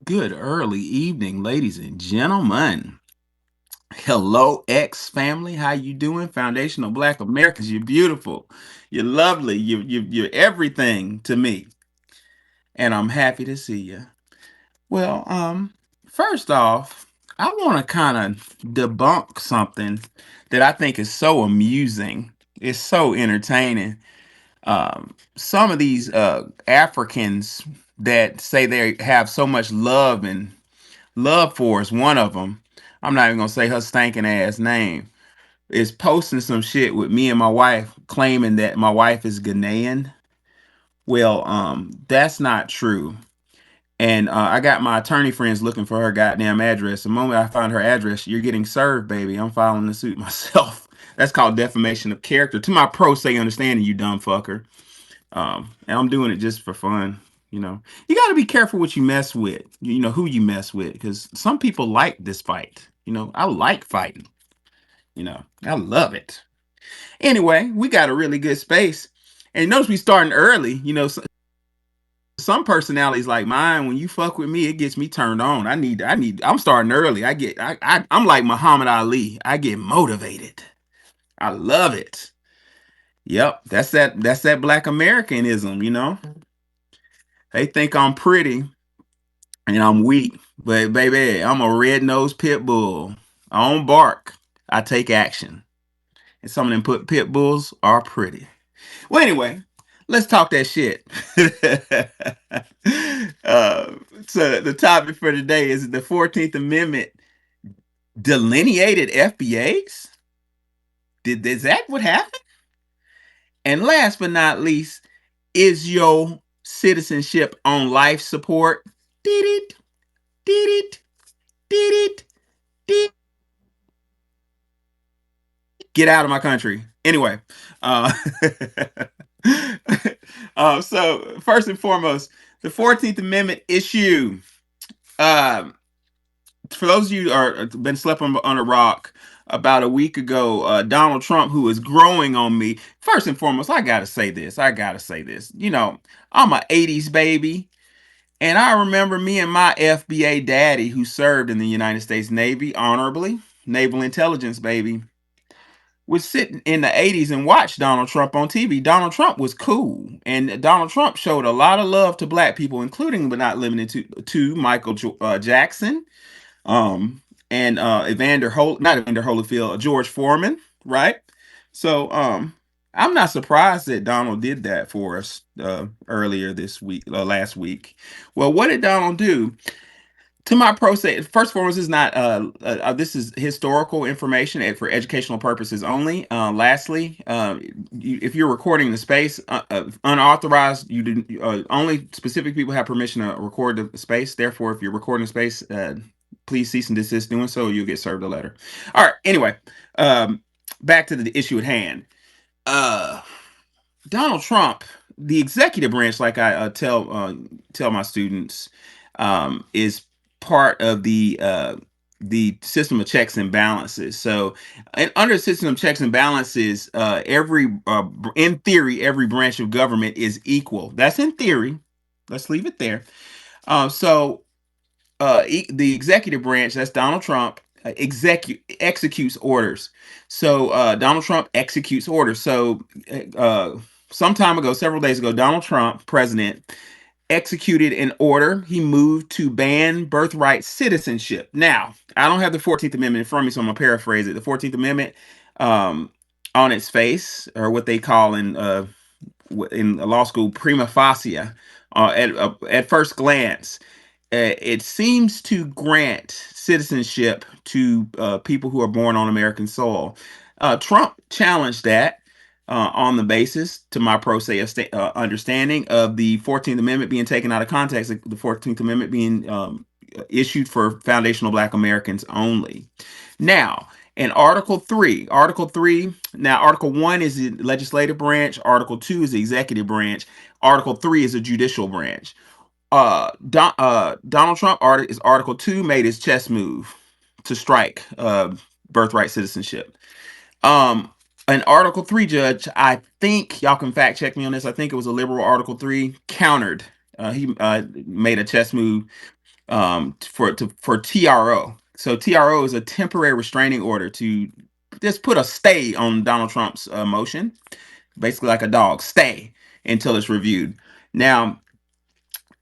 Good early evening, ladies and gentlemen. Hello, X family. How you doing? Foundational Black Americans. You're beautiful. You're lovely. You're everything to me, and I'm happy to see you. Well, first off, I want to kind of debunk something that I think is so amusing. It's so entertaining. Some of these Africans that say they have so much love for us, one of them, I'm not even gonna say her stinking ass name, is posting some shit with me and my wife, claiming that my wife is Ghanaian. Well, that's not true. And I got my attorney friends looking for her goddamn address. The moment I find her address, you're getting served, baby. I'm filing the suit myself. That's called defamation of character. To my pro se understanding, you dumb fucker. And I'm doing it just for fun. You got to be careful what you mess with. You know who you mess with, because some people like this fight. I like fighting. I love it. Anyway, we got a really good space, and notice we starting early. Some personalities like mine, when you fuck with me, it gets me turned on. I'm starting early. I'm like Muhammad Ali. I get motivated. I love it. Yep, that's that Black Americanism. They think I'm pretty and I'm weak, but baby, I'm a red-nosed pit bull. I don't bark. I take action. And some of them pit bulls are pretty. Well, anyway, let's talk that shit. So the topic for today is the 14th Amendment delineated FBAs. Is that what happened? And last but not least, is your citizenship on life support? Did it? Did it? Did it? Did Get out of my country. Anyway, uh, so first and foremost, the 14th Amendment issue. Um, for those of you who are been slept on a rock, about a week ago, Donald Trump, who is growing on me. First and foremost, I gotta say this. I gotta say this. I'm a '80s baby. And I remember me and my FBA daddy, who served in the United States Navy honorably, naval intelligence baby, would sit in the '80s and watch Donald Trump on TV. Donald Trump was cool, and Donald Trump showed a lot of love to black people, including but not limited to Michael Jackson, um, and not Evander Holyfield, George Foreman, right? So, I'm not surprised that Donald did that for us earlier this week, last week. Well, what did Donald do? To my pro say, first and foremost, is not this is historical information for educational purposes only. Lastly, if you're recording the space unauthorized, you didn't only specific people have permission to record the space. Therefore, if you're recording the space, please cease and desist doing so. You'll get served a letter. All right. Anyway, back to the issue at hand. Uh, Donald Trump, the executive branch, like I tell my students, is part of the system of checks and balances. So, and under the system of checks and balances, in theory, every branch of government is equal. That's in theory. Let's leave it there. The executive branch, that's Donald Trump, executes orders. So Donald Trump executes orders. So some time ago, several days ago, Donald Trump, president, executed an order. He moved to ban birthright citizenship. Now, I don't have the 14th Amendment in front of me, so I'm going to paraphrase it. The 14th Amendment, um, on its face, or what they call in law school, prima facie, at first glance, it seems to grant citizenship to people who are born on American soil. Trump challenged that on the basis, to my pro se understanding, of the 14th Amendment being taken out of context, the 14th Amendment being issued for foundational Black Americans only. Now, in Article 3, now Article 1 is the legislative branch, Article 2 is the executive branch, Article 3 is the judicial branch. Donald Trump is Article 2 made his chess move to strike birthright citizenship. An Article 3 judge, I think y'all can fact check me on this. I think it was a liberal Article 3, countered. He made a chess move for TRO. So TRO is a temporary restraining order to just put a stay on Donald Trump's motion, basically like a dog, stay until it's reviewed. Now,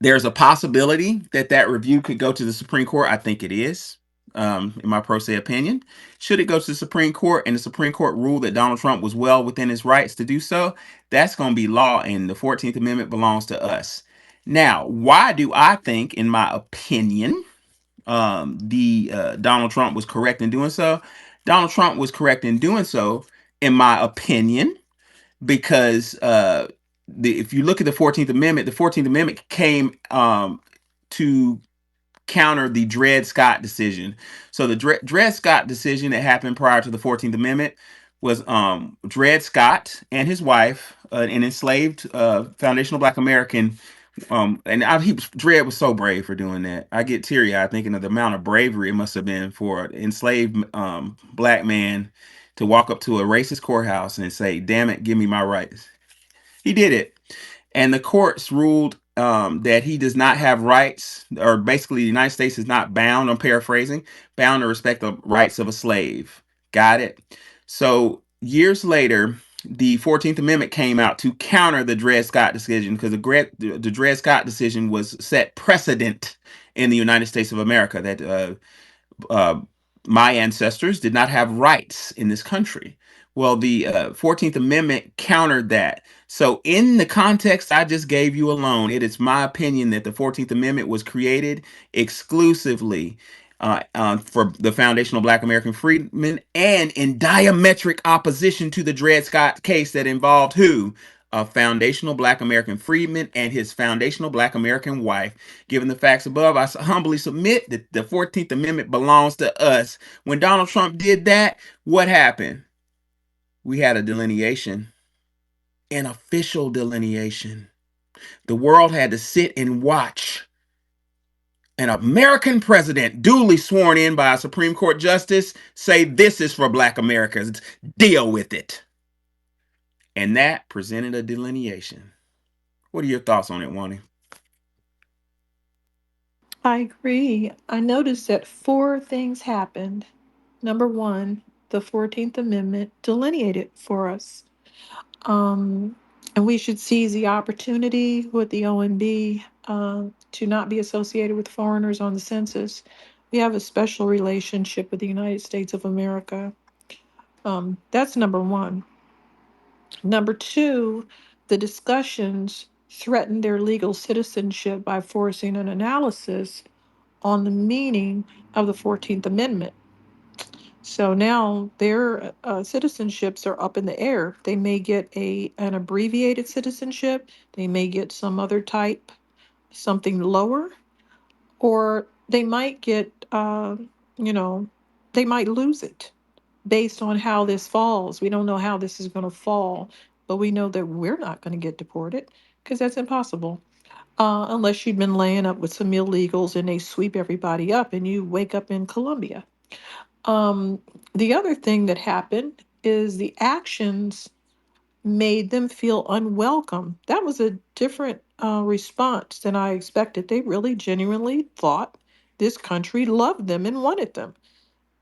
there's a possibility that that review could go to the Supreme Court. I think it is, in my pro se opinion. Should it go to the Supreme Court and the Supreme Court rule that Donald Trump was well within his rights to do so, that's going to be law, and the 14th Amendment belongs to us. Now, why do I think, in my opinion, the Donald Trump was correct in doing so? Donald Trump was correct in doing so, in my opinion, because if you look at the 14th Amendment came to counter the Dred Scott decision. So the Dred Scott decision that happened prior to the 14th Amendment was Dred Scott and his wife, an enslaved foundational Black American. Dred was so brave for doing that. I get teary eyed thinking of the amount of bravery it must have been for an enslaved Black man to walk up to a racist courthouse and say, "Damn it, give me my rights." He did it, and the courts ruled that he does not have rights, or basically the United States is not bound, I'm paraphrasing, bound to respect the rights of a slave. Got it? So years later, the 14th Amendment came out to counter the Dred Scott decision, because the Dred Scott decision was set precedent in the United States of America that uh, my ancestors did not have rights in this country. Well, the 14th Amendment countered that. So, in the context I just gave you alone, it is my opinion that the 14th Amendment was created exclusively for the foundational Black American freedmen, and in diametric opposition to the Dred Scott case that involved who? A foundational Black American freedman and his foundational Black American wife. Given the facts above, I humbly submit that the 14th Amendment belongs to us. When Donald Trump did that, what happened? We had a delineation, an official delineation. The world had to sit and watch an American president, duly sworn in by a Supreme Court justice, say this is for Black Americans. Deal with it. And that presented a delineation. What are your thoughts on it, Wani? I agree. I noticed that four things happened. Number one, the 14th Amendment delineated for us. Um, and we should seize the opportunity with the ONB to not be associated with foreigners on the census. We have a special relationship with the United States of America. That's number one. Number two, the discussions threatened their legal citizenship by forcing an analysis on the meaning of the 14th Amendment. So now their citizenships are up in the air. They may get an abbreviated citizenship, they may get some other type, something lower, or they might get, you know, they might lose it based on how this falls. We don't know how this is going to fall, but we know that we're not going to get deported because that's impossible. Unless you've been laying up with some illegals and they sweep everybody up and you wake up in Colombia. Um, the other thing that happened is the actions made them feel unwelcome. That was a different response than I expected. They really genuinely thought this country loved them and wanted them.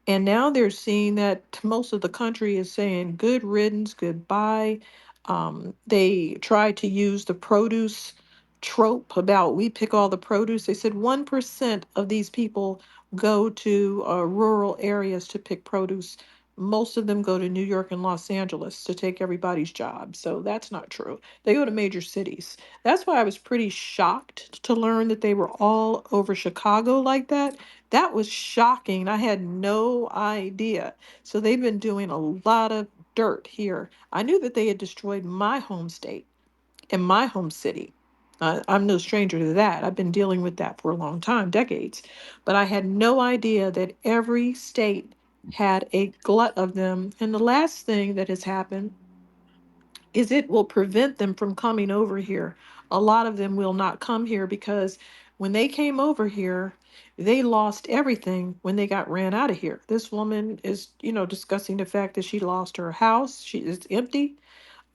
And now they're seeing that most of the country is saying good riddance, goodbye. They tried to use the produce trope about we pick all the produce. They said 1% of these people go to rural areas to pick produce. Most of them go to New York and Los Angeles to take everybody's job. So that's not true. They go to major cities. That's why I was pretty shocked to learn that they were all over Chicago like that. That was shocking. I had no idea. So they've been doing a lot of dirt here. I knew that they had destroyed my home state and my home city. I'm no stranger to that. I've been dealing with that for a long time, decades. But I had no idea that every state had a glut of them. And the last thing that has happened is it will prevent them from coming over here. A lot of them will not come here because when they came over here, they lost everything when they got ran out of here. This woman is, discussing the fact that she lost her house. She is empty.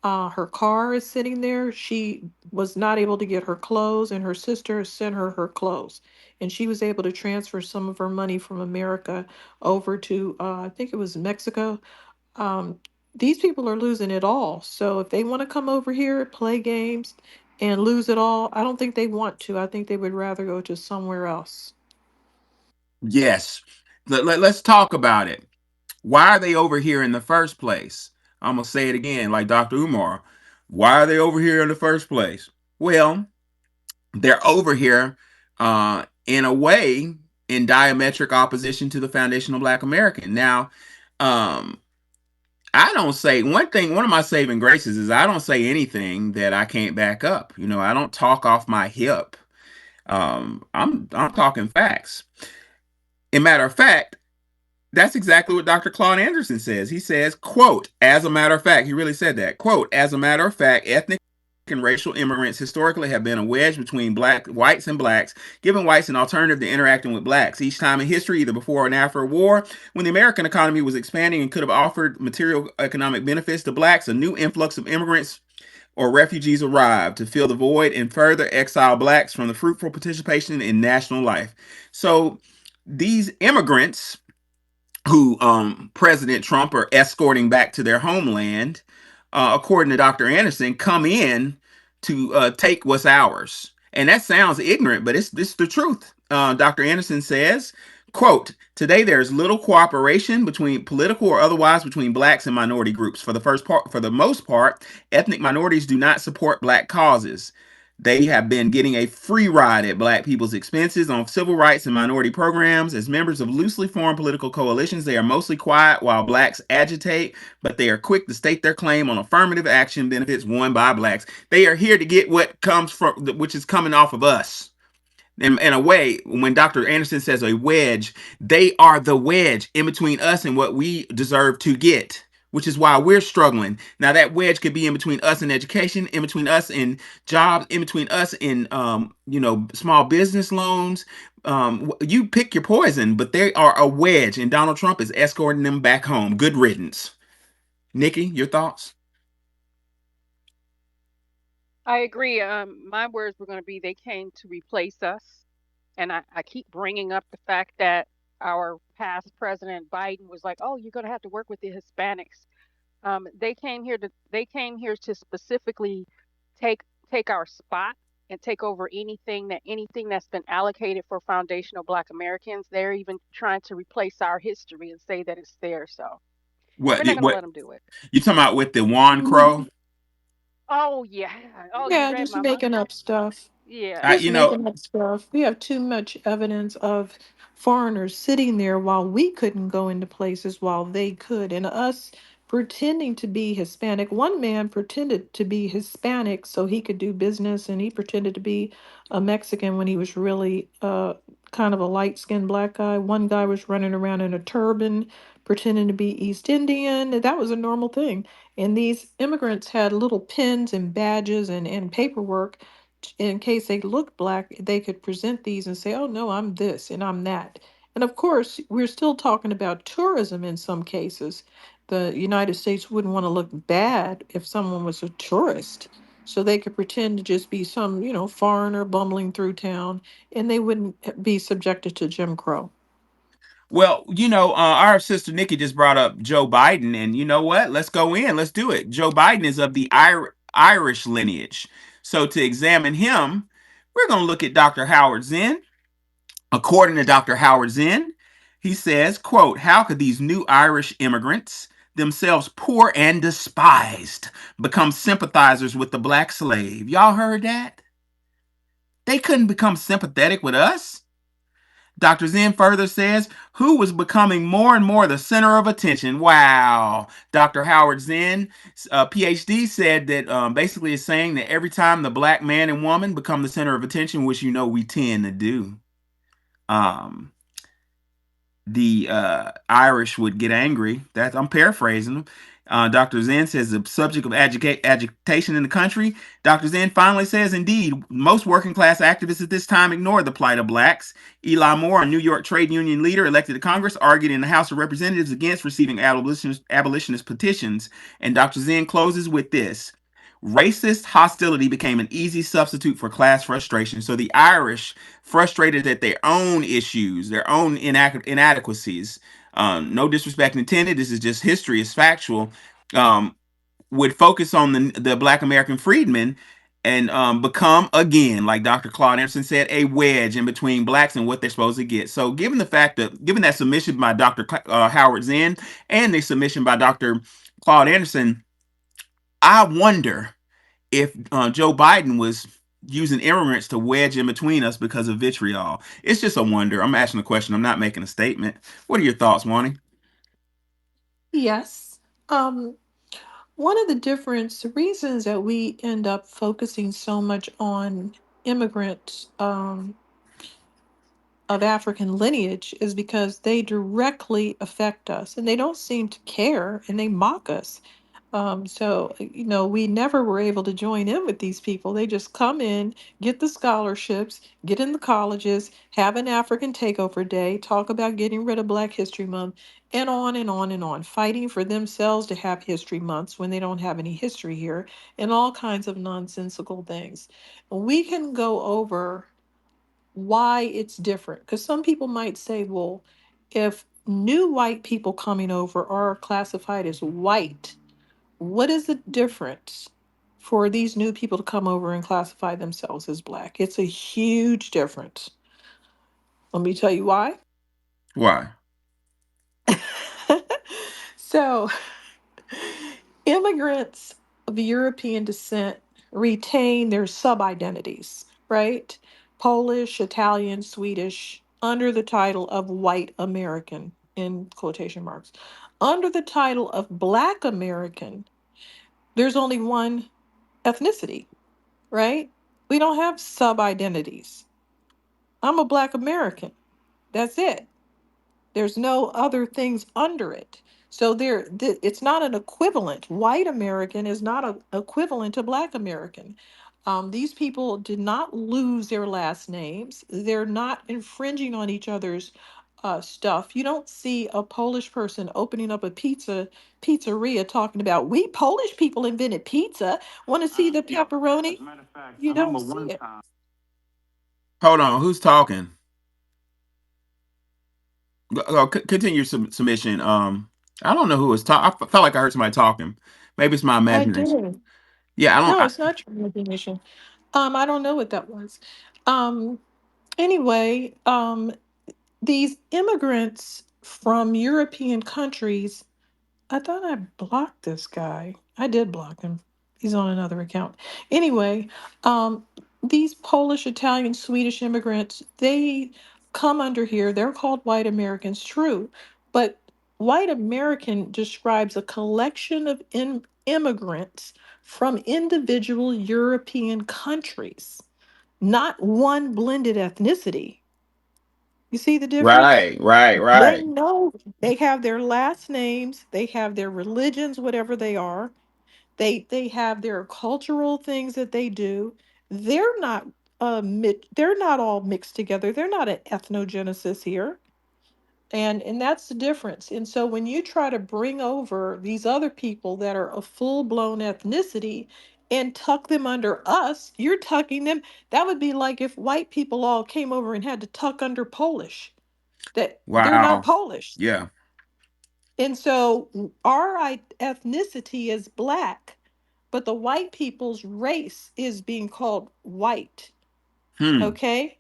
Her car is sitting there. She was not able to get her clothes, and her sister sent her her clothes. And she was able to transfer some of her money from America over to, I think it was Mexico. um, these people are losing it all. So if they want to come over here, play games, and lose it all, I don't think they want to. I think they would rather go to somewhere else. Yes. Let's talk about it. Why are they over here in the first place? I'm going to say it again, like Dr. Umar. Why are they over here in the first place? Well, they're over here in a way in diametric opposition to the foundational Black American. Now, um, I don't say one thing. One of my saving graces is I don't say anything that I can't back up. You know, I don't talk off my hip. I'm talking facts. And matter of fact, that's exactly what Dr. Claude Anderson says. He says, quote, as a matter of fact, he really said that, quote, as a matter of fact, ethnic and racial immigrants historically have been a wedge between whites and blacks, giving whites an alternative to interacting with blacks. Each time in history, either before and after a war, when the American economy was expanding and could have offered material economic benefits to blacks, a new influx of immigrants or refugees arrived to fill the void and further exile blacks from the fruitful participation in national life. So these immigrants who President Trump are escorting back to their homeland, according to Dr. Anderson, come in to take what's ours. And that sounds ignorant, but it's the truth. Dr. Anderson says, quote, today there's little cooperation between political or otherwise between blacks and minority groups. For the most part, ethnic minorities do not support black causes. They have been getting a free ride at black people's expenses on civil rights and minority programs. As members of loosely formed political coalitions, they are mostly quiet while blacks agitate, but they are quick to state their claim on affirmative action benefits won by blacks. They are here to get what comes from, which is coming off of us. In a way, when Dr. Anderson says a wedge, they are the wedge in between us and what we deserve to get, which is why we're struggling. Now, that wedge could be in between us and education, in between us and jobs, in between us and, small business loans. You pick your poison, but they are a wedge, and Donald Trump is escorting them back home. Good riddance. Nikki, your thoughts? I agree. My words were going to be they came to replace us. And I keep bringing up the fact that our past president Biden was like, "Oh, you're going to have to work with the Hispanics." They came here to specifically take take our spot and take over anything that's been allocated for foundational Black Americans. They're even trying to replace our history and say that it's theirs. So we're What? not going to let What? them do it. You talking about with the Juan Crow? Oh yeah. Oh, you Yeah, read just my mind. making up stuff. Yeah. I, Just you know, making up stuff. We have too much evidence of foreigners sitting there while we couldn't go into places while they could, and us pretending to be Hispanic. One man pretended to be Hispanic so he could do business, and he pretended to be a Mexican when he was really kind of a light-skinned black guy. One guy was running around in a turban pretending to be East Indian. That was a normal thing. And these immigrants had little pins and badges and paperwork in case they look black, they could present these and say, oh no, I'm this and I'm that. And of course, we're still talking about tourism in some cases. The United States wouldn't want to look bad if someone was a tourist. So they could pretend to just be some, foreigner bumbling through town and they wouldn't be subjected to Jim Crow. well, our sister Nikki just brought up Joe Biden, and you know what? Let's go in. Let's do it. Joe Biden is of the Irish lineage. So to examine him, we're going to look at Dr. Howard Zinn. According to Dr. Howard Zinn, he says, quote, how could these new Irish immigrants, themselves poor and despised, become sympathizers with the black slave? Y'all heard that? They couldn't become sympathetic with us. Dr. Zen further says, who was becoming more and more the center of attention. Wow. Dr. Howard Zen, PhD, said that basically is saying that every time the black man and woman become the center of attention, which we tend to do, um, the Irish would get angry. That I'm paraphrasing him. Dr. Zen says the subject of agitation in the country. Dr. Zen finally says, indeed, most working class activists at this time ignored the plight of blacks. Eli Moore, a New York trade union leader elected to Congress, argued in the House of Representatives against receiving abolitionist petitions. And Dr. Zen closes with this. Racist hostility became an easy substitute for class frustration. So the Irish, frustrated at their own issues, their own inadequacies, no disrespect intended, this is just history, it's factual, um, would focus on the Black American freedmen and become, again, like Dr. Claude Anderson said, a wedge in between blacks and what they're supposed to get. So, given that submission by Dr. Howard Zinn and the submission by Dr. Claude Anderson, I wonder if Joe Biden was using immigrants to wedge in between us because of vitriol. It's just a wonder. I'm asking a question. I'm not making a statement. What are your thoughts, Wani? Yes. Um, One of the difference reasons that we end up focusing so much on immigrants of African lineage is because they directly affect us and they don't seem to care and they mock us. We never were able to join in with these people. They just come in, get the scholarships, get in the colleges, have an African takeover day, talk about getting rid of Black History Month, and on and on and on, fighting for themselves to have history months when they don't have any history here, and all kinds of nonsensical things. We can go over why it's different. Because some people might say, well, if new white people coming over are classified as white, what is the difference for these new people to come over and classify themselves as black? It's a huge difference. Let me tell you why. Why? So, immigrants of European descent retain their sub identities, right? Polish, Italian, Swedish, under the title of white American, in quotation marks. Under the title of Black American, there's only one ethnicity, right? We don't have sub identities. I'm a Black American. That's it. There's no other things under it. So it's not an equivalent. White American is not an equivalent to Black American. These people did not lose their last names. They're not infringing on each other's stuff. You don't see a Polish person opening up a pizzeria talking about we Polish people invented pizza. Want to see the pepperoni? You don't see it. Hold on. Who's talking? Continue your submission. I don't know who was talking. I felt like I heard somebody talking. Maybe it's my I imagination. did. Yeah, I don't. No, it's not your imagination. I don't know what that was. Um, anyway, these immigrants from European countries, I thought I blocked this guy. I did block him. He's on another account. Anyway, um, these Polish, Italian, Swedish immigrants, they come under here. They're called white Americans, true. But white American describes a collection of immigrants from individual European countries, not one blended ethnicity. You see the difference? Right, right, They right. know they have their last names, they have their religions, whatever they are. They have their cultural things that they do. They're not they're not all mixed together. They're not an ethnogenesis here. And that's the difference. And so when you try to bring over these other people that are a full-blown ethnicity and tuck them under us, you're tucking them. That would be like if white people all came over and had to tuck under Polish. That they're not Wow. Polish. Yeah. And so our ethnicity is black, but the white people's race is being called white. Hmm. Okay?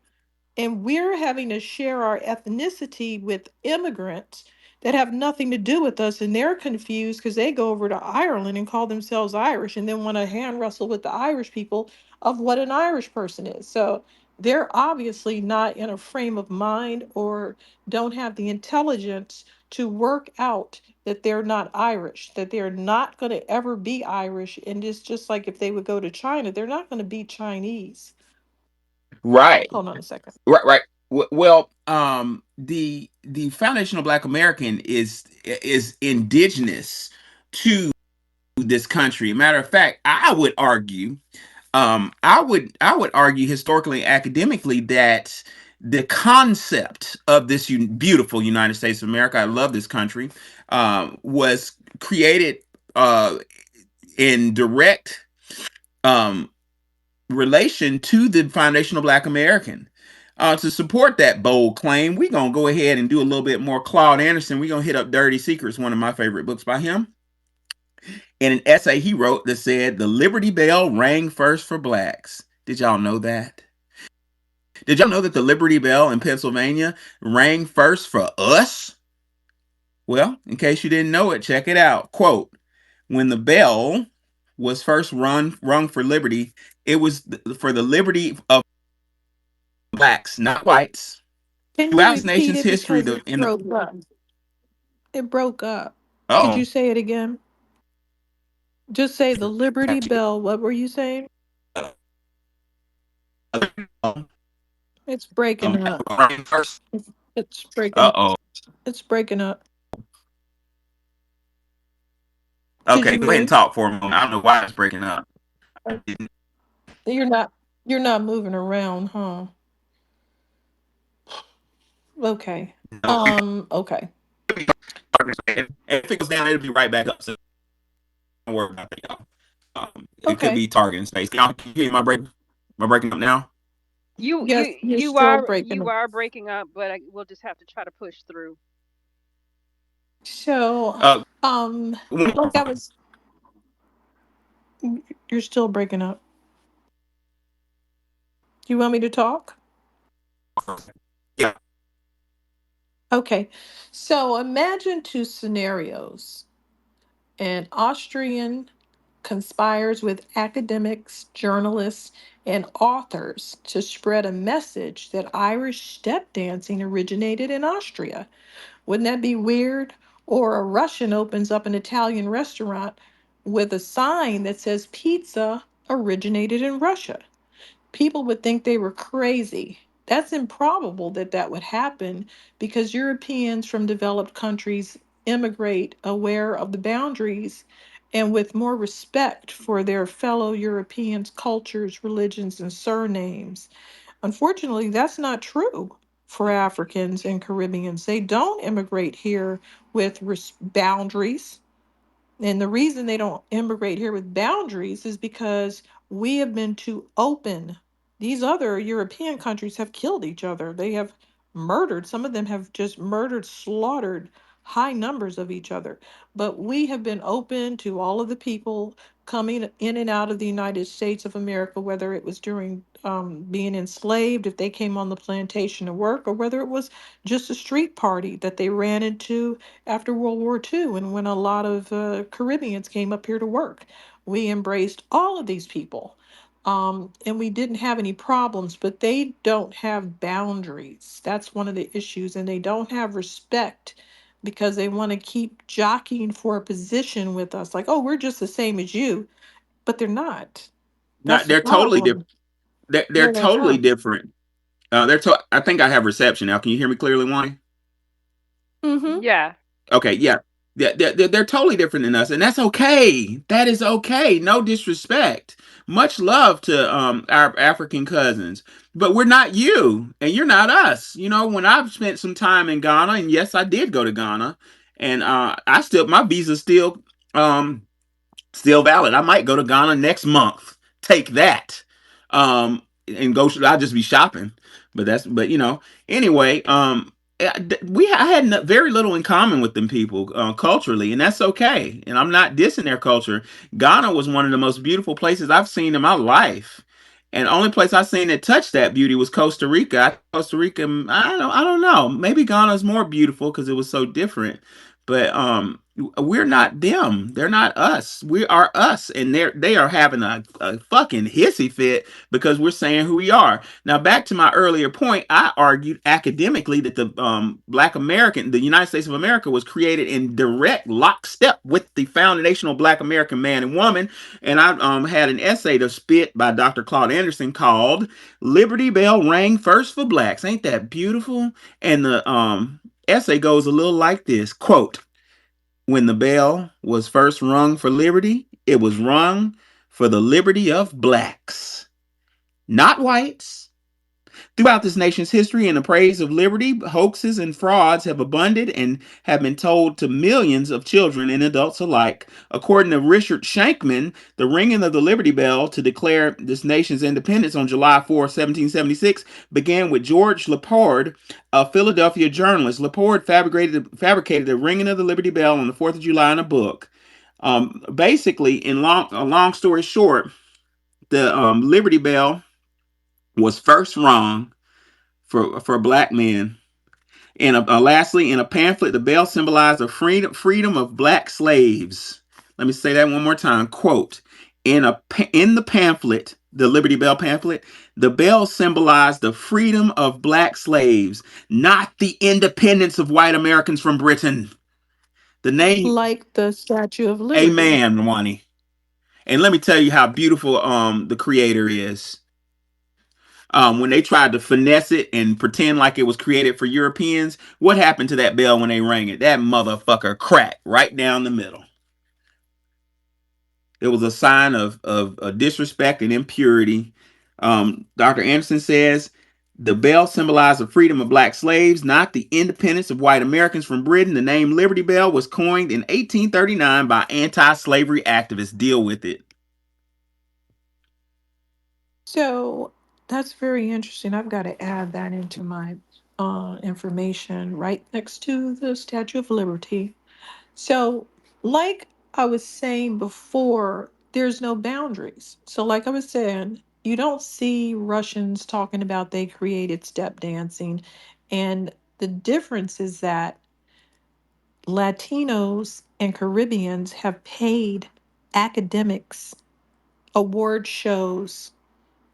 And we're having to share our ethnicity with immigrants that have nothing to do with us. And they're confused because they go over to Ireland and call themselves Irish and then want to hand wrestle with the Irish people of what an Irish person is. So they're obviously not in a frame of mind or don't have the intelligence to work out that they're not Irish, that they're not going to ever be Irish. And it's just like if they would go to China, they're not going to be Chinese. Right. Hold on a second. Right. Right. Well, the foundational Black American is indigenous to this country. Matter of fact, I would argue historically and academically that the concept of this beautiful United States of America, I love this country, was created uh, in direct um, relation to the foundational Black American. To support that bold claim, we're going to go ahead and do a little bit more Claude Anderson. We're going to hit up Dirty Secrets, one of my favorite books by him, in an essay he wrote that said, "The Liberty Bell rang first for blacks." Did y'all know that? Did y'all know that the Liberty Bell in Pennsylvania rang first for us? Well, in case you didn't know it, check it out. Quote, when the bell was first rung for liberty, it was for the liberty of blacks, not whites. Can you Throughout this repeat nation's it history, because the it in the broke up? It broke up. Could oh, you say it again? Just say the Liberty Bell. What were you saying? It's breaking up. first. It's breaking Uh up. oh. It's breaking up. Could Okay, you go ahead and move? talk for a moment. I don't know why it's breaking up. I didn't You're not you're not moving around, huh? Okay. know. Okay. If it goes down, it'll be right back up. So don't worry about that, y'all. It could Okay. be targeting space. Can you hear my break? Am I breaking up now? You Yes, you you're you still are breaking you up. are breaking up, but we'll just have to try to push through. So, Uh, um, like I was, you're still breaking up. Do you want me to talk? yeah. Okay. So imagine two scenarios. An Austrian conspires with academics, journalists, and authors to spread a message that Irish step dancing originated in Austria. Wouldn't that be weird? Or a Russian opens up an Italian restaurant with a sign that says pizza originated in Russia. People would think they were crazy. That's improbable that that would happen because Europeans from developed countries immigrate aware of the boundaries and with more respect for their fellow Europeans' cultures, religions, and surnames. Unfortunately, that's not true for Africans and Caribbeans. They don't immigrate here with boundaries. And the reason they don't immigrate here with boundaries is because we have been too open. These other European countries have killed each other. They have murdered, some of them have just murdered, slaughtered high numbers of each other. But we have been open to all of the people coming in and out of the United States of America, whether it was during being enslaved, if they came on the plantation to work, or whether it was just a street party that they ran into after World War II and when a lot of Caribbeans came up here to work. We embraced all of these people. And we didn't have any problems, but they don't have boundaries. That's one of the issues. And they don't have respect because they want to keep jockeying for a position with us. Like, oh, we're just the same as you, but they're not. Not That's the they're totally problem. different. They're No, they're totally not. different. I think I have reception now. Can you hear me clearly, Wani? Mm-hmm. Yeah. Okay, yeah. They're totally different than us, and that's okay. That is okay. No disrespect. Much love to our African cousins, but we're not you, and you're not us. You know, when I've spent some time in Ghana, and yes, I did go to Ghana, and I still my visa um still valid. I might go to Ghana next month. Take that. And go. I'll just be shopping. But anyway. I had very little in common with them people culturally, and that's okay. And I'm not dissing their culture. Ghana was one of the most beautiful places I've seen in my life. And the only place I seen that touched that beauty was Costa Rica. Costa Rica, I don't know. Maybe Ghana's more beautiful because it was so different. But We're not them. They're not us. We are us, and they are having a fucking hissy fit because we're saying who we are. Now, back to my earlier point, I argued academically that the United States of America, was created in direct lockstep with the foundational Black American man and woman, and I had an essay to spit by Dr. Claude Anderson called "Liberty Bell Rang First for Blacks." Ain't that beautiful? And the essay goes a little like this: quote, "When the bell was first rung for liberty, it was rung for the liberty of blacks, not whites. Throughout this nation's history, in the praise of liberty, hoaxes and frauds have abundant and have been told to millions of children and adults alike. According to Richard Shankman, the ringing of the Liberty Bell to declare this nation's independence on July 4, 1776, began with George Lepard, a Philadelphia journalist. Lepard fabricated the ringing of the Liberty Bell on the 4th of July in a book. Basically, a long story short, the Liberty Bell was first rung for black men. And lastly, in a pamphlet, the bell symbolized the freedom of black slaves. Let me say that one more time. Quote: in the pamphlet, the Liberty Bell pamphlet, the bell symbolized the freedom of black slaves, not the independence of white Americans from Britain. The name, Like the Statue of Liberty. Amen, Wani. And let me tell you how beautiful the creator is. When they tried to finesse it and pretend like it was created for Europeans, what happened to that bell when they rang it? That motherfucker cracked right down the middle. It was a sign of disrespect and impurity. Dr. Anderson says the bell symbolized the freedom of black slaves, not the independence of white Americans from Britain. The name Liberty Bell was coined in 1839 by anti-slavery activists. Deal with it. So that's very interesting. I've got to add that into my information right next to the Statue of Liberty. So, like I was saying before, there's no boundaries. So, like I was saying, you don't see Russians talking about they created step dancing. And the difference is that Latinos and Caribbeans have paid academics, award shows,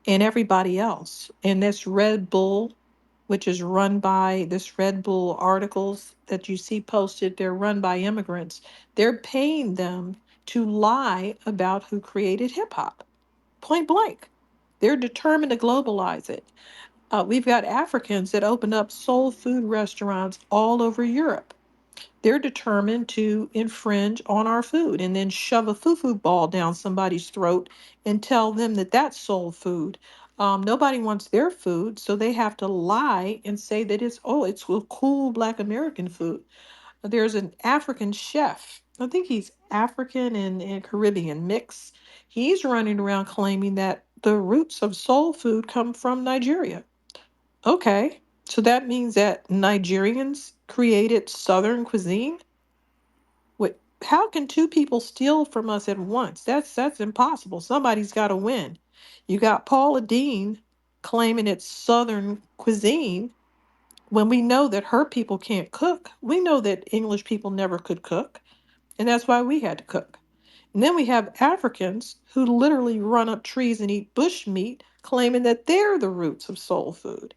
and everybody else. And this Red Bull, which is run by this Red Bull articles that you see posted, they're run by immigrants. They're paying them to lie about who created hip hop, point blank. They're determined to globalize it. We've got Africans that open up soul food restaurants all over Europe. They're determined to infringe on our food and then shove a foo-foo ball down somebody's throat and tell them that that's soul food. Nobody wants their food, so they have to lie and say that it's a cool Black American food. There's an African chef. I think he's African and Caribbean mix. He's running around claiming that the roots of soul food come from Nigeria. Okay, so that means that Nigerians created Southern cuisine? What? How can two people steal from us at once? That's impossible. Somebody's got to win. You got Paula Dean claiming it's Southern cuisine when we know that her people can't cook. We know that English people never could cook, and that's why we had to cook. And then we have Africans who literally run up trees and eat bush meat, claiming that they're the roots of soul food.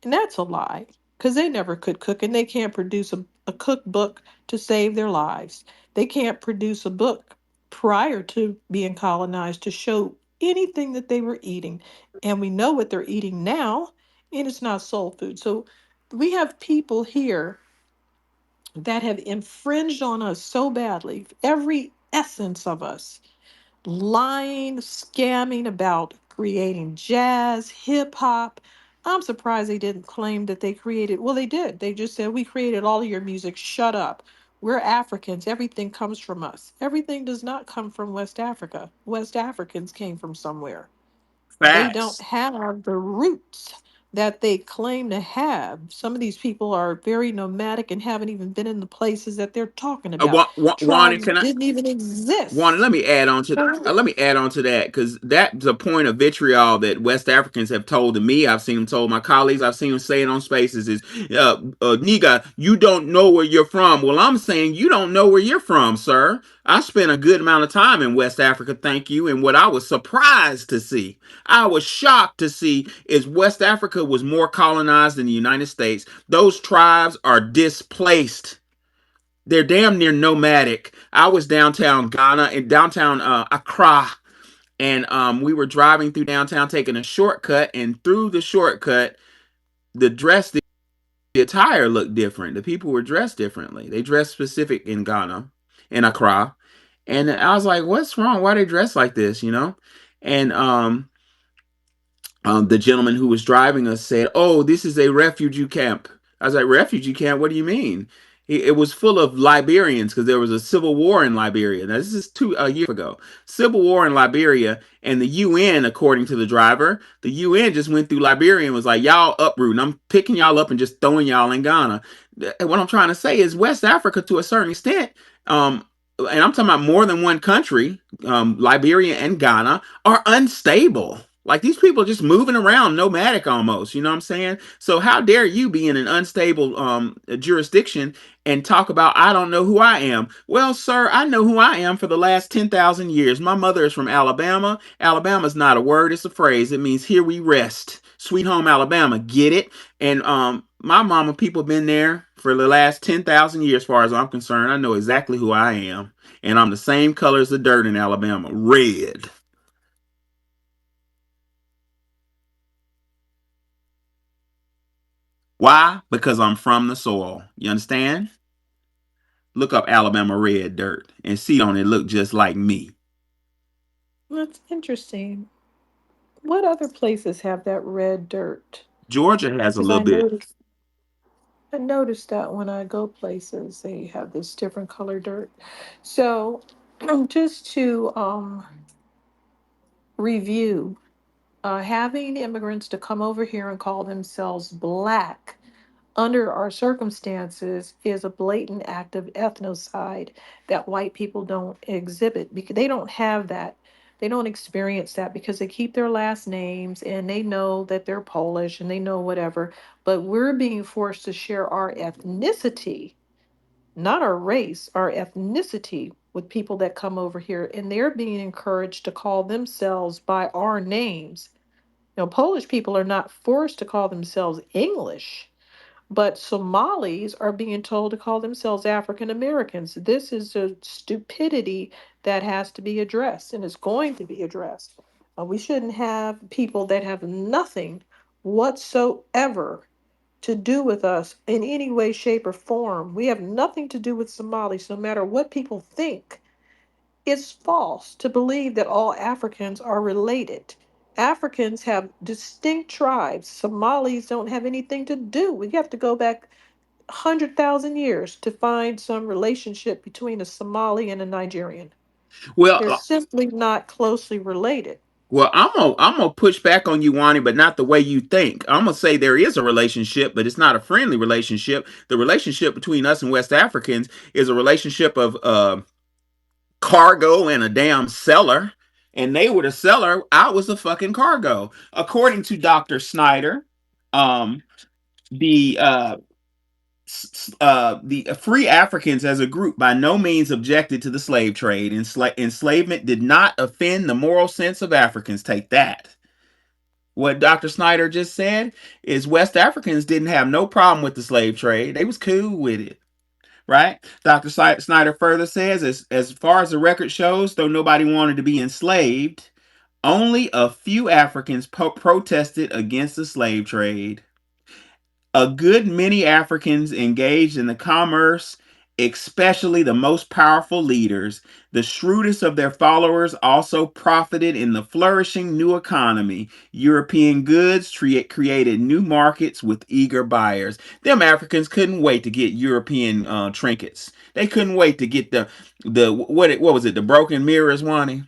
And that's a lie because they never could cook and they can't produce a cookbook to save their lives. They can't produce a book prior to being colonized to show anything that they were eating. And we know what they're eating now, and it's not soul food. So we have people here that have infringed on us so badly, every essence of us lying, scamming about creating jazz, hip hop. I'm surprised they didn't claim that they created, well, they did. They just said, we created all of your music. Shut up. We're Africans. Everything comes from us. Everything does not come from West Africa. West Africans came from somewhere. They don't Facts. have the roots. that they claim to have. Some of these people are very nomadic and haven't even been in the places that they're talking about. Wanda, Tribes can I? didn't even Wanda, exist. let me add on to let me add on to that, because that's a point of vitriol that West Africans have told to me. I've seen them told my colleagues. I've seen them say it on spaces. Is Niga, you don't know where you're from. Well, I'm saying you don't know where you're from, sir. I spent a good amount of time in West Africa, thank you. And what I was surprised to see, I was shocked to see, is West Africa was more colonized than the United States. Those tribes are displaced. They're damn near nomadic. I was downtown Ghana and downtown Accra, and we were driving through downtown, taking a shortcut, and through the shortcut, the dress, the attire looked different. The people were dressed differently. They dressed specific in Ghana, in Accra, and I was like, "What's wrong? Why they dress like this?" You know, and the gentleman who was driving us said, "Oh, this is a refugee camp." I was like, "Refugee camp? What do you mean?" It was full of Liberians because there was a civil war in Liberia. Now, this is two a year ago. Civil war in Liberia, and the UN, according to the driver, the UN just went through Liberia and was like, "Y'all uprooting. I'm picking y'all up and just throwing y'all in Ghana." What I'm trying to say is West Africa, to a certain extent, and I'm talking about more than one country, Liberia and Ghana, are unstable. Like these people are just moving around, nomadic almost. You know what I'm saying? So how dare you be in an unstable jurisdiction and talk about I don't know who I am? Well, sir, I know who I am for the last 10,000 years. My mother is from Alabama. Alabama's not a word; it's a phrase. It means here we rest. Sweet home Alabama. Get it? And my mama people been there for the last 10,000 years, as far as I'm concerned. I know exactly who I am, and I'm the same color as the dirt in Alabama, red. Why? Because I'm from the soil. You understand? Look up Alabama red dirt and see on it look just like me. That's interesting. What other places have that red dirt? Georgia has a Because little bit. I noticed that when I go places, they have this different color dirt. So, just to review, having immigrants to come over here and call themselves black under our circumstances is a blatant act of ethnocide that white people don't exhibit because they don't have that. They don't experience that because they keep their last names and they know that they're Polish and they know whatever. But we're being forced to share our ethnicity, not our race, our ethnicity with people that come over here. And they're being encouraged to call themselves by our names. Now, Polish people are not forced to call themselves English, but Somalis are being told to call themselves African Americans. This is a stupidity that has to be addressed and is going to be addressed. We shouldn't have people that have nothing whatsoever to do with us in any way, shape, or form. We have nothing to do with Somalis, no matter what people think. It's false to believe that all Africans are related. Africans have distinct tribes. Somalis don't have anything to do. We have to go back 100,000 years to find some relationship between a Somali and a Nigerian. Well, They're simply not closely related. I'm gonna push back on you, Wani, but not the way you think. I'm gonna say there is a relationship, but it's not a friendly relationship. The relationship between us and West Africans is a relationship of cargo and a damn seller, and they were the seller. I was the fucking cargo, according to Dr. Snyder. Um, the the free Africans as a group by no means objected to the slave trade. Enslavement did not offend the moral sense of Africans. Take that. What Dr. Snyder just said is West Africans didn't have no problem with the slave trade. They was cool with it, right? Dr. Snyder further says, as far as the record shows, though nobody wanted to be enslaved, only a few Africans protested against the slave trade. A good many Africans engaged in the commerce, especially the most powerful leaders. The shrewdest of their followers also profited in the flourishing new economy. European goods created new markets with eager buyers. Them Africans couldn't wait to get European trinkets. They couldn't wait to get the what was it? The broken mirrors, Wani?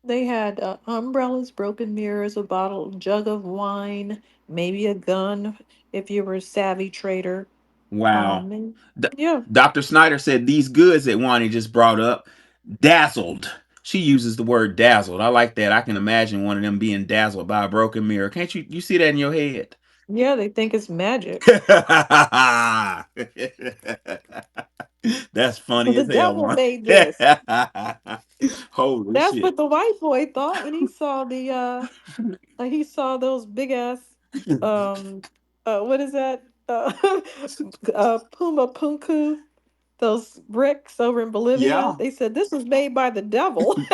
They had umbrellas, broken mirrors, a bottle, jug of wine, maybe a gun if you were a savvy trader. Wow. And D- yeah, Dr. Snyder said these goods that Wani just brought up dazzled. She uses the word dazzled. I like that. I can imagine one of them being dazzled by a broken mirror. Can't you see that in your head? yeah, they think it's magic. That's funny The as hell, devil one. made this. Holy That's shit. what the white boy thought when he saw the he saw those big ass um what is that? Puma Punku, those bricks over in Bolivia. Yeah. They said this was made by the devil.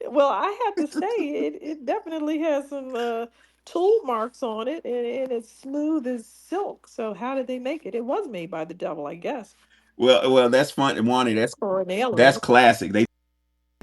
Well, I have to say it definitely has some tool marks on it, and it's smooth as silk. So how did they make it? It was made by the devil, I guess, Well, that's fun. Wani, or an that's alien. classic. They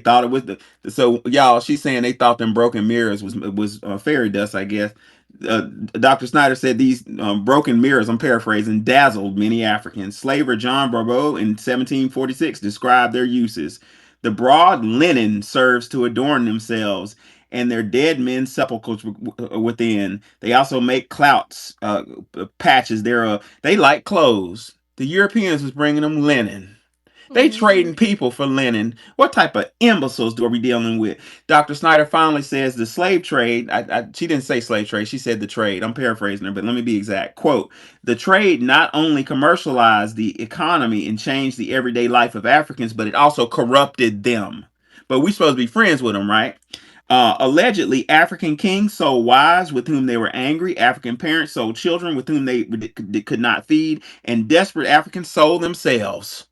thought it was the so y'all. She's saying they thought them broken mirrors was fairy dust. I guess. Dr. Snyder said these broken mirrors, I'm paraphrasing, dazzled many Africans. Slaver John Barbeau in 1746 described their uses. The broad linen serves to adorn themselves and their dead men's sepulchres within. They also make clouts, patches thereof. They like clothes. The Europeans was bringing them linen. They Hmm. trading people for linen. What type of imbeciles are we dealing with? Dr. Snyder finally says the slave trade. She didn't say slave trade. She said the trade. I'm paraphrasing her, but let me be exact. Quote: the trade not only commercialized the economy and changed the everyday life of Africans, but it also corrupted them. But we supposed to be friends with them, right? Allegedly, African kings sold wives with whom they were angry. African parents sold children with whom they could not feed, and desperate Africans sold themselves.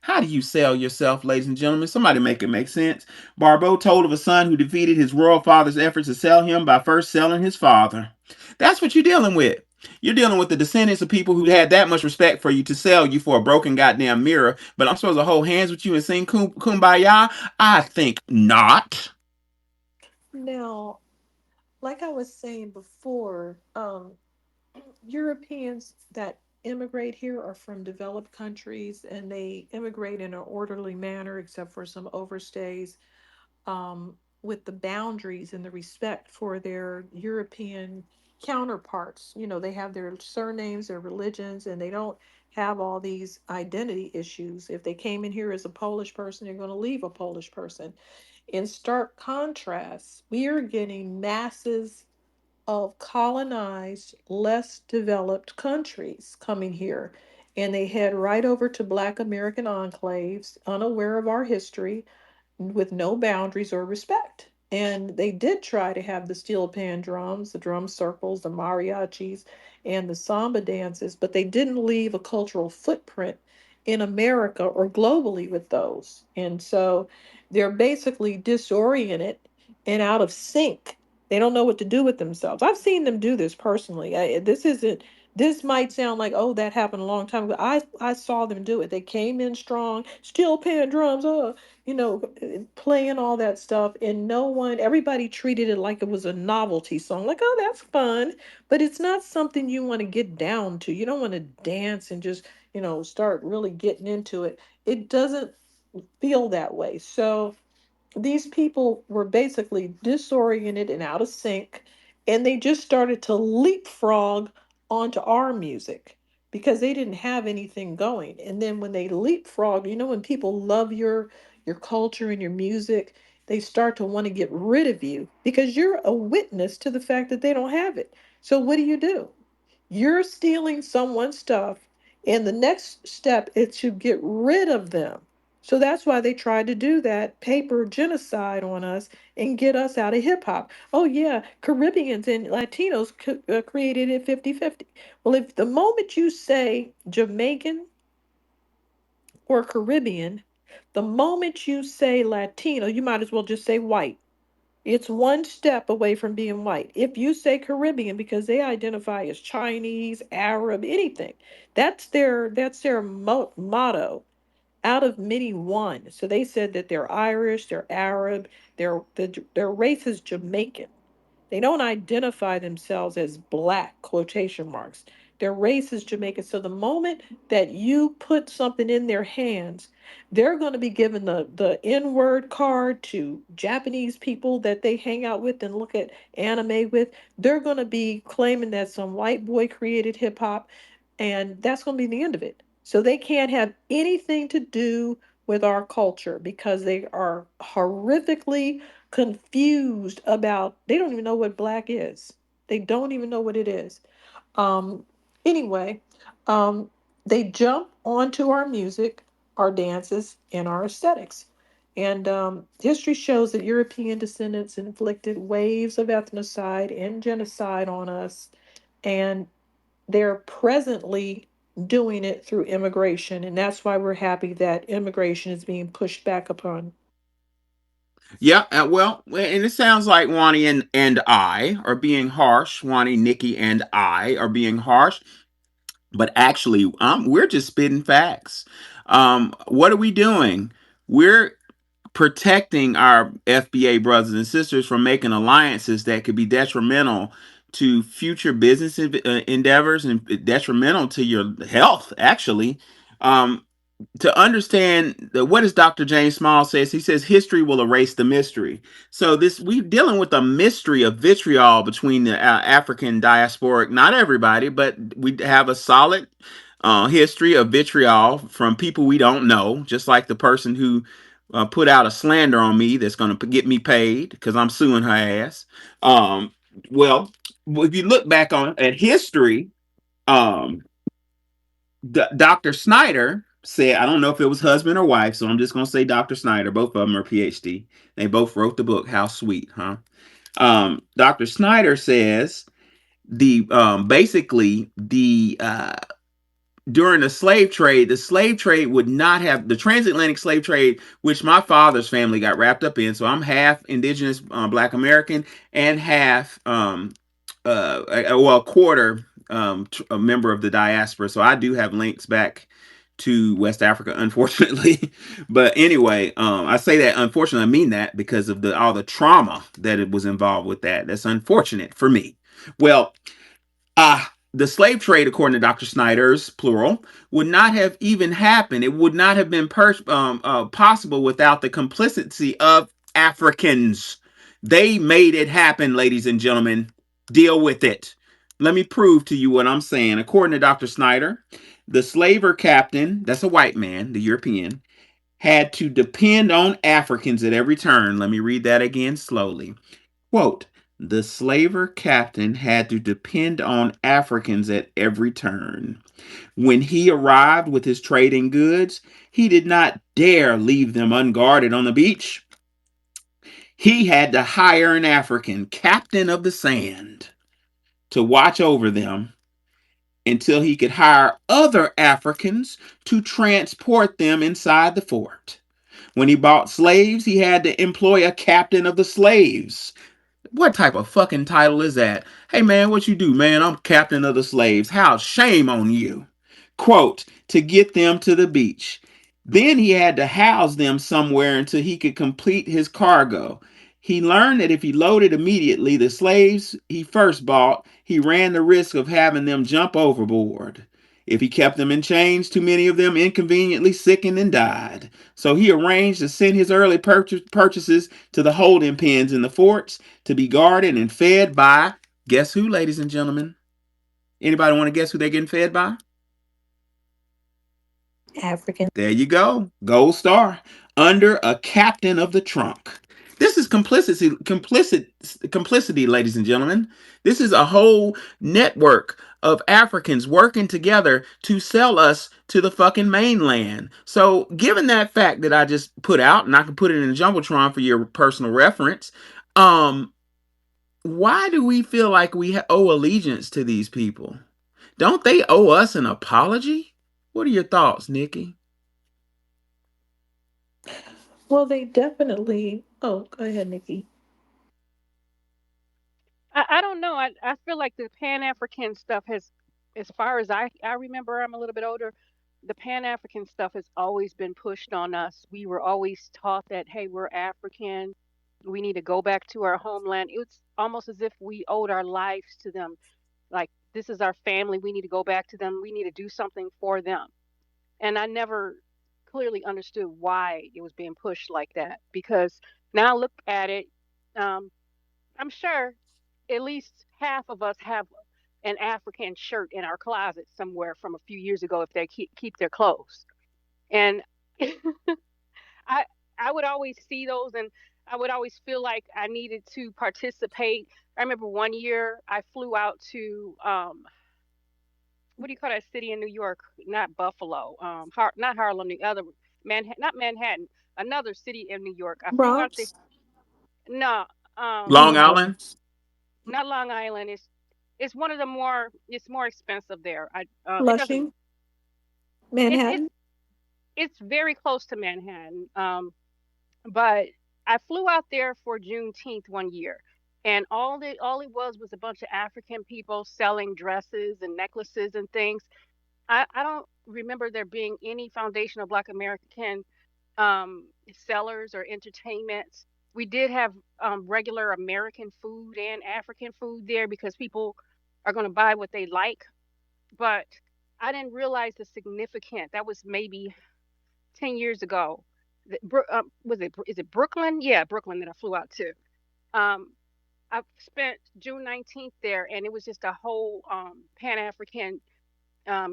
How do you sell yourself, ladies and gentlemen? Somebody make it make sense. Barbeau told of a son who defeated his royal father's efforts to sell him by first selling his father. That's what you're dealing with. You're dealing with the descendants of people who had that much respect for you to sell you for a broken goddamn mirror. But I'm supposed to hold hands with you and sing kumbaya? I think not. Now, like I was saying before, Europeans that immigrate here are from developed countries, and they immigrate in an orderly manner, except for some overstays, with the boundaries and the respect for their European counterparts. You know, they have their surnames, their religions, and they don't have all these identity issues. If they came in here as a Polish person, they're going to leave a Polish person. In stark contrast, we are getting masses of colonized, less developed countries coming here. And they head right over to Black American enclaves, unaware of our history, with no boundaries or respect. And they did try to have the steel pan drums, the drum circles, the mariachis, and the samba dances, but they didn't leave a cultural footprint in America or globally with those. And so they're basically disoriented and out of sync. They don't know what to do with themselves. I've seen them do this personally. This isn't. This might sound like, oh, that happened a long time ago. I saw them do it. They came in strong, steel pan drums. You know, playing all that stuff, and no one, everybody treated it like it was a novelty song, like, oh, that's fun, but it's not something you want to get down to. You don't want to dance and just, start really getting into it. It doesn't feel that way. So these people were basically disoriented and out of sync, and they just started to leapfrog onto our music because they didn't have anything going. And then when they leapfrog, when people love your culture and your music, they start to want to get rid of you because you're a witness to the fact that they don't have it. So what do? You're stealing someone's stuff, and the next step is to get rid of them. So that's why they tried to do that paper genocide on us and get us out of hip hop. Oh, yeah, Caribbeans and Latinos created it 50-50. Well, if the moment you say Jamaican or Caribbean, the moment you say Latino, you might as well just say white. It's one step away from being white. If you say Caribbean, because they identify as Chinese, Arab, anything, that's their motto. Out of many, one. So they said that they're Irish, they're Arab, their race is Jamaican. They don't identify themselves as black, quotation marks. Their race is Jamaican. So the moment that you put something in their hands, they're going to be given the N-word card to Japanese people that they hang out with and look at anime with. They're going to be claiming that some white boy created hip hop, and that's going to be the end of it. So they can't have anything to do with our culture because they are horrifically confused about, they don't even know what black is. They don't even know what it is. Um, anyway, um, they jump onto our music, our dances, and our aesthetics. And history shows that European descendants inflicted waves of ethnocide and genocide on us, and they're presently doing it through immigration. And that's why we're happy that immigration is being pushed back upon. Yeah, well, and it sounds like Wani and I are being harsh. Wani, Nikki, and I are being harsh, but actually, we're just spitting facts. What are we doing? We're protecting our FBA brothers and sisters from making alliances that could be detrimental to future business endeavors and detrimental to your health, actually. Um, to understand what does Dr. James Small says, he says history will erase the mystery. So this we're dealing with a mystery of vitriol between the African diasporic, not everybody, but we have a solid history of vitriol from people we don't know, just like the person who put out a slander on me that's going to get me paid because I'm suing her ass. Um, well, if you look back on at history, um, Dr. Snyder said, I don't know if it was husband or wife, so I'm just going to say Dr. Snyder. Both of them are PhD. They both wrote the book. How sweet, huh? Dr. Snyder says the basically the during the slave trade would not have the transatlantic slave trade, which my father's family got wrapped up in. So I'm half indigenous Black American and half well, a quarter a member of the diaspora. So I do have links back to West Africa, unfortunately. But anyway, I say that unfortunately, I mean that because of the all the trauma that it was involved with that. That's unfortunate for me. Well, the slave trade, according to Dr. Snyder's plural, would not have even happened. It would not have been possible without the complicity of Africans. They made it happen, ladies and gentlemen. Deal with it. Let me prove to you what I'm saying. According to Dr. Snyder, the slaver captain, that's a white man, the European, had to depend on Africans at every turn. Let me read that again slowly. Quote, the slaver captain had to depend on Africans at every turn. When he arrived with his trading goods, he did not dare leave them unguarded on the beach. He had to hire an African, captain of the sand, to watch over them until he could hire other Africans to transport them inside the fort. When he bought slaves, he had to employ a captain of the slaves. What type of fucking title is that? Hey man, what you do, man? I'm captain of the slaves. How shame on you. Quote, to get them to the beach. Then he had to house them somewhere until he could complete his cargo. He learned that if he loaded immediately the slaves he first bought, he ran the risk of having them jump overboard. If he kept them in chains, too many of them inconveniently sickened and died. So he arranged to send his early purchases to the holding pens in the forts to be guarded and fed by, guess who, ladies and gentlemen? Anybody want to guess who they're getting fed by? African. There you go. Gold star. Under a captain of the trunk. This is complicity, ladies and gentlemen. This is a whole network of Africans working together to sell us to the fucking mainland. So, given that fact that I just put out, and I can put it in a jumbotron for your personal reference, um, why do we feel like we owe allegiance to these people? Don't they owe us an apology? What are your thoughts, Nikki? Well, they definitely. Oh, go ahead, Nikki. I don't know. I feel like the Pan African stuff has, as far as I remember, I'm a little bit older. The Pan African stuff has always been pushed on us. We were always taught that, hey, we're African. We need to go back to our homeland. It was almost as if we owed our lives to them. Like This is our family. We need to go back to them. We need to do something for them. And I never clearly understood why it was being pushed like that, because now I look at it, um, I'm sure at least half of us have an African shirt in our closet somewhere from a few years ago if they keep their clothes. And I I would always see those, and I would always feel like I needed to participate. I remember one year I flew out to what do you call that city in New York? Not Buffalo, not Harlem, the other Manhattan, not Manhattan, another city in New York. I flew out there. Bronx, No, not Long um, Island. Bronx. not Long Island. It's one of the more. It's more expensive there. It doesn't. Flushing, It's it's Manhattan. it's very close to Manhattan. But I flew out there for Juneteenth one year, and all it was a bunch of African people selling dresses and necklaces and things. I don't remember there being any foundational Black American sellers or entertainments. We did have regular American food and African food there because people are going to buy what they like. But I didn't realize the significance. That was maybe 10 years ago. Was it is it Brooklyn? Yeah, Brooklyn that I flew out to. Um, I spent June 19th there, and it was just a whole Pan African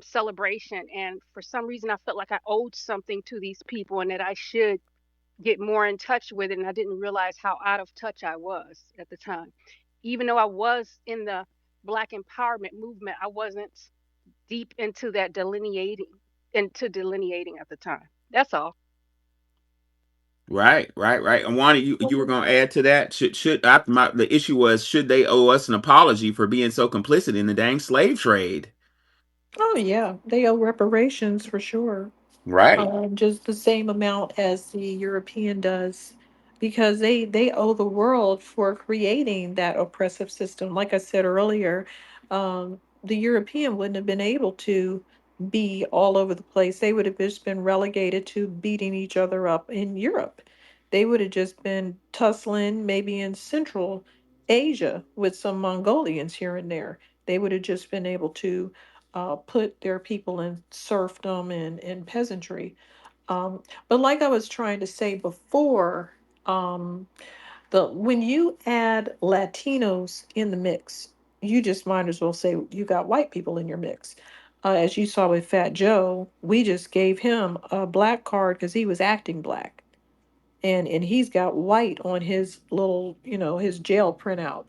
celebration. And for some reason, I felt like I owed something to these people and that I should get more in touch with it. And I didn't realize how out of touch I was at the time. Even though I was in the Black empowerment movement, I wasn't deep into delineating at the time. That's all. Right, right, right. And Wanda, you were going to add to that. The issue was, should they owe us an apology for being so complicit in the dang slave trade? Oh yeah, they owe reparations for sure. Right. Just the same amount as the European does, because they owe the world for creating that oppressive system. Like I said earlier, the European wouldn't have been able to be all over the place. They would have just been relegated to beating each other up in Europe. They would have just been tussling maybe in Central Asia with some Mongolians here and there. They would have just been able to put their people in serfdom and peasantry. But like I was trying to say before, um, the when you add Latinos in the mix, you just might as well say you got white people in your mix. As you saw with Fat Joe, we just gave him a black card because he was acting black, and he's got white on his little, his jail printout.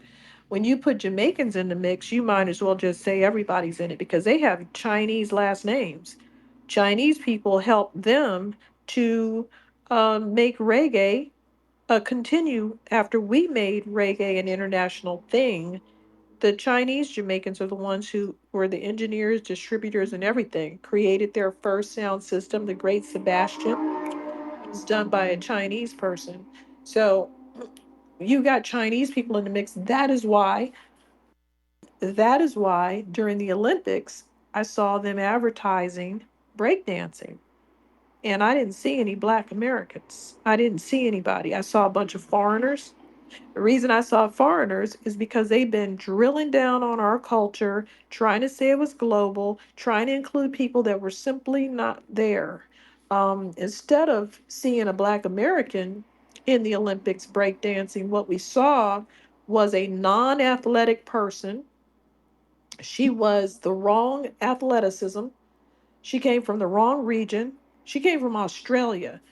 When you put Jamaicans in the mix, you might as well just say everybody's in it because they have Chinese last names. Chinese people helped them to make reggae continue after we made reggae an international thing. The Chinese Jamaicans are the ones who were the engineers, distributors, and everything, created their first sound system, the Great Sebastian. Was done by a Chinese person. So you got Chinese people in the mix. That is why during the Olympics I saw them advertising breakdancing. And I didn't see any black Americans. I didn't see anybody. I saw a bunch of foreigners. The reason I saw foreigners is because they've been drilling down on our culture, trying to say it was global, trying to include people that were simply not there. Instead of seeing a Black American in the Olympics breakdancing, what we saw was a non athletic person. She was the wrong athleticism. She came from the wrong region. She came from Australia.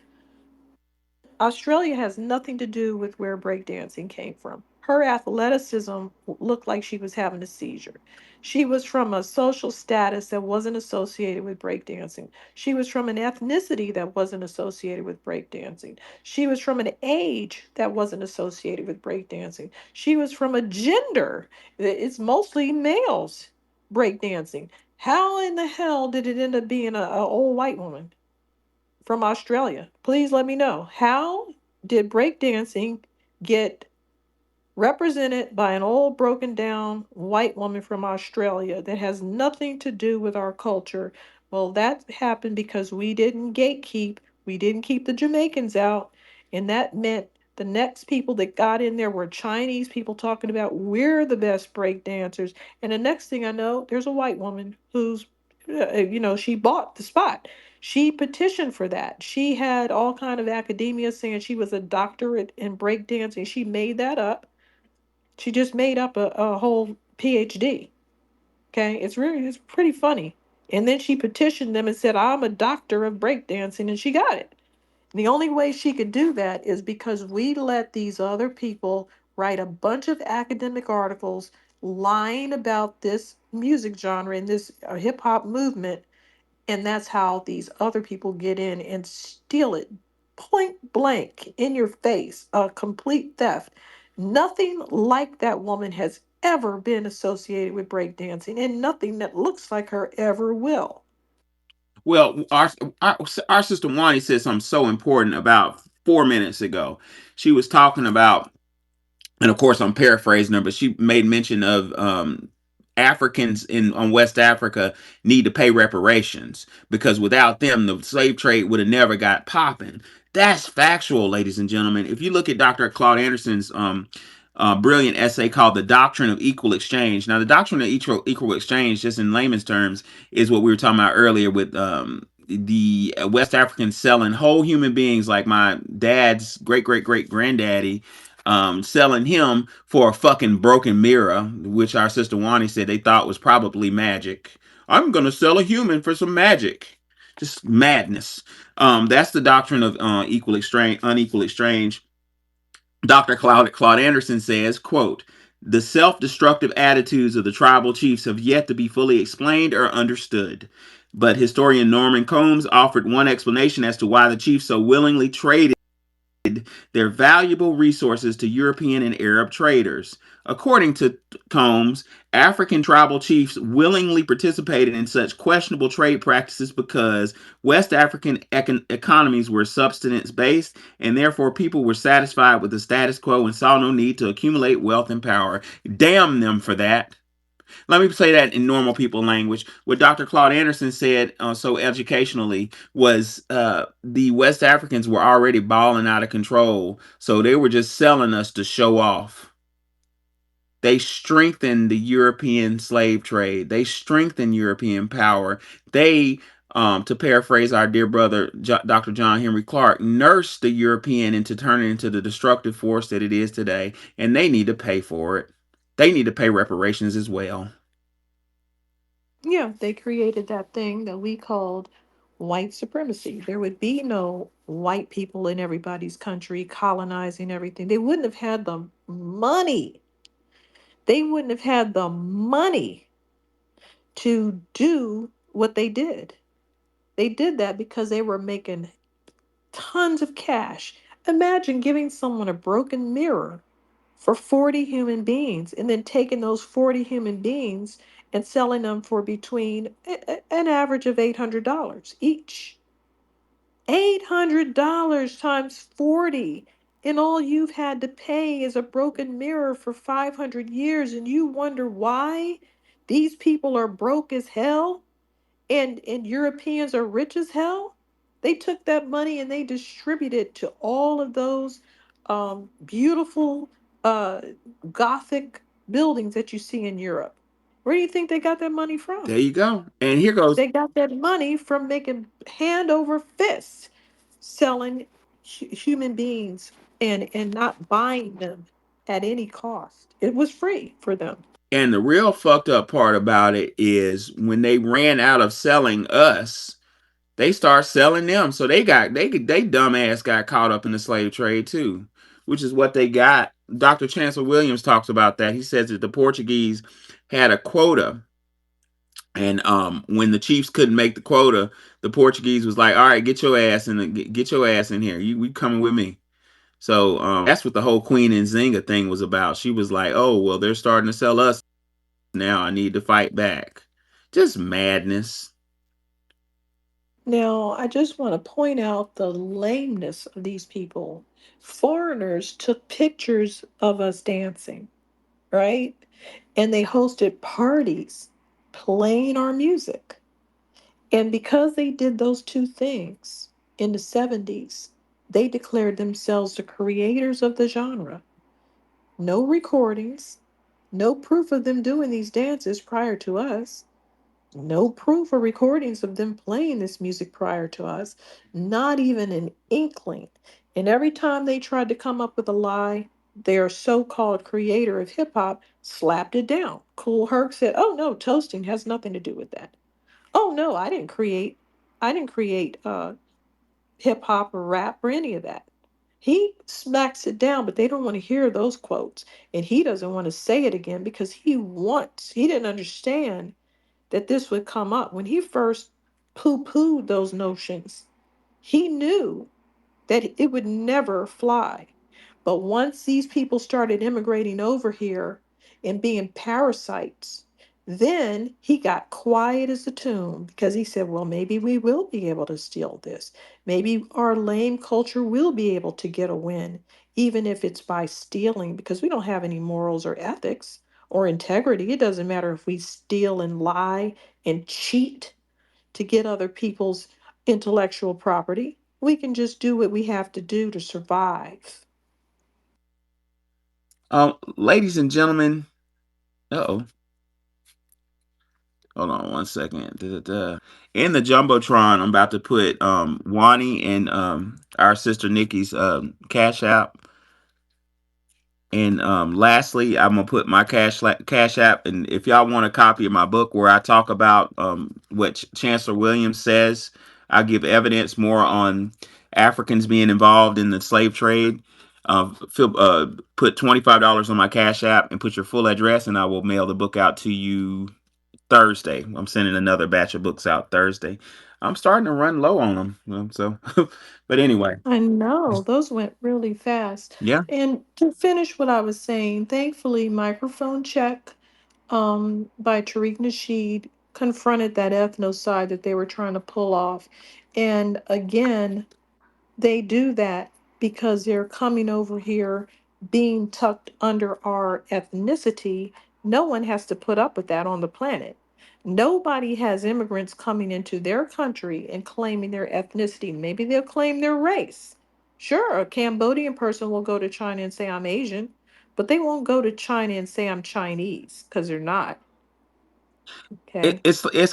Australia has nothing to do with where breakdancing came from. Her athleticism looked like she was having a seizure. She was from a social status that wasn't associated with breakdancing. She was from an ethnicity that wasn't associated with breakdancing. She was from an age that wasn't associated with breakdancing. She was from a gender that it's mostly males breakdancing. How in the hell did it end up being a old white woman from Australia? Please let me know. How did breakdancing get represented by an old broken down white woman from Australia that has nothing to do with our culture? Well, that happened because we didn't gatekeep, we didn't keep the Jamaicans out, and that meant The next people that got in there were Chinese people talking about we're the best break dancers. And the next thing I know, there's a white woman who's, she bought the spot. She petitioned for that. She had all kind of academia saying she was a doctorate in break dancing. She made that up. She just made up a whole PhD. Okay, it's pretty funny. And then she petitioned them and said, "I'm a doctor of breakdancing," and she got it. The only way she could do that is because we let these other people write a bunch of academic articles lying about this music genre and this hip hop movement, and that's how these other people get in and steal it point blank in your face, a complete theft. Nothing like that woman has ever been associated with breakdancing, and nothing that looks like her ever will. Well, our sister Wani said something so important about 4 minutes ago. She was talking about, and of course I'm paraphrasing her, but she made mention of Africans in on West Africa need to pay reparations because without them the slave trade would have never got popping. That's factual, ladies and gentlemen. If you look at Dr. Claude Anderson's brilliant essay called "The Doctrine of Equal Exchange," now the doctrine of equal exchange, just in layman's terms, is what we were talking about earlier with the West Africans selling whole human beings, like my dad's great granddaddy, selling him for a fucking broken mirror, which our sister Wani said they thought was probably magic. I'm gonna sell a human for some magic. Just madness. That's the doctrine of equal exchange, unequal exchange. Dr. Claude Anderson says, quote, the self-destructive attitudes of the tribal chiefs have yet to be fully explained or understood. But historian Norman Combs offered one explanation as to why the chiefs so willingly traded their valuable resources to European and Arab traders. According to Combs, African tribal chiefs willingly participated in such questionable trade practices because West African economies were subsistence based, and therefore people were satisfied with the status quo and saw no need to accumulate wealth and power. Damn them for that. Let me say that in normal people language. What Dr. Claude Anderson said so educationally was the West Africans were already balling out of control, so they were just selling us to show off. They strengthened the European slave trade. They strengthened European power. They, to paraphrase our dear brother Dr. John Henry Clark, nursed the European into turning into the destructive force that it is today, and they need to pay for it. They need to pay reparations as well. Yeah, they created that thing that we called white supremacy. There would be no white people in everybody's country colonizing everything. They wouldn't have had the money. They wouldn't have had the money to do what they did. They did that because they were making tons of cash. Imagine giving someone a broken mirror for 40 human beings and then taking those 40 human beings and selling them for between an average of $800 each. $800 times 40. And all you've had to pay is a broken mirror for 500 years. And you wonder why these people are broke as hell and Europeans are rich as hell. They took that money and they distributed it to all of those beautiful uh, Gothic buildings that you see in Europe. Where do you think they got that money from? There you go. And here goes. They got that money from making hand over fist, selling human beings and not buying them at any cost. It was free for them. And the real fucked up part about it is when they ran out of selling us, they start selling them. So they dumbass got caught up in the slave trade too, which is what they got. Dr. Chancellor Williams talks about that. He says that the Portuguese had a quota, and when the Chiefs couldn't make the quota, the Portuguese was like, "All right, get your ass in, get your ass in here. We coming with me." So that's what the whole Queen and Zinga thing was about. She was like, "Oh well, they're starting to sell us now. I need to fight back." Just madness. Now, I just want to point out the lameness of these people. Foreigners took pictures of us dancing, right? And they hosted parties playing our music. And because they did those two things in the 70s, They declared themselves the creators of the genre. No recordings, no proof of them doing these dances prior to us, no proof or recordings of them playing this music prior to us, not even an inkling. And every time they tried to come up with a lie, their so called creator of hip hop slapped it down. Cool Herc said, "Oh no, toasting has nothing to do with that. Oh no, I didn't create hip hop or rap or any of that." He smacks it down, but they don't want to hear those quotes. And he doesn't want to say it again because he didn't understand that this would come up. When he first poo pooed those notions, he knew that it would never fly. But once these people started immigrating over here and being parasites, then he got quiet as a tomb because he said, well, maybe we will be able to steal this. Maybe our lame culture will be able to get a win, even if it's by stealing, because we don't have any morals or ethics or integrity. It doesn't matter if we steal and lie and cheat to get other people's intellectual property. We can just do what we have to do to survive. Ladies and gentlemen, uh-oh, hold on one second. Da-da-da. In the Jumbotron, I'm about to put Wani and our sister Nikki's Cash App. And lastly, I'm gonna put my Cash App. And if y'all want a copy of my book where I talk about what Chancellor Williams says, I give evidence more on Africans being involved in the slave trade. Put $25 on my Cash App and put your full address, and I will mail the book out to you Thursday. I'm sending another batch of books out Thursday. I'm starting to run low on them, so. But anyway, I know, those went really fast. yeah. And to finish what I was saying, thankfully, Microphone Check by Tariq Nasheed confronted that ethnocide that they were trying to pull off. And again, they do that because they're coming over here being tucked under our ethnicity. No one has to put up with that on the planet. Nobody has immigrants coming into their country and claiming their ethnicity. Maybe they'll claim their race. Sure, a Cambodian person will go to China and say, I'm Asian, but they won't go to China and say, I'm Chinese, because they're not. it, Okay. it's it's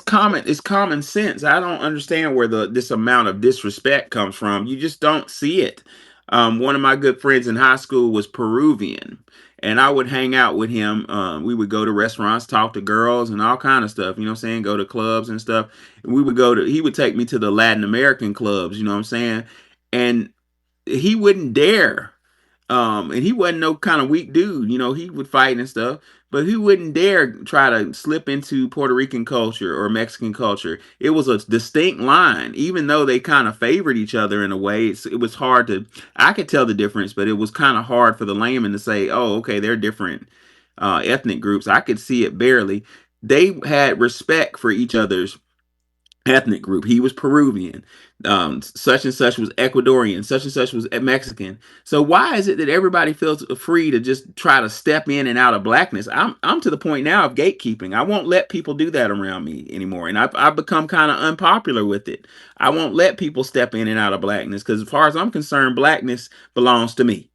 common sense. I don't understand where the this amount of disrespect comes from. You just don't see it. One of my good friends in high school was Peruvian, and I would hang out with him. We would go to restaurants, talk to girls, and all kind of stuff. You know what I'm saying? Go to clubs and stuff. We would go to. He would take me to the Latin American clubs. You know what I'm saying? And he wouldn't dare. And he wasn't no kind of weak dude, he would fight and stuff, but he wouldn't dare try to slip into Puerto Rican culture or Mexican culture. It was a distinct line, even though they kind of favored each other in a way. It was hard to, I could tell the difference, but it was kind of hard for the layman to say, oh, okay, they're different ethnic groups. I could see it barely. They had respect for each other's ethnic group. He was Peruvian. Such and such was Ecuadorian. Such and such was Mexican. So why is it that everybody feels free to just try to step in and out of blackness? I'm to the point now of gatekeeping. I won't let people do that around me anymore, and I've become kind of unpopular with it. I won't let people step in and out of blackness because, as far as I'm concerned, blackness belongs to me.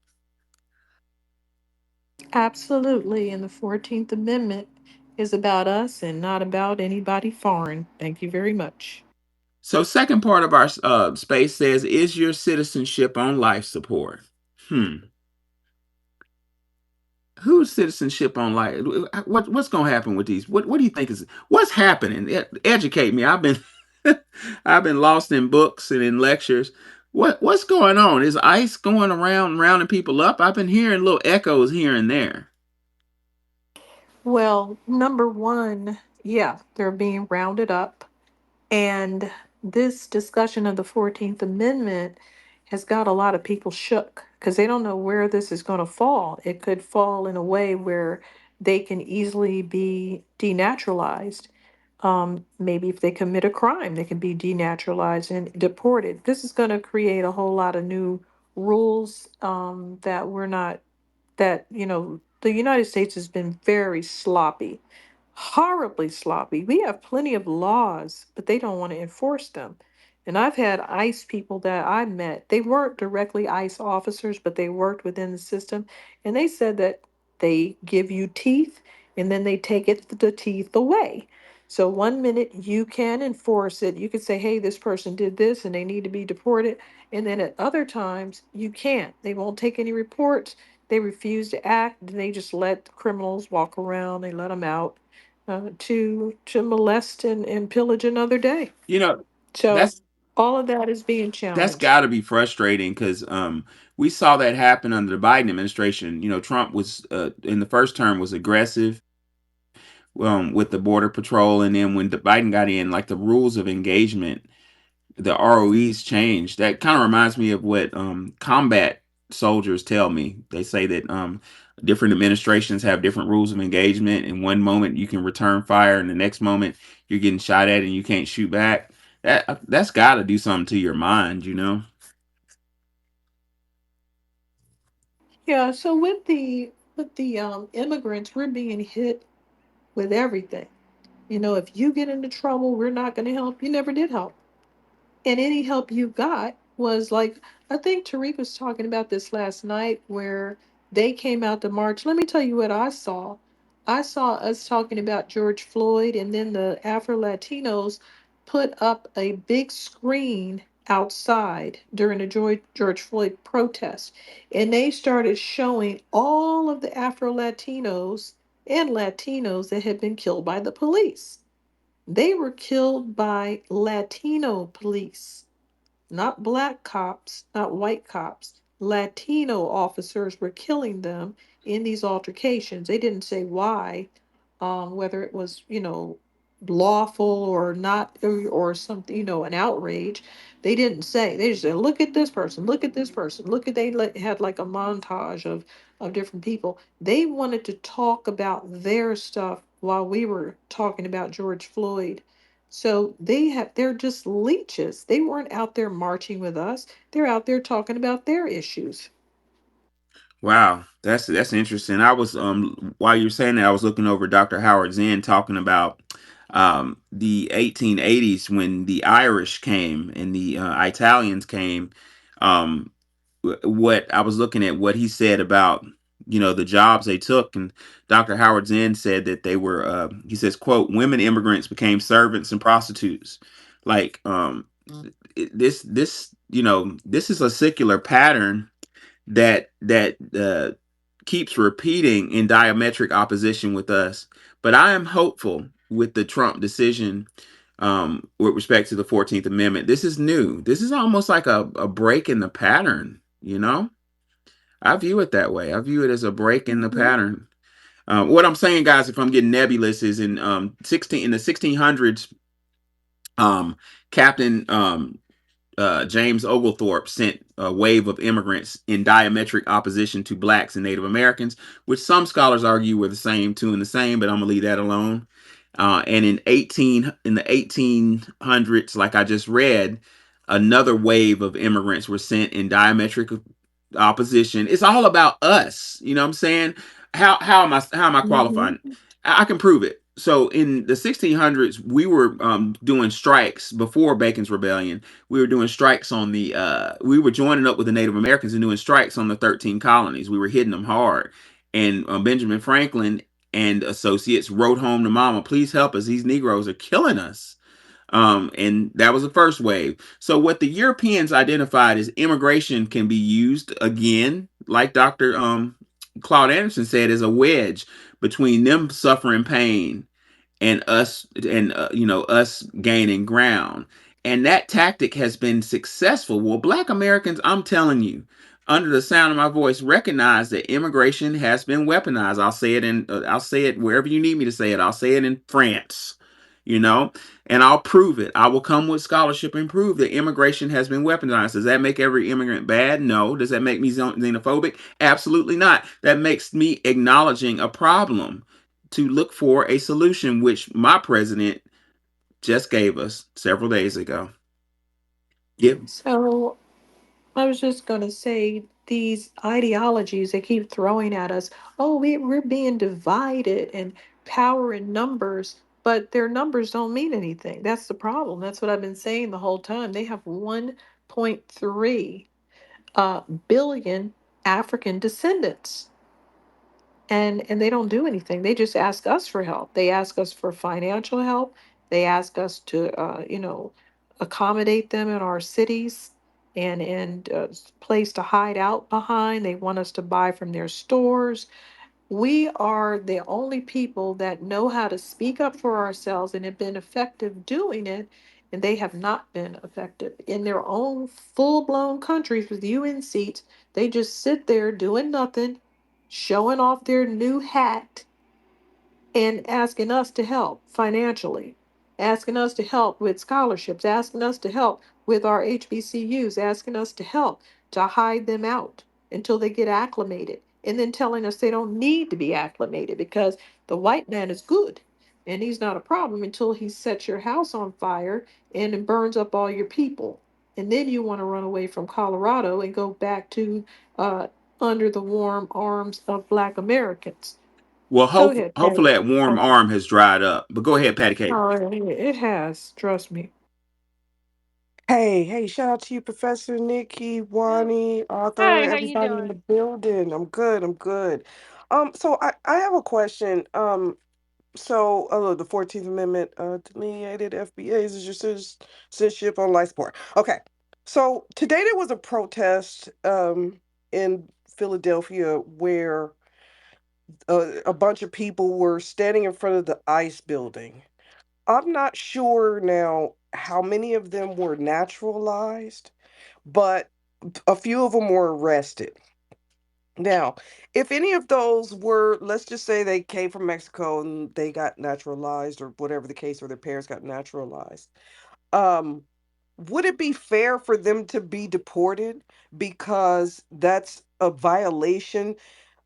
Absolutely. And the 14th Amendment is about us and not about anybody foreign. Thank you very much. So, second part of our space says, "Is your citizenship on life support?" Hmm. Whose citizenship on life? What's going to happen with these? What do you think is what's happening? Educate me. I've been I've been lost in books and in lectures. What's going on? Is ICE going around rounding people up? I've been hearing little echoes here and there. Well, number one, yeah, they're being rounded up. And this discussion of the 14th Amendment has got a lot of people shook because they don't know where this is going to fall. It could fall in a way where they can easily be denaturalized. Maybe if they commit a crime, they can be denaturalized and deported. This is going to create a whole lot of new rules that we're not, that, the United States has been very sloppy, horribly sloppy. We have plenty of laws, but they don't want to enforce them. And I've had ICE people that I met. They weren't directly ICE officers, but they worked within the system. And they said that they give you teeth and then they take the teeth away. So one minute you can enforce it. You can say, hey, this person did this and they need to be deported. And then at other times you can't. They won't take any reports. They refuse to act. And they just let criminals walk around. They let them out to molest and pillage another day. You know, So that's all of that is being that's challenged. got to be frustrating because we saw that happen under the Biden administration. Trump was in the first term was aggressive with the border patrol, and then when Biden got in, like the rules of engagement, the ROEs changed. That kind of reminds me of what combat soldiers tell me. They say that different administrations have different rules of engagement. In one moment, you can return fire, and the next moment, you're getting shot at and you can't shoot back. That's got to do something to your mind. Yeah, so with the immigrants, we're being hit with everything. If you get into trouble, we're not going to help. You never did help. And any help you got was like, I think Tariq was talking about this last night where they came out to march. Let me tell you what I saw. I saw us talking about George Floyd, and then the Afro Latinos put up a big screen outside during the George Floyd protest. And they started showing all of the Afro Latinos and Latinos that had been killed by the police. They were killed by Latino police, not black cops, not white cops. Latino officers were killing them in these altercations. They didn't say why, whether it was, lawful or not, or something, an outrage. They didn't say. They just said, look at this person, look at this person, look at, had like a montage of different people. They wanted to talk about their stuff while we were talking about George Floyd. So they're just leeches. They weren't out there marching with us. They're out there talking about their issues. Wow, that's interesting. I was while you were saying that, I was looking over Dr. Howard Zinn talking about the 1880s when the Irish came and the Italians came. Um, what I was looking at what he said about the jobs they took, and Dr. Howard Zinn said that they were he says, quote, women immigrants became servants and prostitutes. Like this is a secular pattern that keeps repeating in diametric opposition with us. But I am hopeful with the Trump decision with respect to the 14th Amendment. This is new. This is almost like a break in the pattern. I view it that way. I view it as a break in the Mhm. pattern. What I'm saying, guys, if I'm getting nebulous, is in the 1600s, Captain James Oglethorpe sent a wave of immigrants in diametric opposition to blacks and Native Americans, which some scholars argue were the same, two and the same, but I'm gonna leave that alone. And in the 1800s, like I just read, another wave of immigrants were sent in diametric opposition. It's all about us. You know what I'm saying? How am I Mhm. qualifying? I can prove it. So in the 1600s, we were doing strikes before Bacon's Rebellion. We were doing strikes on the. We were joining up with the Native Americans and doing strikes on the 13 colonies. We were hitting them hard, and Benjamin Franklin and associates wrote home to Mama, "Please help us. These Negroes are killing us." And that was the first wave. So what the Europeans identified is immigration can be used again, like Dr. Claude Anderson said, as a wedge between them suffering pain and us gaining ground. And that tactic has been successful. Well, black Americans, I'm telling you, under the sound of my voice, recognize that immigration has been weaponized. I'll say it wherever you need me to say it. I'll say it in France, you know, and I'll prove it. I will come with scholarship and prove that immigration has been weaponized. Does that make every immigrant bad? No. Does that make me xenophobic? Absolutely not. That makes me acknowledging a problem to look for a solution, which my president just gave us several days ago. Yep. So I was just going to say these ideologies they keep throwing at us. Oh, we're being divided and power in numbers. but their numbers don't mean anything. That's the problem. That's what I've been saying the whole time. They have 1.3 billion African descendants, and they don't do anything. They just ask us for help. They ask us for financial help. They ask us to accommodate them in our cities and place to hide out behind. They want us to buy from their stores. We are the only people that know how to speak up for ourselves and have been effective doing it, and they have not been effective in their own full-blown countries with UN seats. They just sit there doing nothing, showing off their new hat, and asking us to help financially, asking us to help with scholarships, asking us to help with our HBCUs, asking us to help to hide them out until they get acclimated, and then telling us they don't need to be acclimated because the white man is good and he's not a problem until he sets your house on fire and burns up all your people. And then you want to run away from Colorado and go back to uh, under the warm arms of Black Americans. Well, Go ahead, Patty. hopefully that warm Oh, arm has dried up. But go ahead, Patty Cake. oh, it has. Trust me. Hey, hey, shout out to you, Professor Nikki, Wani, Arthur, Hi, how you everybody in the doing? building. I'm good, I'm good. So I have a question. The 14th Amendment, delineated FBAs is your citizenship on life support. Okay. So today there was a protest in Philadelphia where a bunch of people were standing in front of the ICE building. I'm not sure now how many of them were naturalized, but a few of them were arrested. Now, if any of those were, let's just say they came from Mexico and they got naturalized or whatever the case, or their parents got naturalized, um, would it be fair for them to be deported because that's a violation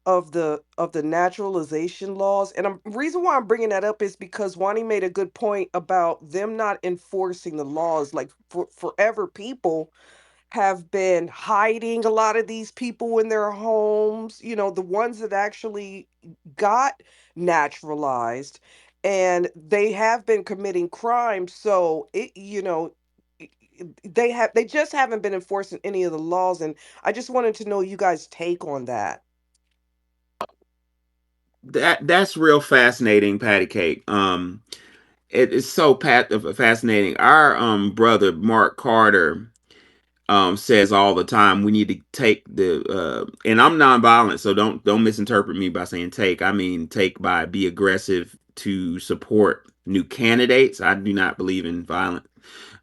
of the naturalization laws? And reason why I'm bringing that up is because Wani made a good point about them not enforcing the laws. Like forever, people have been hiding a lot of these people in their homes, the ones that actually got naturalized, and they have been committing crimes. So they just haven't been enforcing any of the laws. And I just wanted to know you guys' take on that. That's real fascinating, Patty Cake. It is so fascinating. Our brother Mark Carter says all the time we need to take the and I'm nonviolent, so don't misinterpret me by saying take. I mean take by be aggressive to support new candidates. I do not believe in violence,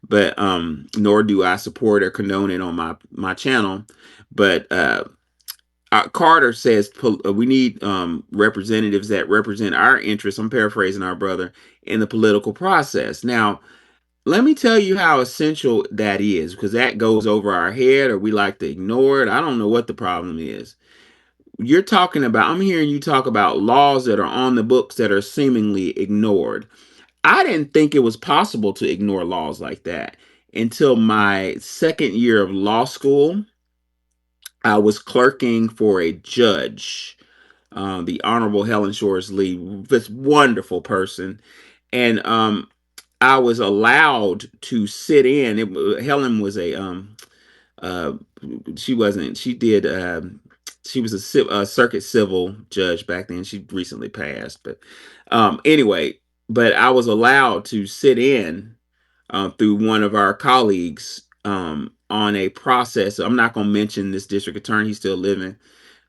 but nor do I support or condone it on my channel. But Carter says we need representatives that represent our interests. I'm paraphrasing our brother in the political process. Now, let me tell you how essential that is, because that goes over our head or we like to ignore it. I don't know what the problem is. You're talking about, I'm hearing you talk about laws that are on the books that are seemingly ignored. I didn't think it was possible to ignore laws like that until my second year of law school. I was clerking for a judge, the Honorable Helen Shores Lee, this wonderful person. And I was allowed to sit in. Helen was uh, she wasn't, she did, she was a circuit civil judge back then. She recently passed, but anyway, but I was allowed to sit in through one of our colleagues on a process. I'm not going to mention this district attorney, he's still living,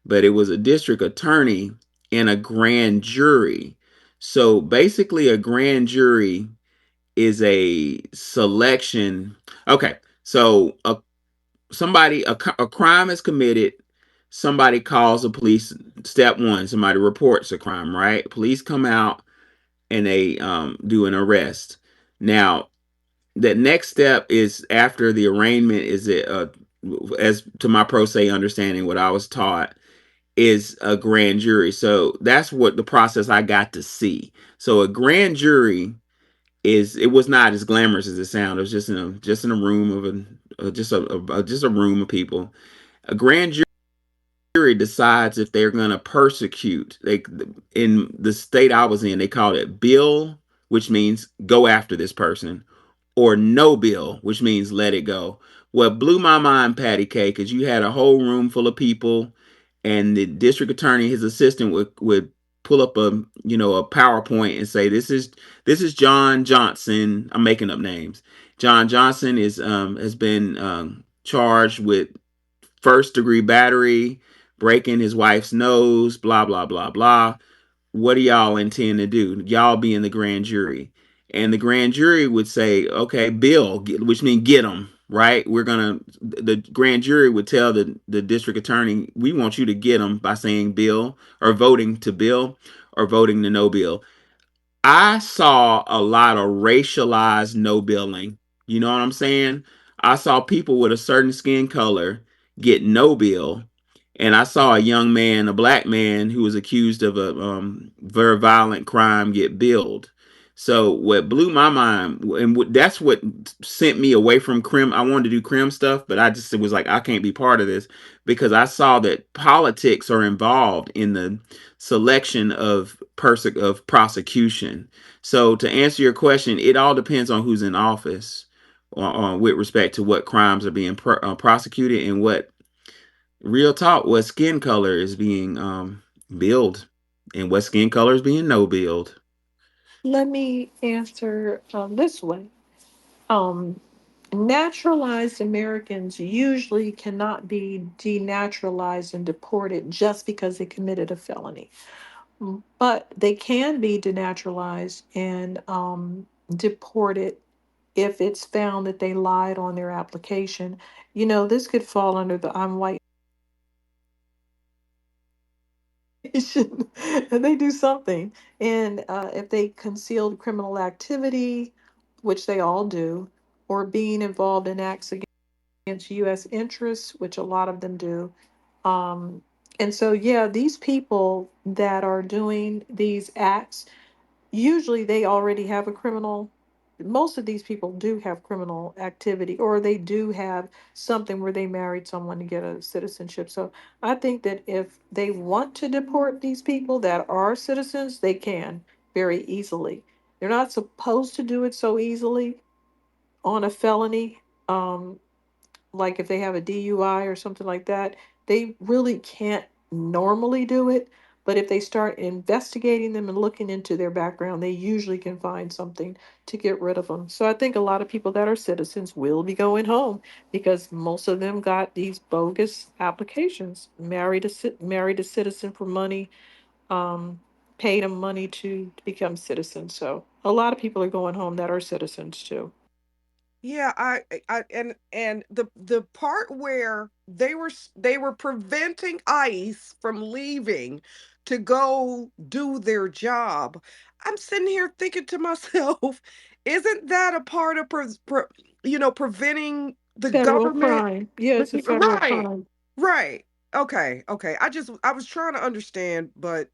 but it was a district attorney and a grand jury. So basically, a grand jury is a selection. Okay, so a crime is committed. Somebody calls the police. Step one, somebody reports a crime. Right? Police come out and they do an arrest. Now, the next step is after the arraignment. Is it as to my pro se understanding, what I was taught is a grand jury. So that's what the process I got to see. So a grand jury it was not as glamorous as it sounded. It was just in a room of just a room of people. A grand jury decides if they're going to persecute. They in the state I was in, they called it bill which means go after this person, or no bill, which means let it go. What blew my mind, Patty K, because you had a whole room full of people, and the district attorney, his assistant, would pull up a a PowerPoint and say, this is John Johnson. I'm making up names. John Johnson is has been charged with first degree battery, breaking his wife's nose, blah blah blah blah. What do y'all intend to do? Y'all be in the grand jury. And the grand jury would say, okay, bill, which means get them, right? The grand jury would tell the district attorney, we want you to get them by saying bill, or voting to bill, or voting to no bill. I saw a lot of racialized no billing. You know what I'm saying? I saw people with a certain skin color get no bill, and I saw a young man, a black man, who was accused of a very violent crime get billed. So what blew my mind, and that's what sent me away from crim. I wanted to do crim stuff, but I just was like, I can't be part of this, because I saw that politics are involved in the selection of prosecution. So to answer your question, it all depends on who's in office, with respect to what crimes are being prosecuted, and what, real talk, what skin color is being billed, and what skin color is being no billed. Let me answer this way. Um, Naturalized Americans usually cannot be denaturalized and deported just because they committed a felony. But they can be denaturalized and deported if it's found that they lied on their application. This could fall under the I'm white and they do something. And if they concealed criminal activity, which they all do, or being involved in acts against U.S. interests, which a lot of them do. Um, and so, yeah, these people that are doing these acts, usually they already have a criminal, most of these people do have criminal activity, or they do have something where they married someone to get a citizenship. So I think that if they want to deport these people that are citizens, they can very easily. They're not supposed to do it so easily on a felony. Like if they have a DUI or something like that, they really can't normally do it. But if they start investigating them and looking into their background, they usually can find something to get rid of them. So I think a lot of people that are citizens will be going home because most of them got these bogus applications. Married a citizen for money, um, paid them money to become citizens. So a lot of people are going home that are citizens too. Yeah, and the part where they were preventing ICE from leaving to go do their job. I'm sitting here thinking to myself, isn't that a part of preventing the Federal government? crime. Yeah, it's a federal Right, crime. right. Okay, okay. I was trying to understand, but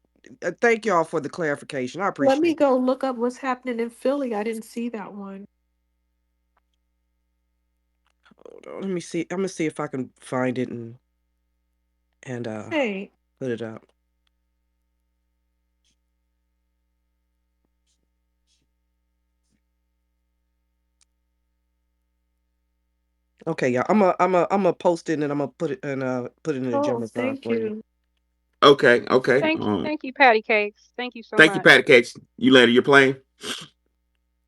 thank y'all for the clarification. I Let me appreciate it. go look up what's happening in Philly. I didn't see that one. Hold on, let me see. I'm gonna see if I can find it and Hey, put it up. Okay, yeah. I'm a post it and I'm gonna put it in the oh, general line thank for you. you. Okay, okay. Thank you, Patty Cakes. Thank you so Thank you, much. Patty Cakes. You later, you're playing.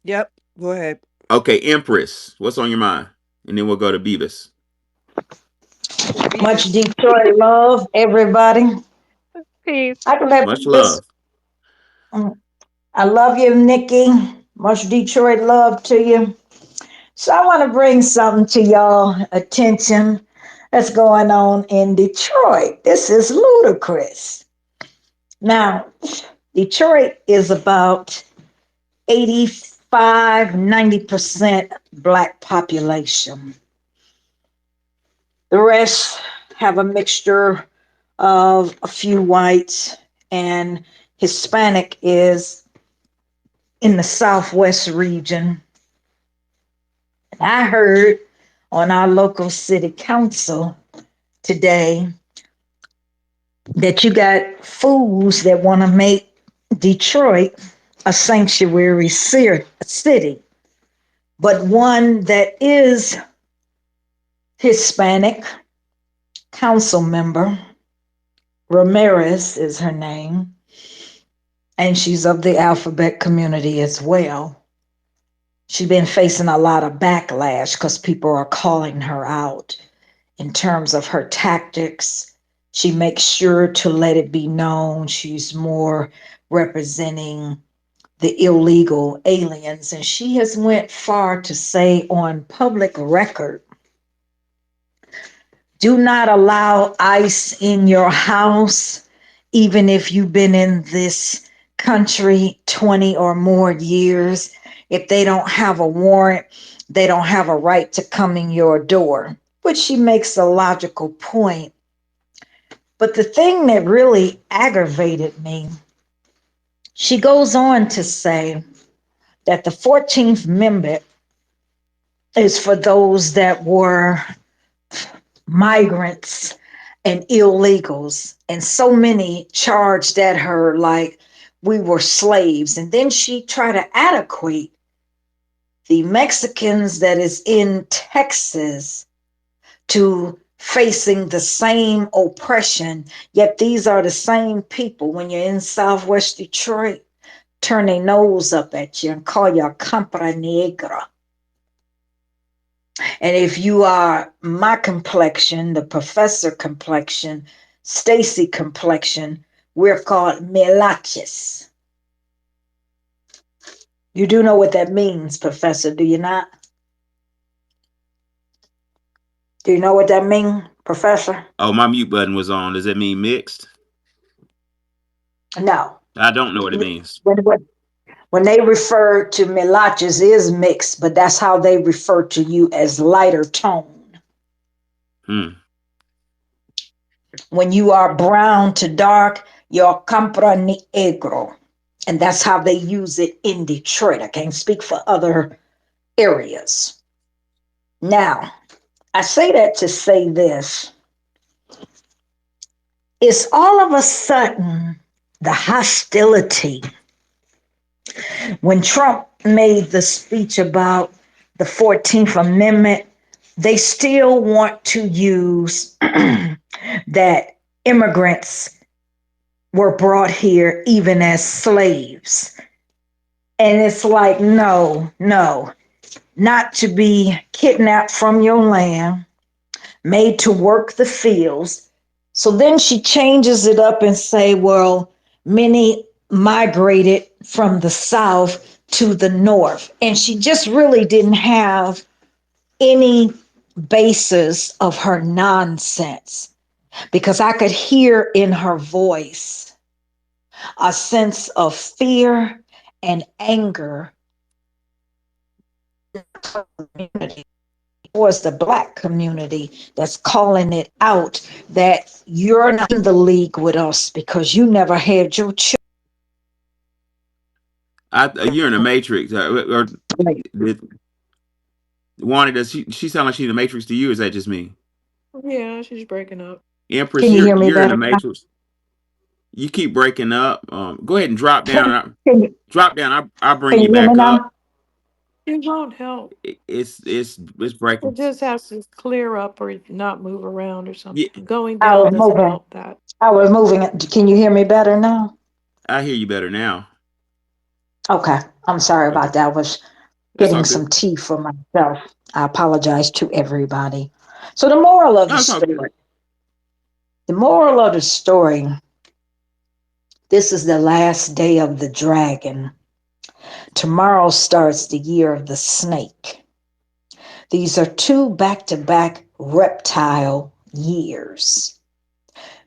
Yep. Go ahead. Okay, Empress, what's on your mind? And then we'll go to Beavis. Much Beavis, Detroit love, everybody. peace. I can let Much this. love. I love you, Nikki. Much Detroit love to you. So I want to bring something to y'all attention that's going on in Detroit. This is ludicrous. Now, Detroit is about 85, 90% black population. The rest have a mixture of a few whites, and Hispanic is in the southwest region. I heard on our local city council today that you got fools that want to make Detroit a sanctuary city, but one that is Hispanic. Council member Ramirez is her name, and she's of the alphabet community as well. She's been facing a lot of backlash because people are calling her out in terms of her tactics. She makes sure to let it be known she's more representing the illegal aliens, and she has went far to say on public record, do not allow ICE in your house, even if you've been in this country 20 or more years. If they don't have a warrant, they don't have a right to come in your door, which she makes a logical point. But the thing that really aggravated me, she goes on to say that the 14th Amendment is for those that were migrants and illegals. And so many charged at her like we were slaves. And then she tried to adequate the Mexicans that is in Texas to facing the same oppression. Yet these are the same people when you're in Southwest Detroit turn their nose up at you and call you a compra negra. And if you are my complexion, the professor complexion, Stacy complexion, we're called melaches. You do know what that means, Professor, do you not? Do you know what that means, Professor? Oh, my mute button was on. Does that mean mixed? No. I don't know what it means. When they refer to melaches is mixed, but that's how they refer to you as lighter tone. Hmm. When you are brown to dark, you're compra negro. And that's how they use it in Detroit. I can't speak for other areas. Now, I say that to say this. It's all of a sudden the hostility when Trump made the speech about the 14th Amendment, they still want to use that immigrants were brought here even as slaves. And it's like, no, no, not to be kidnapped from your land, made to work the fields. So then she changes it up and say, well, many migrated from the south to the north. And she just really didn't have any basis of her nonsense because I could hear in her voice a sense of fear and anger towards the black community that's calling it out that you're not in the league with us because you never had your You're in the Matrix. Or children. Wanda, does she sound like she's in the Matrix to you? Or is that just me? Yeah, she's breaking up. Empress, Can you hear me you're in the better now? Matrix. You keep breaking up. Go ahead and drop down. Can, can, you, Drop down. I'll bring can you you hear me back up. now? It won't help. It's It breaking. just has to clear up or not move around or Yeah, something. Going I down was doesn't moving. help that. I was moving. Can you hear me better now? I hear you better now. Okay. I'm sorry Okay, about that. I was that's getting all some good. tea for myself. I apologize to everybody. So the moral of No, the it's all good. story, the moral of the story, this is the last day of the dragon. Tomorrow starts the year of the snake. These are two back to back reptile years,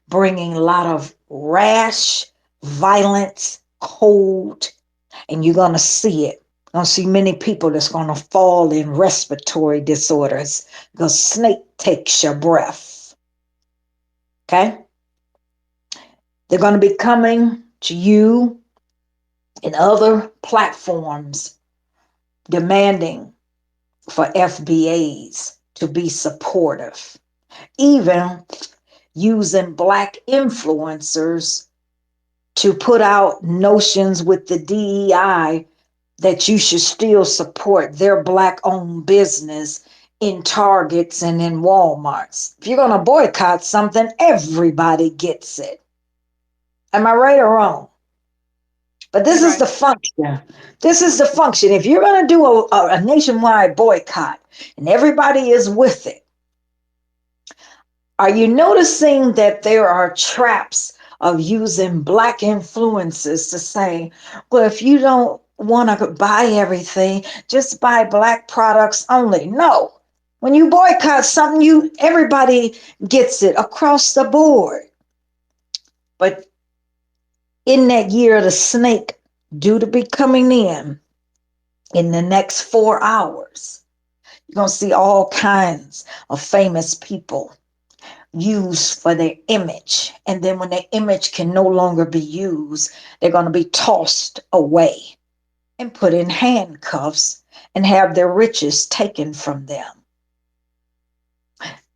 bringing a lot of rash, violence, cold, and you're going to see it. You're going to see many people that's going to fall in respiratory disorders because snake takes your breath. Okay? They're going to be coming to you in other platforms demanding for FBAs to be supportive, even using Black influencers to put out notions with the DEI that you should still support their black owned business in Targets and in Walmarts. If you're going to boycott something, everybody gets it. Am I right or wrong? But this You're is right. the function. This is the function. If you're going to do a nationwide boycott and everybody is with it, are you noticing that there are traps of using black influences to say, well, if you don't want to buy everything, just buy black products only? No. When you boycott something, you everybody gets it across the board. But in that year of the snake, due to be coming in the next 4 hours, you're gonna see all kinds of famous people used for their image. And then when their image can no longer be used, they're going to be tossed away and put in handcuffs and have their riches taken from them.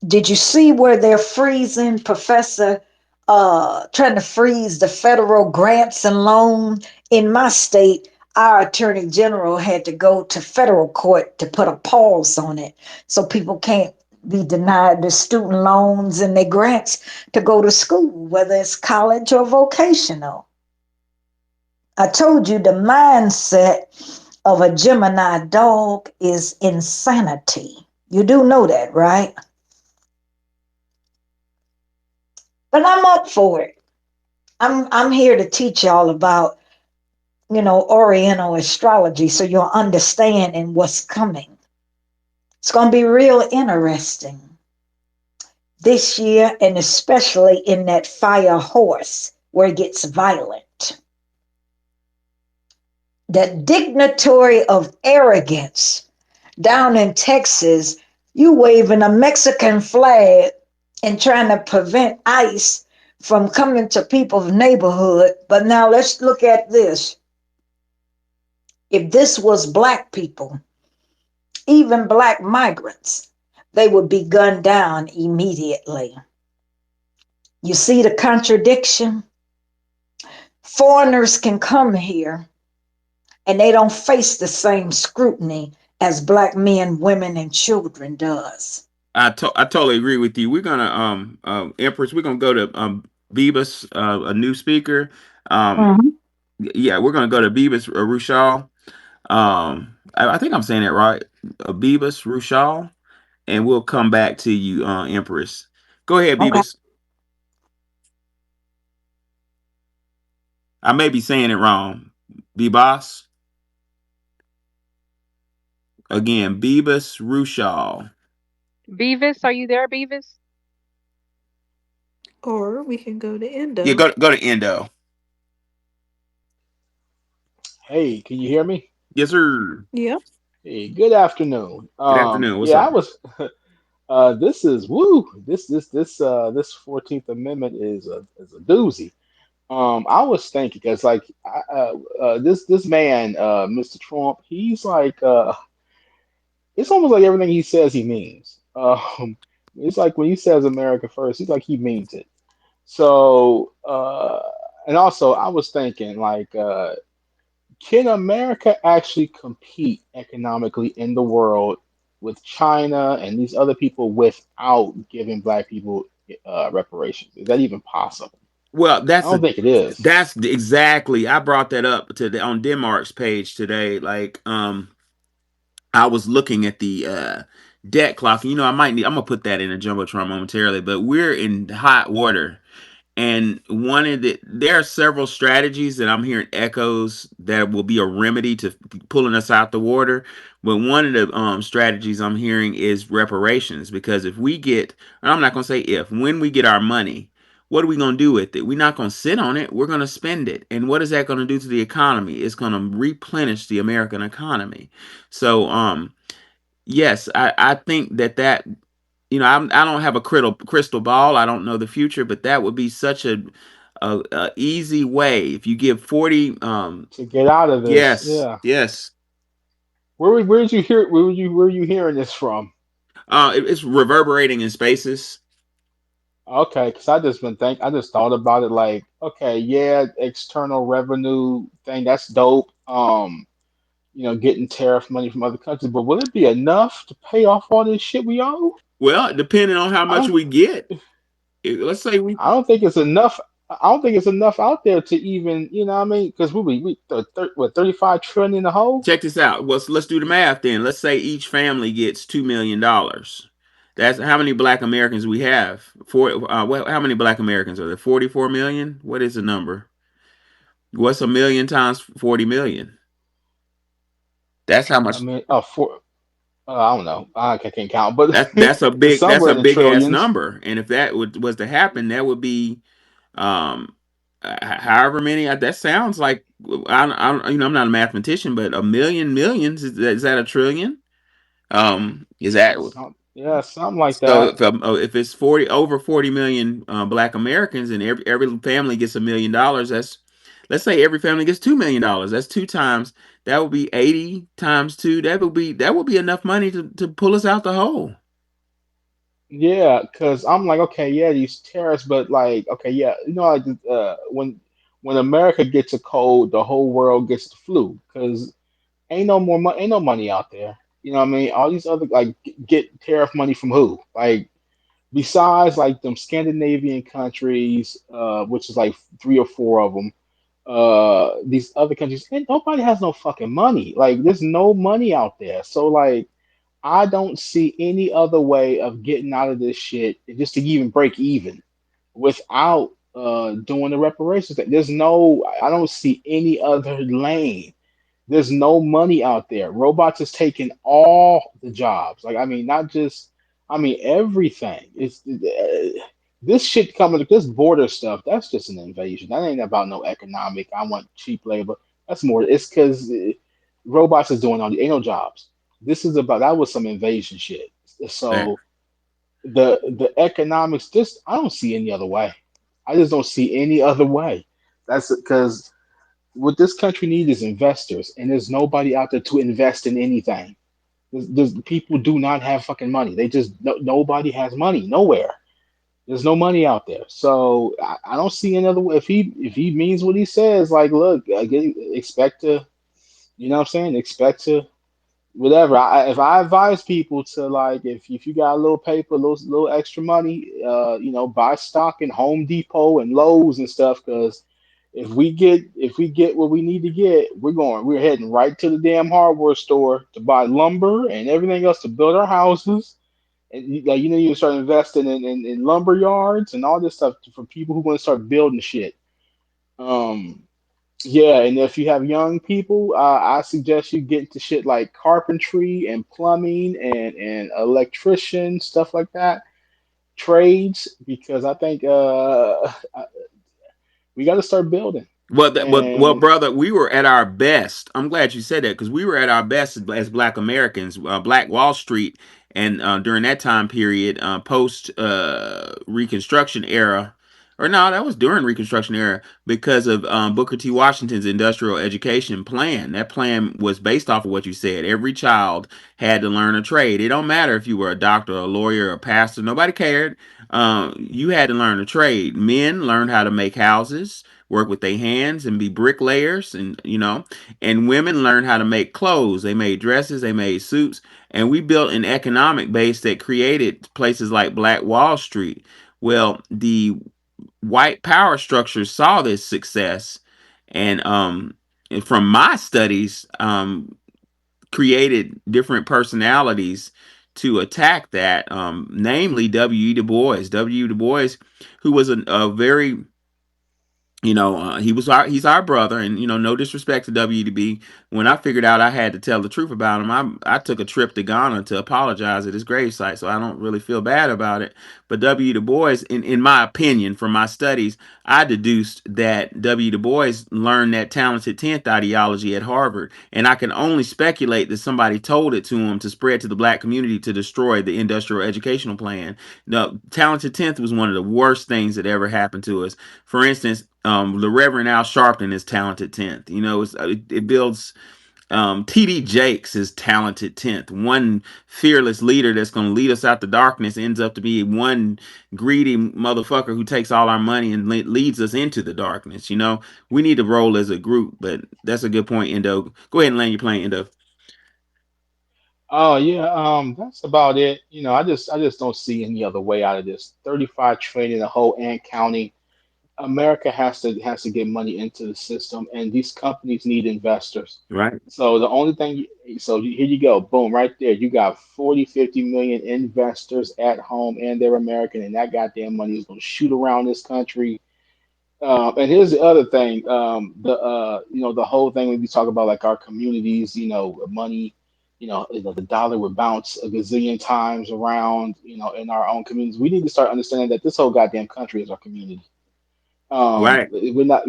Did you see where they're freezing, Professor, trying to freeze the federal grants and loan? In my state, our attorney general had to go to federal court to put a pause on it so people can't be denied their student loans and their grants to go to school, whether it's college or vocational. I told you the mindset of a Gemini dog is insanity. You do know that, right? But I'm up for it. I'm here to teach y'all about, Oriental astrology so you'll understand in what's coming. It's going to be real interesting this year, and especially in that fire horse where it gets violent. That dignitary of arrogance down in Texas, you waving a Mexican flag and trying to prevent ICE from coming to people's neighborhood. But now let's look at this. If this was black people, even black migrants, they would be gunned down immediately. You see the contradiction? Foreigners can come here and they don't face the same scrutiny as black men, women, and children does. I totally agree with you. We're gonna Empress. We're gonna go to Beavis, a new speaker. Um, Mhm. yeah, we're gonna go to Beavis Rushal. I think I'm saying it right. Beavis Rushal, and we'll come back to you, Empress. Go ahead, Okay. Beavis. I may be saying it wrong. Beavis again. Beavis Rushal. Beavis, are you there, Beavis? Or we can go to Yeah, Indo. go to Endo. Hey, can you hear me? Yes, sir. Yep. Hey, good afternoon. Good afternoon. What's Yeah, I up? was. This is woo. This 14th Amendment is a doozy. I was thinking because this man, Mr. Trump, he's like it's almost like everything he says he means. It's like when he says America first, he's like he means it. So and also I was thinking can America actually compete economically in the world with China and these other people without giving black people reparations? Is that even possible? Well, I don't think it is. that's exactly. I brought that up to the on Denmark's page today. Like, I was looking at the debt clock. And, I might need. I'm gonna put that in a jumbotron momentarily. But we're in hot water. And there are several strategies that I'm hearing echoes that will be a remedy to pulling us out the water. But one of the strategies I'm hearing is reparations, because if we get, and I'm not going to say if, when we get our money, what are we going to do with it? We're not going to sit on it. We're going to spend it. And what is that going to do to the economy? It's going to replenish the American economy. So, yes, I think I don't have a crystal ball. I don't know the future, but that would be such a easy way if you give 40. To get out of this, Yes, yeah. yes. Where did you hear? Where were you hearing this from? It's reverberating in spaces. Okay, because I just thought about it like, okay, yeah, external revenue thing, that's dope. Getting tariff money from other countries, but will it be enough to pay off all this shit we owe? Well, depending on how I much don't, we get, let's say we I don't think it's enough. I don't think it's enough out there to even, you know what I mean? Because what 35 trillion in the hole? check this out. Well, so let's do the math then. Let's say each family gets $2 million. That's how many Black Americans we have. How many Black Americans are there? 44 million. What is the number? What's a million times 40 million? That's how I much. mean, I don't know. I can't count, but That's a it's big that's somewhere a in the big ass trillions. number. And if that was to happen, that would be um however many. That sounds like I'm not a mathematician, but a million millions is that a trillion? Is that Yeah, something like so? that. If it's 40 over 40 million Black Americans, and every family gets $1 million, that's let's say every family gets $2 million. That's two times. That would be 80 times two. That would be enough money to pull us out the hole. Yeah, because I'm like, okay, yeah, these tariffs, but like, okay, yeah, like when America gets a cold, the whole world gets the flu because ain't no money out there. You know what I mean? All these other like get tariff money from who? Like besides like them Scandinavian countries, which is like three or four of them. These other countries, and nobody has no fucking money. Like there's no money out there. So like I don't see any other way of getting out of this shit just to even break even without doing the reparations. There's no, I don't see any other lane. There's no money out there. Robots is taking all the jobs. Like I mean, not just, I mean everything. This shit coming, this border stuff. That's just an invasion. That ain't about no economic. I want cheap labor. That's more. It's because robots is doing all the ain't no jobs. This is about that was some invasion shit. Yeah. So the economics. Just I don't see any other way. I just don't see any other way. That's because what this country needs is investors, and there's nobody out there to invest in anything. People do not have fucking money. They just nobody has money nowhere. There's no money out there, so I don't see another way. If he means what he says, like, look, expect to, you know what I'm saying? Expect to whatever. If I advise people to like, if you got a little paper, little extra money, buy stock in Home Depot and Lowe's and stuff, because if we get what we need to get, we're heading right to the damn hardware store to buy lumber and everything else to build our houses. And like you start investing in lumber yards and all this stuff for people who want to start building shit. Um, yeah, and if you have young people, I suggest you get into shit like carpentry and plumbing and electrician stuff like that, trades, because I think we got to start building. Well, And brother, we were at our best. I'm glad you said that because we were at our best as Black Americans. Black Wall Street, and during that time period, post Reconstruction era, or no, that was during Reconstruction era because of Booker T. Washington's industrial education plan. That plan was based off of what you said. Every child had to learn a trade. It don't matter if you were a doctor, a lawyer, a pastor. Nobody cared. You had to learn a trade. Men learned how to make houses, work with their hands, and be bricklayers, and women learned how to make clothes. They made dresses, they made suits, and we built an economic base that created places like Black Wall Street. Well, the white power structures saw this success, and from my studies, created different personalities to attack that, namely W. E. Du Bois. W. E. Du Bois, who was a very he's our brother, and no disrespect to WDB. When I figured out I had to tell the truth about him, I took a trip to Ghana to apologize at his gravesite, so I don't really feel bad about it. But W. Du Bois, in my opinion, from my studies, I deduced that W. Du Bois learned that talented tenth ideology at Harvard, and I can only speculate that somebody told it to him to spread to the black community to destroy the industrial educational plan. No, talented tenth was one of the worst things that ever happened to us. For instance, the Reverend Al Sharpton is talented tenth. It builds TD Jakes is talented 10th. One fearless leader that's going to lead us out the darkness ends up to be one greedy motherfucker who takes all our money and leads us into the darkness. You know, we need to roll as a group, but that's a good point, Indo. Go ahead and land your plane, Indo. Oh yeah, that's about it. I just don't see any other way out of this. 35 trillion in the whole Ant County. America has to get money into the system, and these companies need investors. Right, So the only thing, so here you go, boom, right there. You got 40, 50 million investors at home, and they're American, and that goddamn money is going to shoot around this country. And here's the other thing, the whole thing when we talk about like our communities, money, the dollar would bounce a gazillion times around, in our own communities. We need to start understanding that this whole goddamn country is our community. right, We're not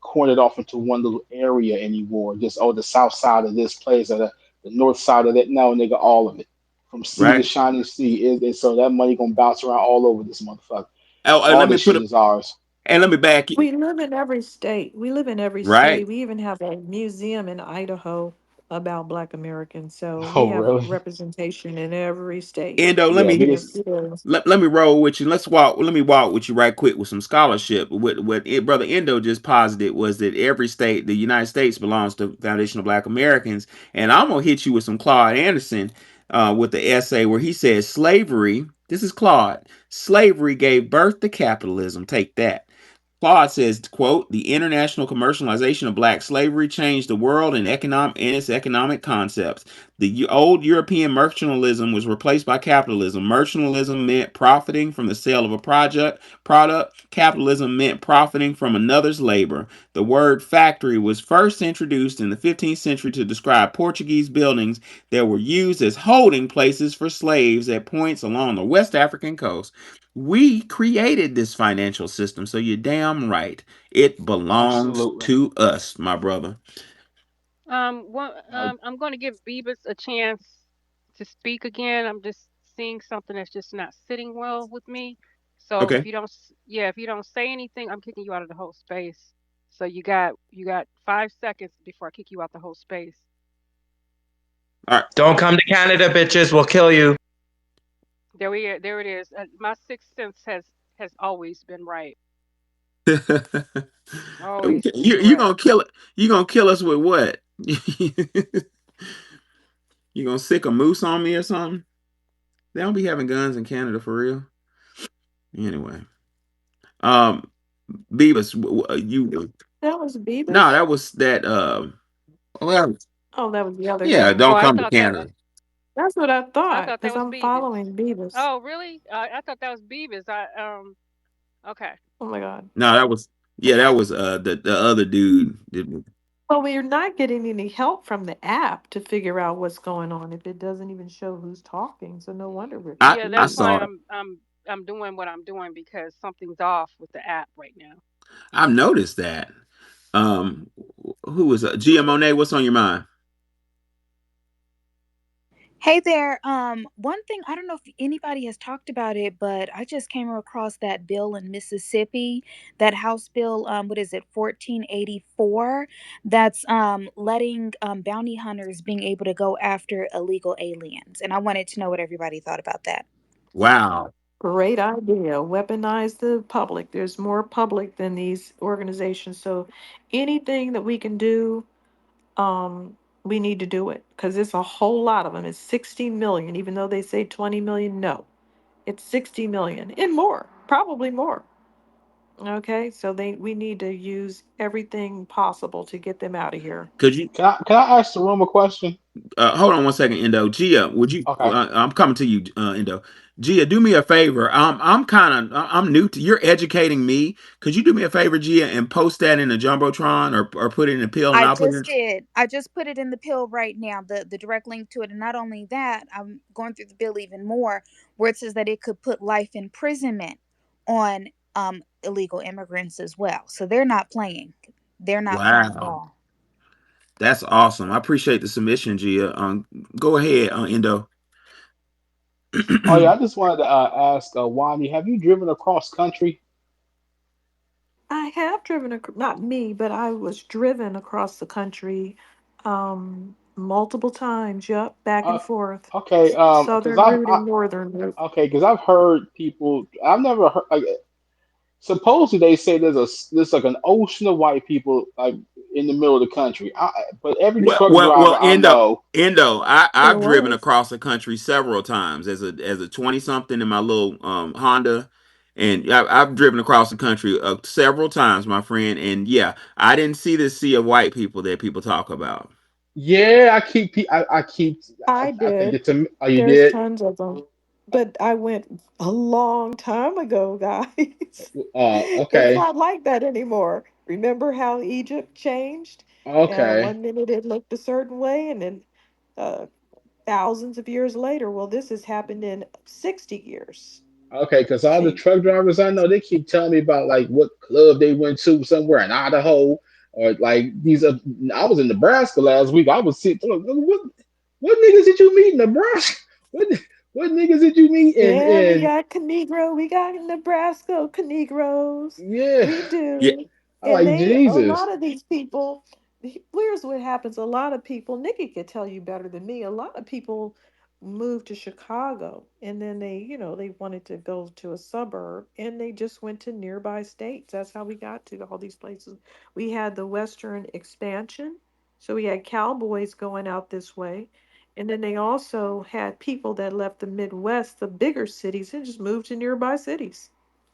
cornered off into one little area anymore. Just the south side of this place or the north side of that. No, nigga, all of it, from sea to right. shining sea. So that money gonna bounce around all over this motherfucker. Oh, All let me this put shit it, is ours. and let me back you. We live in every state. We live in every Right. state. We even have a museum in Idaho about Black Americans. So we Oh, have really? representation in every state. Endo, let Yeah, me Yes, niggas. yes. let me roll with you. Let me walk with you right quick with some scholarship. What brother Endo just posited was that every state, the United States, belongs to Foundation of Black Americans. And I'm gonna hit you with some Claude Anderson with the essay where he says slavery, this is Claude, slavery gave birth to capitalism. Take that. Claude says, quote, the international commercialization of black slavery changed the world in its economic concepts. The old European mercantilism was replaced by capitalism. Mercantilism meant profiting from the sale of a product. Capitalism meant profiting from another's labor. The word factory was first introduced in the 15th century to describe Portuguese buildings that were used as holding places for slaves at points along the West African coast. We created this financial system, so you're damn right. It belongs Absolutely. to us, my brother. Uh, I'm going to give Beavis a chance to speak again. I'm just seeing something that's just not sitting well with me. So if Okay. you don't, yeah, if you don't say anything, I'm kicking you out of the whole space. So you got 5 seconds before I kick you out the whole space. All right. Don't come to Canada, bitches. We'll kill you. There it is. My sixth sense has always been right. Always been You correct. gonna kill it? You gonna kill us with what? You gonna sick a moose on me or something? They don't be having guns in Canada for real. Anyway, um, Beavis, you That was no, Beavis. that was that. Well, Oh, that was the other yeah, guy. Oh, don't come to Canada. That's what I I thought thought that because was I'm Beavis. following Beavis. Oh, really? I thought that was Beavis. Okay. Oh my God. No, that was yeah, that was the other dude. Well, we're not getting any help from the app to figure out what's going on if it doesn't even show who's talking. So no wonder we're Yeah, I that's confused. why saw it. I'm doing what I'm doing because something's off with the app right now. I've noticed that. Um, who was Gia Monet? What's on your mind? Hey there. One thing I don't know if anybody has talked about it, but I just came across that bill in Mississippi, that House bill, what is it, 1484, that's letting bounty hunters being able to go after illegal aliens. And I wanted to know what everybody thought about that. Wow. Great idea. Weaponize the public. There's more public than these organizations. So anything that we can do, we need to do it because it's a whole lot of them. It's 60 million, even though they say 20 million. No, it's 60 million and more, probably more. Okay, so we need to use everything possible to get them out of here. Could you can I ask the room a question? hold on one second, Indo? Gia, would you? Okay. I'm coming to you, Indo. Gia, do me a favor. I'm new to. You're educating me. Could you do me a favor, Gia, and post that in the jumbotron or put it in a pill, and I I'll put it just in. did. I just put it in the pill right now, the direct link to it. And not only that, I'm going through the bill even more, where it says that it could put life imprisonment on illegal immigrants as well. So they're not playing. They're not playing at Wow, all. that's awesome. I appreciate the submission, Gia. Go ahead, Indo. Oh yeah, I just wanted to ask Wani, have you driven across country? I have driven, not me, but I was driven across the country Multiple times, yep, back Uh, and forth. okay. Because Southern route and northern route. okay, because I've heard people. I've never heard. Like, supposedly they say there's like an ocean of white people like in the middle of the country. But every Well, truck well, driver well, I Endo, know. Endo. There I've driven was. across the country several times as a 20 something in my little Honda, and I've driven across the country several times, my friend. And yeah, I didn't see this sea of white people that people talk about. Yeah, I keep. I I think did. it's a. Oh, you There's did. tons of them. But I went a long time ago, guys. It's Okay. not like that anymore. Remember how Egypt changed? Okay. One minute it looked a certain way, and then uh, thousands of years later, well, this has happened in 60 years. Okay, because all the See, truck drivers I know, they keep telling me about like what club they went to somewhere in Idaho, or like these. I was in Nebraska last week. I was sitting. What niggas did you meet in Nebraska? What what niggas did you meet yeah, we in got Canegro, we got Nebraska Canegros. yeah? We Yeah, do. I'm And like a Jesus. lot of these people, here's what happens. A lot of people, Nikki could tell you better than me, a lot of people moved to Chicago and then they wanted to go to a suburb and they just went to nearby states. That's how we got to all these places. We had the Western expansion. So we had cowboys going out this way. And then they also had people that left the Midwest, the bigger cities, and just moved to nearby cities.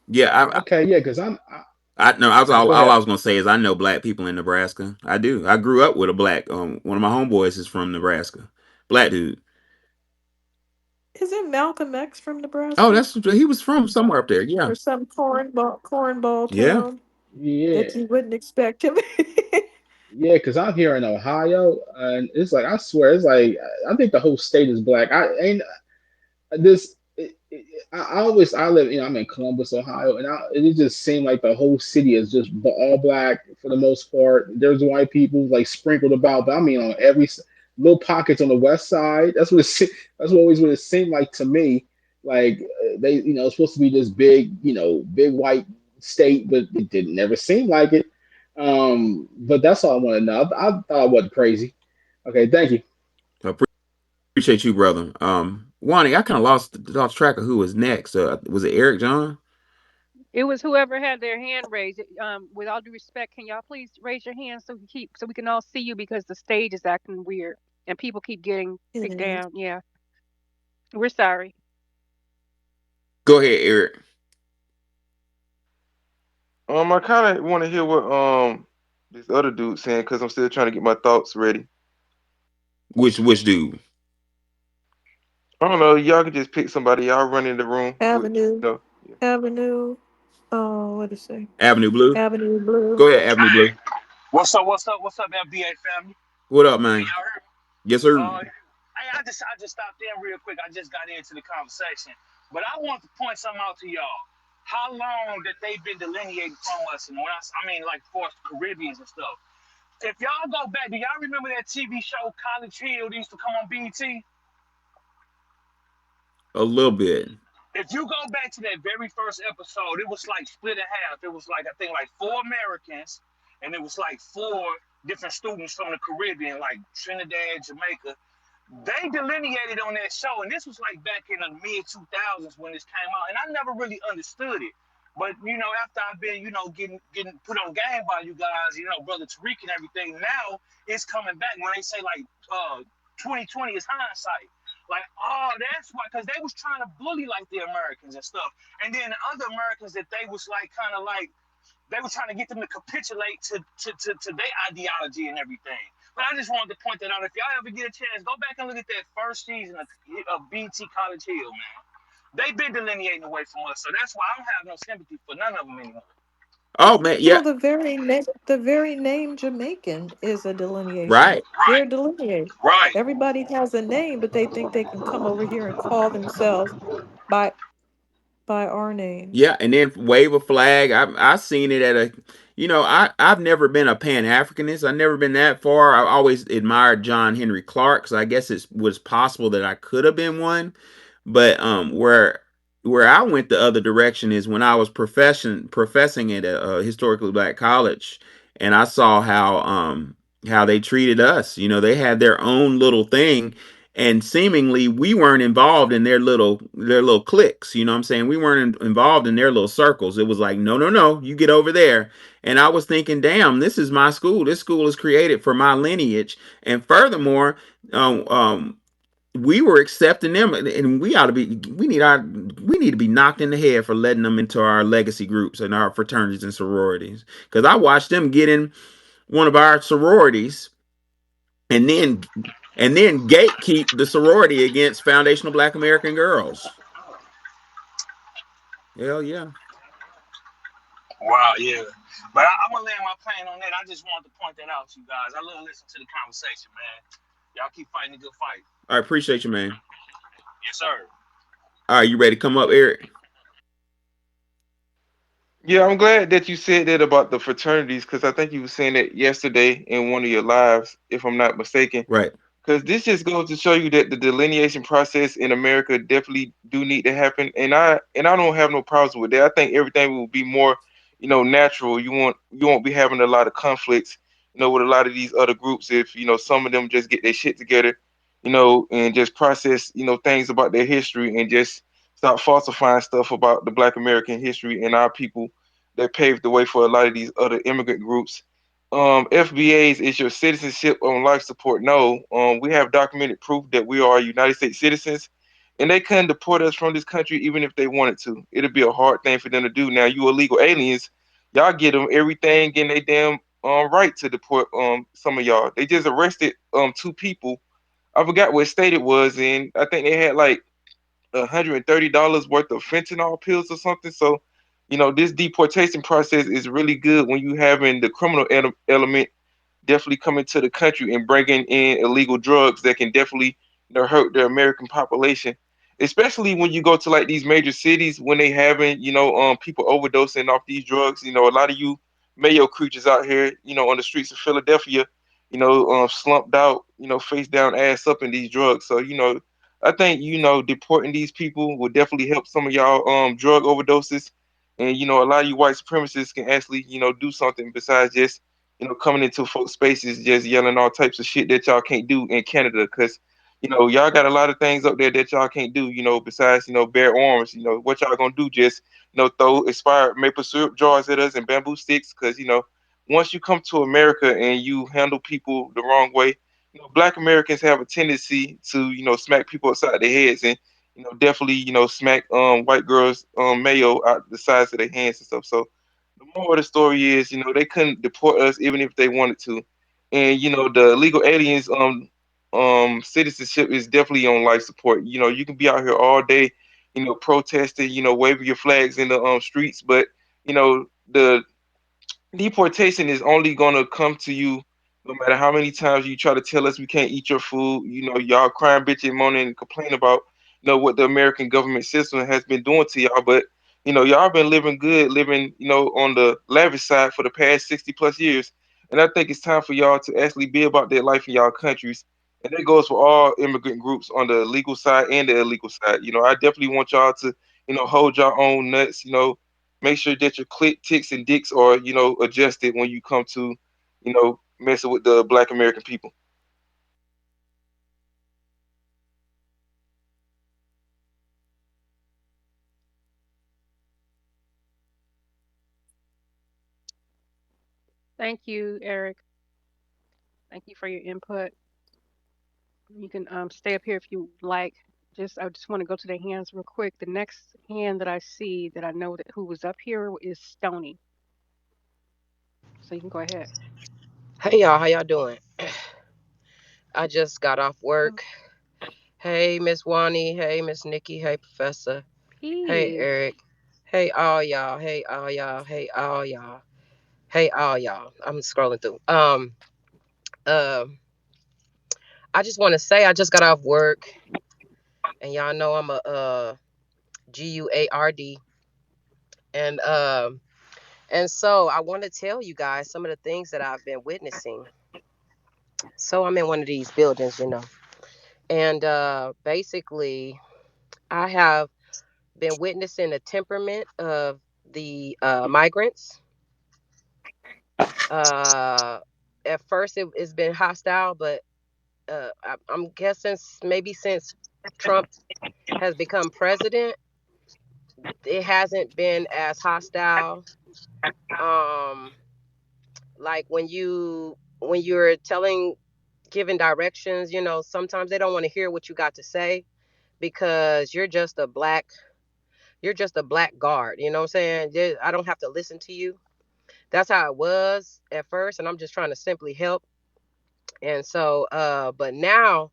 yeah. Okay, yeah, because I know. go All ahead. I was gonna say is I know black people in Nebraska. I do. I grew up with a black. One of my homeboys is from Nebraska. Black dude. Isn't Malcolm X from Oh, Nebraska? that's he was from somewhere up there. Yeah, Or some cornball yeah. town that Yeah, you wouldn't expect him? yeah, because I'm here in Ohio, and it's like I swear, it's like I think the whole state is black. I ain't this I always I live I'm in Columbus, Ohio, and it just seemed like the whole city is just all black for the most part. There's white people like sprinkled about, but I mean on little pockets on the west side. That's what always what it seemed like to me. Like they it's supposed to be this big big white state, but it didn't never seem like it. But that's all I want to know. I thought I wasn't crazy. Okay, thank you. I appreciate you, brother. Wani, I kind of lost track of who was next. Was it Eric John? It was whoever had their hand raised. With all due respect, can y'all please raise your hand so we can all see you because the stage is acting weird and people keep getting It kicked is. down. Yeah, we're sorry. Go ahead, Eric. I kind of want to hear what this other dude saying because I'm still trying to get my thoughts ready. Which dude? I don't know. Y'all can just pick somebody. Y'all run in the room with Avenue, Yeah. Avenue, oh, what is it? Avenue Blue. Avenue Blue. Go ahead, Avenue Blue. What's up? What's up? What's up, FBA family? What up, Can man? y'all hear me? Yes, sir. Hey, I just stopped in real quick. I just got into the conversation, but I want to point something out to y'all. How long that they've been delineating from us, and when I mean like for Caribbeans and stuff. If y'all go back, do y'all remember that TV show College Hill that used to come on BET? A little bit. If you go back to that very first episode, it was like split in half. It was like I think like four Americans, and it was like four different students from the Caribbean, like Trinidad, Jamaica. They delineated on that show, and this was like back in the mid 2000s when this came out, and I never really understood it. But after I've been, getting put on game by you guys, brother Tariq and everything, now it's coming back when they say like 2020 is hindsight. Like, oh, that's why, because they was trying to bully like the Americans and stuff, and then the other Americans that they was like kind of like they were trying to get them to capitulate to their ideology and everything. But I just wanted to point that out. If y'all ever get a chance, go back and look at that first season of BT College Hill, man. They've been delineating away from us, so that's why I don't have no sympathy for none of them anymore. Oh man, Well, yeah. the very name Jamaican is a delineation. Right. They're Right, delineated. right. Everybody has a name, but they think they can come over here and call themselves by by our name. Yeah, and then wave a flag. I seen it at a, I've never been a Pan Africanist. I've never been that far. I always admired John Henry Clark, so I guess it was possible that I could have been one. But where I went the other direction is when I was professing at a historically black college, and I saw how how they treated us. You know, they had their own little thing, and seemingly we weren't involved in their little cliques. You know what I'm saying? We weren't involved in their little circles. It was like, no, no, no, you get over there. And I was thinking, damn, this is my school. This school is created for my lineage. And furthermore, um, um, we were accepting them, and we need to be knocked in the head for letting them into our legacy groups and our fraternities and sororities. Because I watched them get in one of our sororities and then gatekeep the sorority against foundational Black American girls. Hell yeah. Wow, yeah. But I'm gonna land my plane on that. I just wanted to point that out to you guys. I love listening to the conversation, man. Y'all keep fighting a good fight. I appreciate you, man. Yes, sir. All right, you ready to come up, Eric? Yeah, I'm glad that you said that about the fraternities because I think you were saying that yesterday in one of your lives, if I'm not mistaken. Right. Because this just goes to show you that the delineation process in America definitely do need to happen, and I don't have no problems with that. I think everything will be more, natural. You won't be having a lot of conflicts, with a lot of these other groups if some of them just get their shit together, and just process things about their history and just stop falsifying stuff about the Black American history and our people that paved the way for a lot of these other immigrant groups. FBAs is your citizenship on life support. No, we have documented proof that we are United States citizens, and they couldn't deport us from this country even if they wanted to. It'd be a hard thing for them to do. Now, you illegal aliens, y'all get them everything in they damn right to deport some of y'all. They just arrested two people. I forgot what state it was in. I think they had like $130 worth of fentanyl pills or something. So, this deportation process is really good when you having the criminal element definitely coming to the country and bringing in illegal drugs that can definitely hurt the American population. Especially when you go to like these major cities when they having people overdosing off these drugs. A lot of you Mayo creatures out here on the streets of Philadelphia, slumped out, face down, ass up in these drugs. So I think deporting these people will definitely help some of y'all drug overdoses, and a lot of you white supremacists can actually do something besides just coming into folks' spaces just yelling all types of shit that y'all can't do in Canada, because y'all got a lot of things up there that y'all can't do, besides bear arms. What y'all gonna do? Just throw expired maple syrup jars at us and bamboo sticks? Because once you come to America and you handle people the wrong way, Black Americans have a tendency to smack people upside their heads and definitely smack white girls mayo out the sides of their hands and stuff. So the moral of the story is, they couldn't deport us even if they wanted to. And the illegal aliens citizenship is definitely on life support. You can be out here all day, protesting, waving your flags in the streets, but the deportation is only gonna come to you no matter how many times you try to tell us we can't eat your food. Y'all crying, bitching, moaning, and complain about what the American government system has been doing to y'all. But y'all been living good, living on the lavish side for the past 60 plus years. And I think it's time for y'all to actually be about their life in y'all countries. And that goes for all immigrant groups on the legal side and the illegal side. I definitely want y'all to hold your own nuts. Make sure that your click ticks and dicks are adjusted when you come to messing with the Black American people. Thank you, Eric. Thank you for your input. You can stay up here if you like. I just want to go to the hands real quick. The next hand that I see that I know that who was up here is Stony. So you can go ahead. Hey y'all, how y'all doing? I just got off Oh, work. Hey Miss Wani, hey Miss Nikki, hey Professor, hey peace. Eric, hey all y'all, hey all y'all, hey all y'all, hey all y'all. I'm scrolling through. Um, I just want to say I just got off work, and y'all know I'm a GUARD, and and so I want to tell you guys some of the things that I've been witnessing. So I'm in one of these buildings, and basically I have been witnessing the temperament of the migrants, uh, At first, it's been hostile, but I'm guessing maybe since Trump has become president, it hasn't been as hostile. Um, like when you're telling giving directions, sometimes they don't want to hear what you got to say because you're just a black guard. You know what I'm saying? I don't have to listen to you. That's how it was at first, and I'm just trying to simply help. And so, but now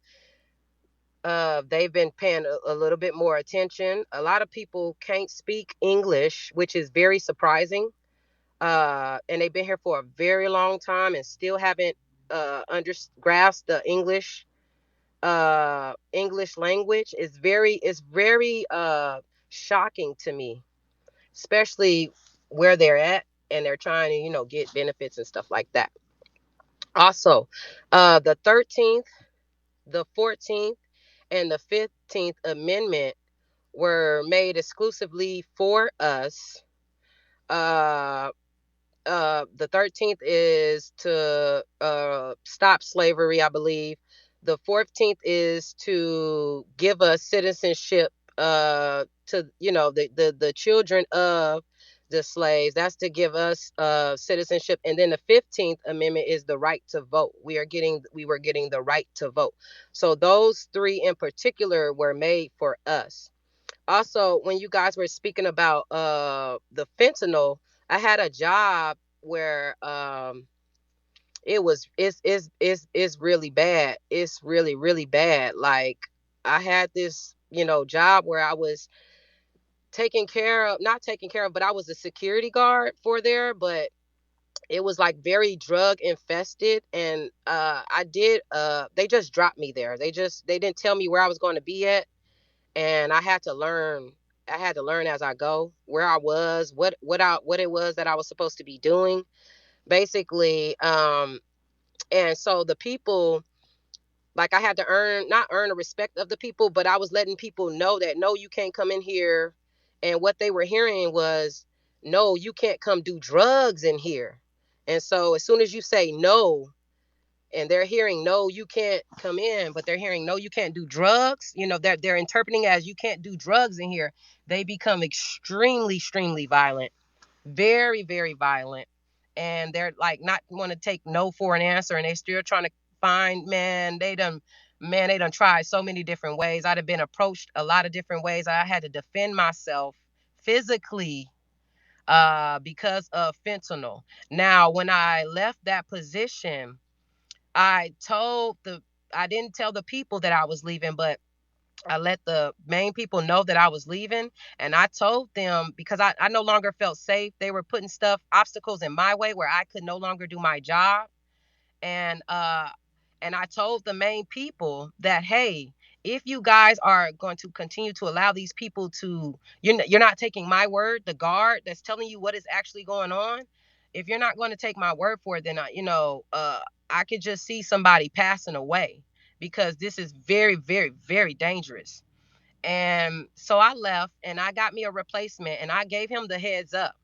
they've been paying a little bit more attention. A lot of people can't speak English, which is very surprising. And they've been here for a very long time and still haven't grasped the English language. It's very shocking to me, especially where they're at and they're trying to get benefits and stuff like that. Also, the 13th, the 14th, and the 15th Amendment were made exclusively for us. Uh, the 13th is to stop slavery, I believe. The 14th is to give us citizenship to the children of the slaves. That's to give us citizenship. And then the 15th Amendment is the right to vote. We were getting the right to vote. So those three in particular were made for us. Also, when you guys were speaking about the fentanyl, I had a job where it's really bad. It's really really bad. Like I had this job where I was taking care of not taking care of, but I was a security guard for there, but it was like very drug infested. And I did they just dropped me there. They didn't tell me where I was going to be at, and I had to learn as I go where I was, what it was that I was supposed to be doing, basically. And so the people, like, I had to not earn the respect of the people, but I was letting people know that no, you can't come in here. And what they were hearing was, no, you can't come do drugs in here. And so as soon as you say no, and they're hearing no, you can't come in, but they're hearing no, you can't do drugs, they're interpreting as you can't do drugs in here. They become extremely extremely violent, very very violent. And they're like not want to take no for an answer, and they still trying to find. They done tried so many different ways. I'd have been approached a lot of different ways. I had to defend myself physically because of fentanyl. Now when I left that position, I told the I didn't tell the people that I was leaving, but I let the main people know that I was leaving. And I told them because I no longer felt safe. They were putting obstacles in my way where I could no longer do my job. And I told the main people that, hey, if you guys are going to continue to allow these people to, you're not taking my word, the guard that's telling you what is actually going on. If you're not going to take my word for it, then I could just see somebody passing away, because this is very very very dangerous. And so I left and I got me a replacement, and I gave him the heads up.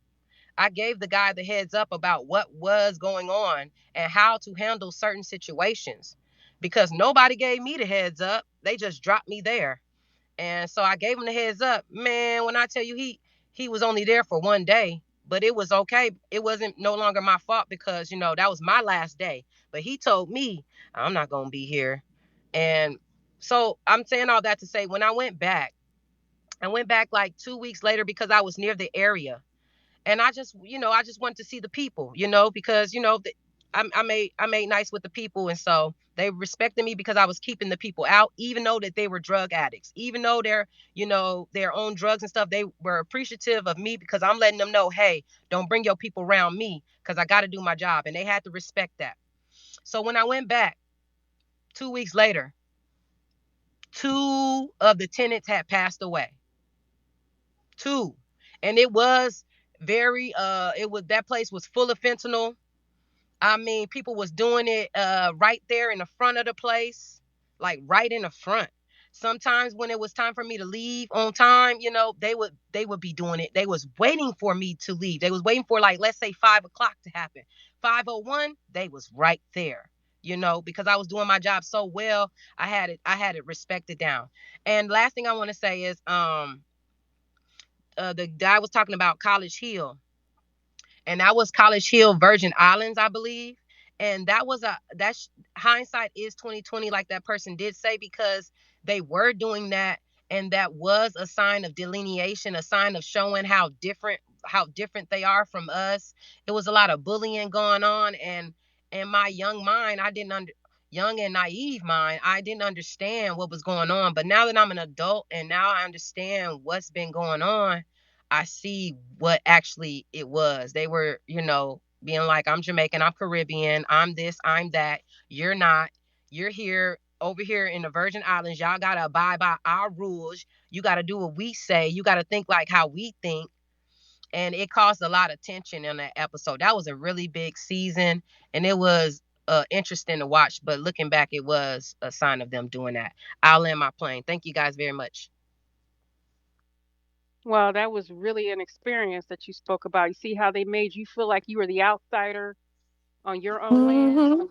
I gave the guy the heads up about what was going on and how to handle certain situations, because nobody gave me the heads up. They just dropped me there. And so I gave him the heads up. Man, when I tell you he was only there for one day, but it was okay. It wasn't no longer my fault, because that was my last day. But he told me I'm not going to be here. And so I'm saying all that to say, when I went back like 2 weeks later because I was near the area, and I just wanted to see the people, because I made nice with the people, and so they respected me because I was keeping the people out, even though that they were drug addicts, even though they're their own drugs and stuff. They were appreciative of me because I'm letting them know, hey, don't bring your people around me because I got to do my job, and they had to respect that. So when I went back 2 weeks later, two of the tenants had passed away. Two. And it was very it was that place was full of fentanyl. I mean, people was doing it right there in the front of the place, like right in the front. Sometimes when it was time for me to leave on time, they would be doing it. They was waiting for me to leave. They was waiting for, like, let's say 5 o'clock to happen. 5:01, they was right there. Because I was doing my job so well, I had it respected down. And last thing I want to say is, the guy was talking about College Hill, and that was College Hill, Virgin Islands, I believe. And that's hindsight is 2020, like that person did say, because they were doing that, and that was a sign of delineation, a sign of showing how different they are from us. It was a lot of bullying going on, and in my young mind, I didn't under young and naive mind, I didn't understand what was going on. But now that I'm an adult and now I understand what's been going on, I see what actually it was. They were, being like, I'm Jamaican, I'm Caribbean, I'm this, I'm that. You're not. You're here, over here in the Virgin Islands. Y'all got to abide by our rules. You got to do what we say. You got to think like how we think. And it caused a lot of tension in that episode. That was a really big season, and it was interesting to watch. But looking back, it was a sign of them doing that. I'll land my plane. Thank you guys very much. Well, that was really an experience that you spoke about. You see how they made you feel like you were the outsider on your own land? Mm-hmm.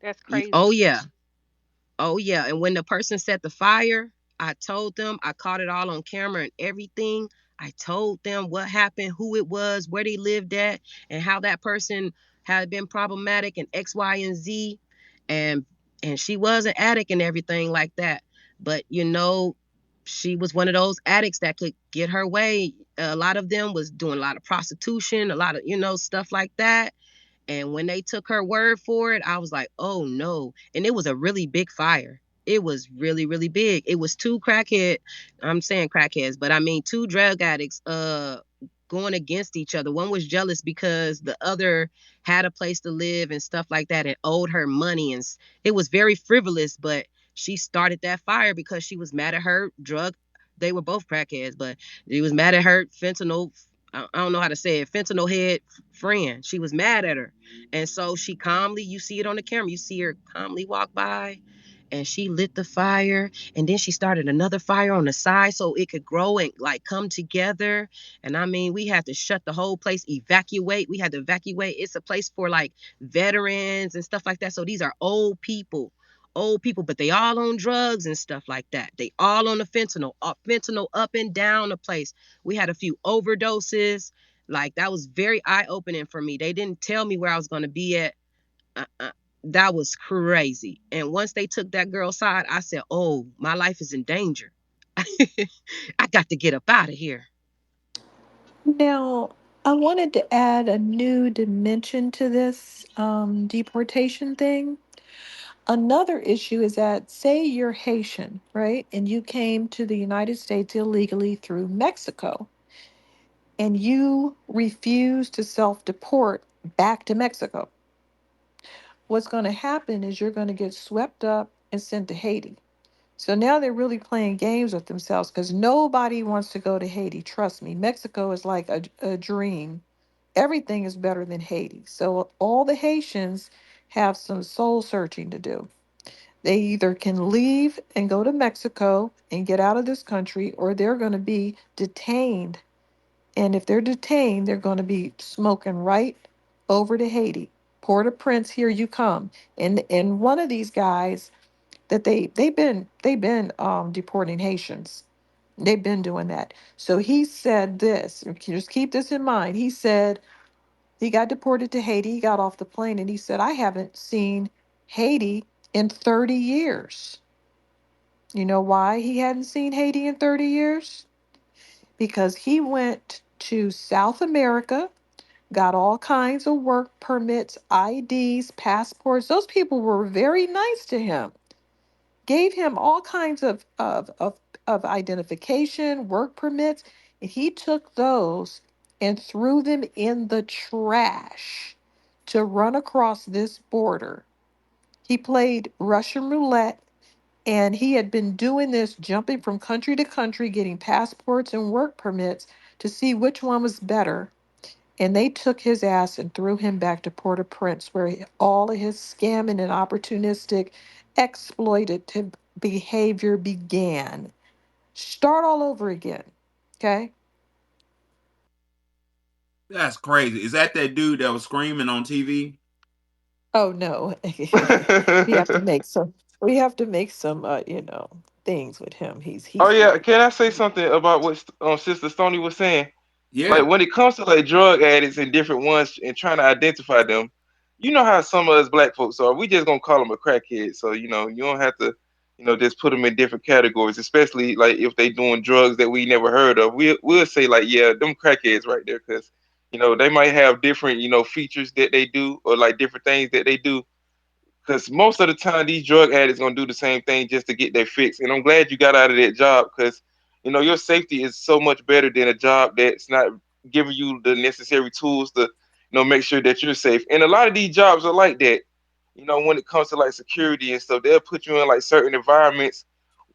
That's Oh, crazy. yeah. Oh yeah, and when the person set the fire, I told them, I caught it all on camera and everything. I told them what happened, who it was, where they lived at, and how that person had been problematic and X, Y, and Z. And she was an addict and everything like that. But she was one of those addicts that could get her way. A lot of them was doing a lot of prostitution, a lot of, stuff like that. And when they took her word for it, I was like, oh no. And it was a really big fire. It was really, really big. It was two crackhead, I'm saying crackheads, but I mean two drug addicts going against each other. One was jealous because the other had a place to live and stuff like that and owed her money. And it was very frivolous, but she started that fire because she was mad at her drug. They were both crackheads, but she was mad at her fentanyl. I don't know how to say it. Fentanyl head friend. She was mad at her. And so she calmly, you see it on the camera, you see her calmly walk by, and she lit the fire. And then she started another fire on the side so it could grow and like come together. And I mean, we had to shut the whole place, evacuate. We had to evacuate. It's a place for like veterans and stuff like that. So these are old people, but they all on drugs and stuff like that. They all on the fentanyl up and down the place. We had a few overdoses. Like that was very eye opening for me. They didn't tell me where I was going to be at. Uh-uh. That was crazy. And once they took that girl's side, I said, "Oh, my life is in danger. I got to get up out of here." Now, I wanted to add a new dimension to this deportation thing. Another issue is that, say you're Haitian, right? And you came to the United States illegally through Mexico, and you refuse to self deport back to Mexico. What's going to happen is you're going to get swept up and sent to Haiti. So now they're really playing games with themselves because nobody wants to go to Haiti. Trust me, Mexico is like a dream. Everything is better than Haiti. So all the Haitians have some soul searching to do. They either can leave and go to Mexico and get out of this country, or they're going to be detained. And if they're detained, they're going to be smoking right over to Haiti. Port-au-Prince, here you come. And one of these guys that they've been deporting Haitians. They've been doing that. So he said this. Just keep this in mind. He said he got deported to Haiti. He got off the plane and he said, "I haven't seen Haiti in 30 years." You know why he hadn't seen Haiti in 30 years? Because he went to South America, got all kinds of work permits, IDs, passports. Those people were very nice to him, gave him all kinds of identification, work permits, and he took those and threw them in the trash to run across this border. He played Russian roulette, and he had been doing this, jumping from country to country, getting passports and work permits to see which one was better. And they took his ass and threw him back to Port-au-Prince, where all of his scamming and opportunistic, exploitative behavior began. Start all over again. Okay? That's crazy. Is that dude that was screaming on TV? Oh no. we have to make some we have to make some things with him. Oh He's yeah, really can I say something about what Sister Stony was saying? Yeah. Like when it comes to like drug addicts and different ones and trying to identify them, you know how some of us black folks are. We just gonna call them a crackhead. So you don't have to, just put them in different categories. Especially like if they doing drugs that we never heard of, we'll say like, yeah, them crackheads right there, because they might have different features that they do or like different things that they do. Because most of the time, these drug addicts gonna do the same thing just to get their fix. And I'm glad you got out of that job because your safety is so much better than a job that's not giving you the necessary tools to make sure that you're safe. And a lot of these jobs are like that. When it comes to like security and stuff, they'll put you in like certain environments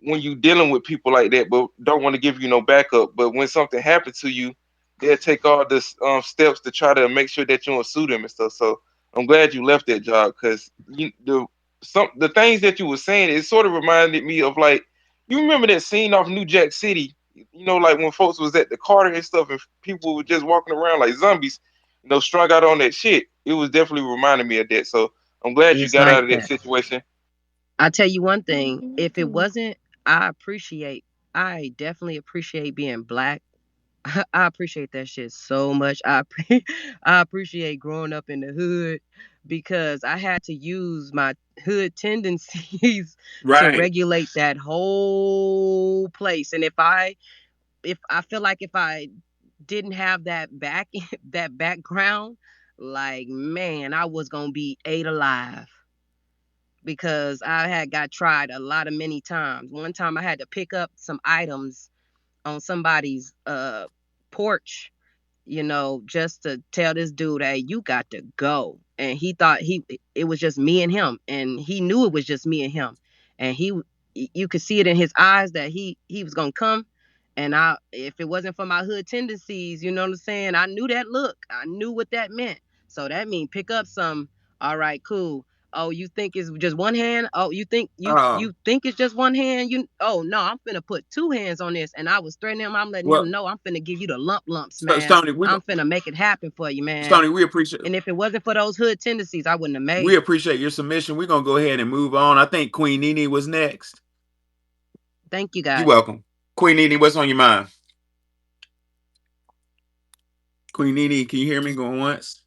when you dealing with people like that, but don't want to give you no backup. But when something happens to you, they'll take all the steps to try to make sure that you don't sue them and stuff. So I'm glad you left that job because the things that you were saying, it sort of reminded me of like, you remember that scene off New Jack City, like when folks was at the Carter and stuff and people were just walking around like zombies, strung out on that shit. It was definitely reminding me of that. So I'm glad you It's got like out of that that. situation. I tell you one thing, if it wasn't, I appreciate, I definitely appreciate being black. I appreciate that shit so much. I appreciate growing up in the hood because I had to use my hood tendencies to Right. regulate that whole place. And if I feel like if I didn't have that that background, like man, I was gonna be ate alive because I had got tried a lot of many times. One time I had to pick up some items on somebody's porch, just to tell this dude, hey, you got to go. And he thought it was just me and him, and he knew it was just me and him, and you could see it in his eyes that he was gonna come. And if it wasn't for my hood tendencies, you know what I'm saying, I knew that look, I knew what that meant. So that means pick up some. All right, cool. Oh, you think it's just one hand? Oh, you think Uh, you think it's just one hand? Oh no, I'm finna put two hands on this. And I was threatening him. I'm letting him well, know I'm finna give you the lumps, man. Stony, I'm finna make it happen for you, man. Stony, And if it wasn't for those hood tendencies, I wouldn't have we made it. appreciate your submission. We're gonna go ahead and move on. I think Queen Nene was next. Thank you You're guys. welcome. Queen Nene, what's on your mind? Queen Nene, can you hear me? Going once,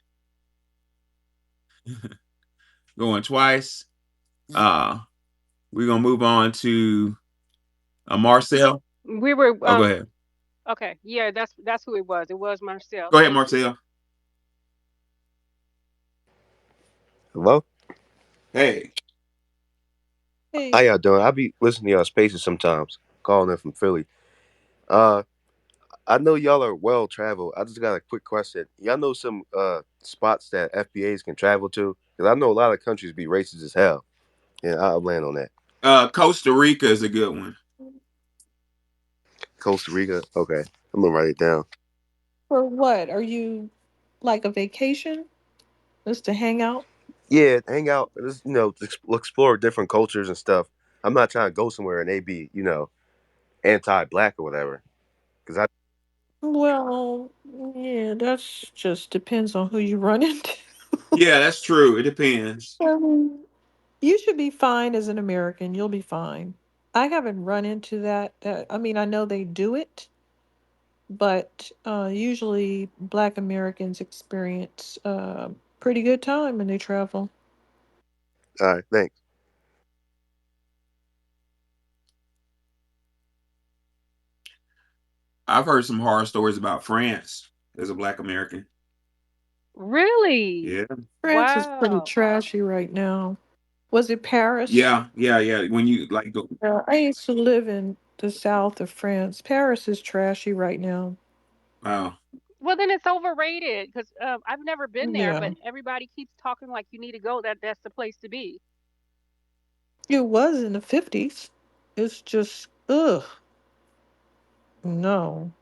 going twice. Uh, we're gonna move on to Marcel. We were Oh, go ahead. okay. Yeah, that's who it was. It was Marcel. Go ahead, Thank you. Marcel. Hello? Hey. How Hey, y'all doing? I be listening to y'all spaces sometimes, calling in from Philly. Uh, I know y'all are well traveled. I just got a quick question. Y'all know some spots that FBAs can travel to? Because I know a lot of countries be racist as hell, and I'll land on that. Costa Rica is a good one. Costa Rica? Okay, I'm gonna write it down. for what? Are you like a vacation? Just to hang out? Yeah, hang out, just, explore different cultures and stuff. I'm not trying to go somewhere and they be, anti-black or whatever. Because I, Well, yeah, that's just depends on who you run into. Yeah, that's true. It depends. You should be fine as an American. You'll be fine. I haven't run into that. I mean, I know they do it, but usually Black Americans experience pretty good time when they travel. all right, thanks. I've heard some horror stories about France as a Black American. Really? Yeah. France is pretty Wow. trashy right now. Was it Paris? Yeah, yeah, yeah. When you like go, I used to live in the south of France. Paris is trashy right now. wow. Well, then it's overrated because I've never been there, Yeah, but everybody keeps talking like you need to go. That's the place to be. it was in the 50s. It's just, ugh, no.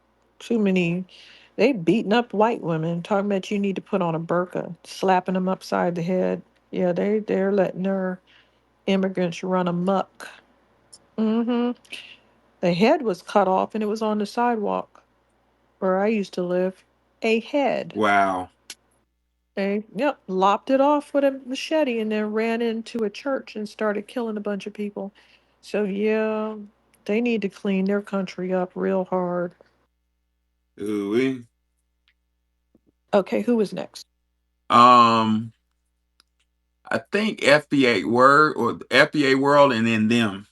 Too many. They beating up white women, talking about you need to put on a burqa, slapping them upside the head. Yeah, they're letting their immigrants run amok. Mm-hmm. The head was cut off and it was on the sidewalk where I used to live. A head. Wow. They, yep, lopped it off with a machete and then ran into a church and started killing a bunch of people. So, yeah, they need to clean their country up real hard. Ooh-wee. Okay, who is next? Um, I think FBA word or FBA world and then them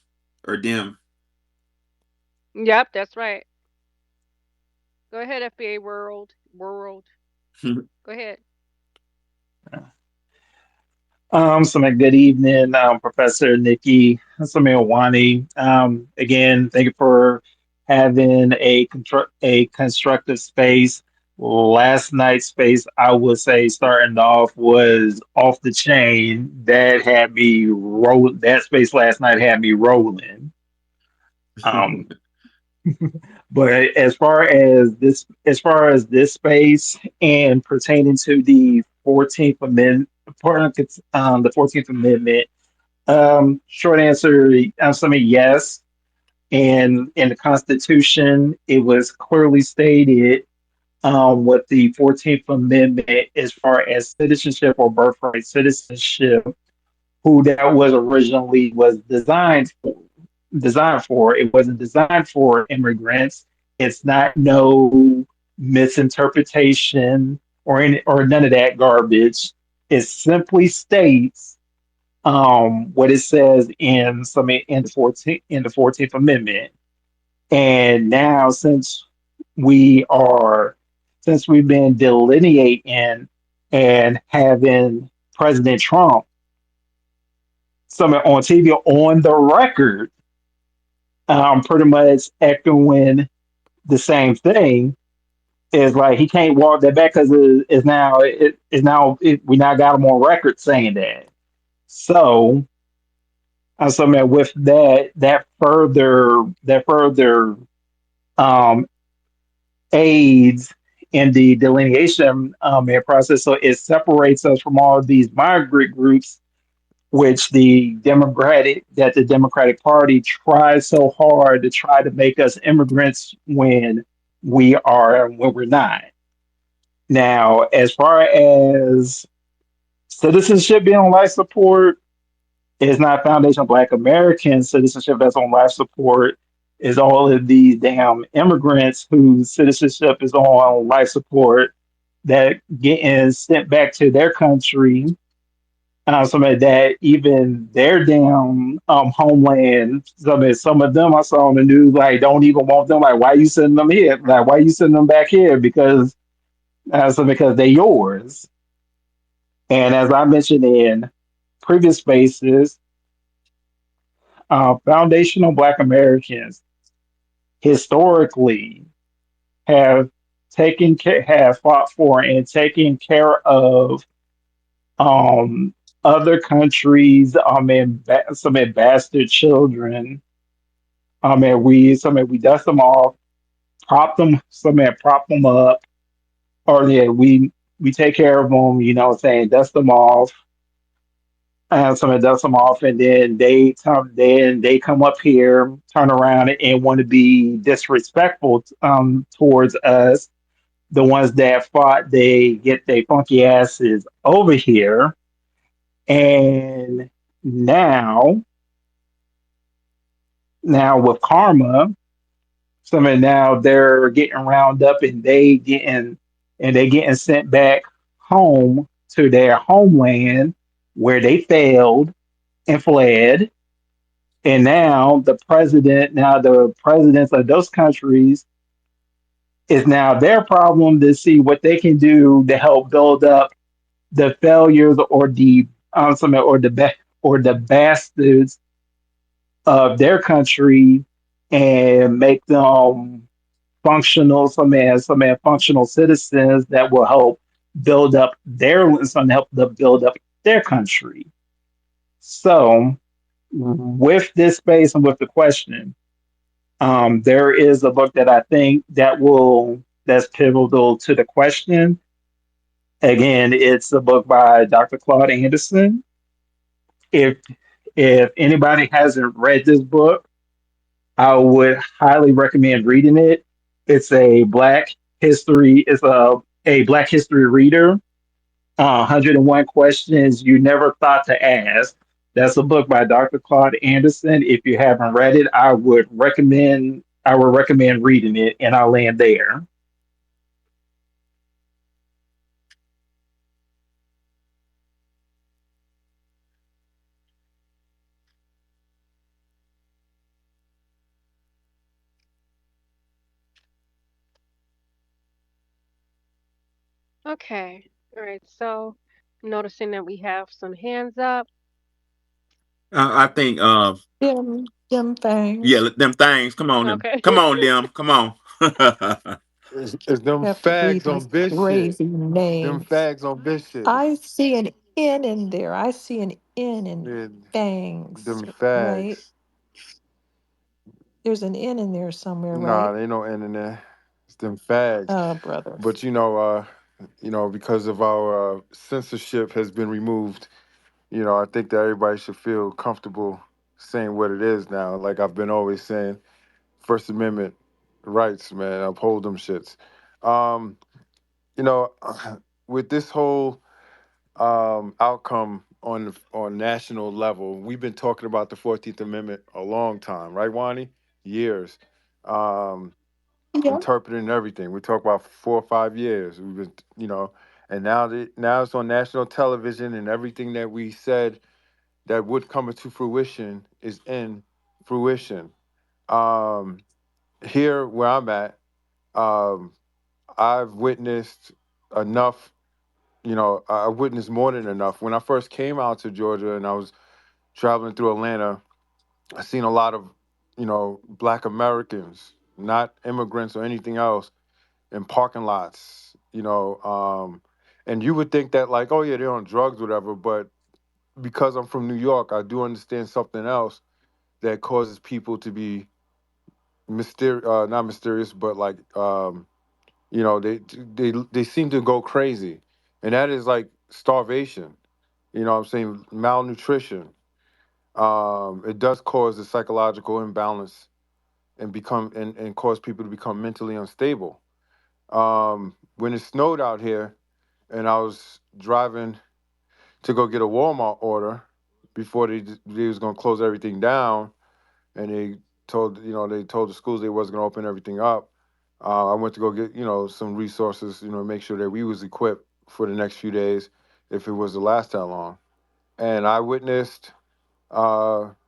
or them. Yep, that's right. Go ahead, FBA world. World. Go ahead. Good evening, Professor Nikki, Wani. Again, thank you for having a constructive space. Last night's space, I would say, starting off was off the chain. That had me roll. That space last night had me rolling. Um, but as far as this space and pertaining to the 14th Amendment, the 14th Amendment. Short answer, yes. And in the Constitution, it was clearly stated with the 14th Amendment as far as citizenship or birthright citizenship, who that was originally was designed for. Designed for. It wasn't designed for immigrants. It's not no misinterpretation or none of that garbage. It simply states what it says in the 14th Amendment. And now we are since we've been delineating and having President Trump summit on TV on the record, pretty much echoing the same thing. Is like he can't walk that back because we now got him on record saying that. So so man, with that further um, aids in the delineation process. So it separates us from all of these migrant groups, which the Democratic Party tries so hard to try to make us immigrants when we're not. Now, as far as citizenship being on life support, it's not Foundation Black American citizenship that's on life support. Is all of these damn immigrants whose citizenship is on life support that getting sent back to their country. Some of that, even their damn homeland. Some of them I saw on the news like don't even want them. Like, why you sending them here? Like, why you sending them back here? Because they're yours. And as I mentioned in previous spaces, foundational Black Americans historically have have fought for and taken care of other countries, some bastard children. We dust them off, prop them up, or yeah, we take care of them. Saying dust them off, somebody dust them off, and then they come up here, turn around, and want to be disrespectful towards us. The ones that fought, they get their funky asses over here, and now, now with karma, now they're getting round up and they getting sent back home to their homeland where they failed and fled. And now the presidents of those countries, is now their problem to see what they can do to help build up the failures or the bastards of their country and make them functional citizens that will help build up their country. So with this space and with the question, there is a book that I think that's pivotal to the question. Again, it's a book by Dr. Claude Anderson. If if anybody hasn't read this book, I would highly recommend reading it. It's a Black history. It's a Black history reader. 101 questions you never thought to ask. That's a book by Dr. Claude Anderson. If you haven't read it, I would recommend reading it, and I'll land there. Okay. All right. So I'm noticing that we have some hands up. I think, Them yeah, things. them things. Okay. Come on, them, come on. It's them Have to read fags these on bitch shit. crazy Them names. fags on bitch shit. I see an N in there. I see an N in Yeah, fangs, them right? fags. There's an N in there somewhere, Nah, right? they ain't no end in there. It's them fags. Oh, brother. But because of our censorship has been removed, I think that everybody should feel comfortable saying what it is now. Like I've been always saying, First Amendment rights, man, uphold them shits. Um, you know, with this whole outcome on national level. We've been talking about the 14th Amendment a long time, right, Wani? Years. Um, Yeah. Interpreting everything. We talk about 4 or 5 years. We've been, and now it's on national television, and everything that we said that would come into fruition is in fruition. Um, Here where I'm at, um, I've witnessed enough. I witnessed more than enough. When I first came out to Georgia and I was traveling through Atlanta, I seen a lot of, black Americans, not immigrants or anything else, in parking lots, and you would think that like, oh yeah, they're on drugs, whatever, but because I'm from New York, I do understand something else that causes people to be not mysterious, but like, they seem to go crazy, and that is like starvation. I'm saying malnutrition. It does cause a psychological imbalance and cause people to become mentally unstable. When it snowed out here, and I was driving to go get a Walmart order before they was gonna close everything down, and they told the schools they wasn't gonna open everything up. I went to go get some resources, make sure that we was equipped for the next few days if it was to last that long. And I witnessed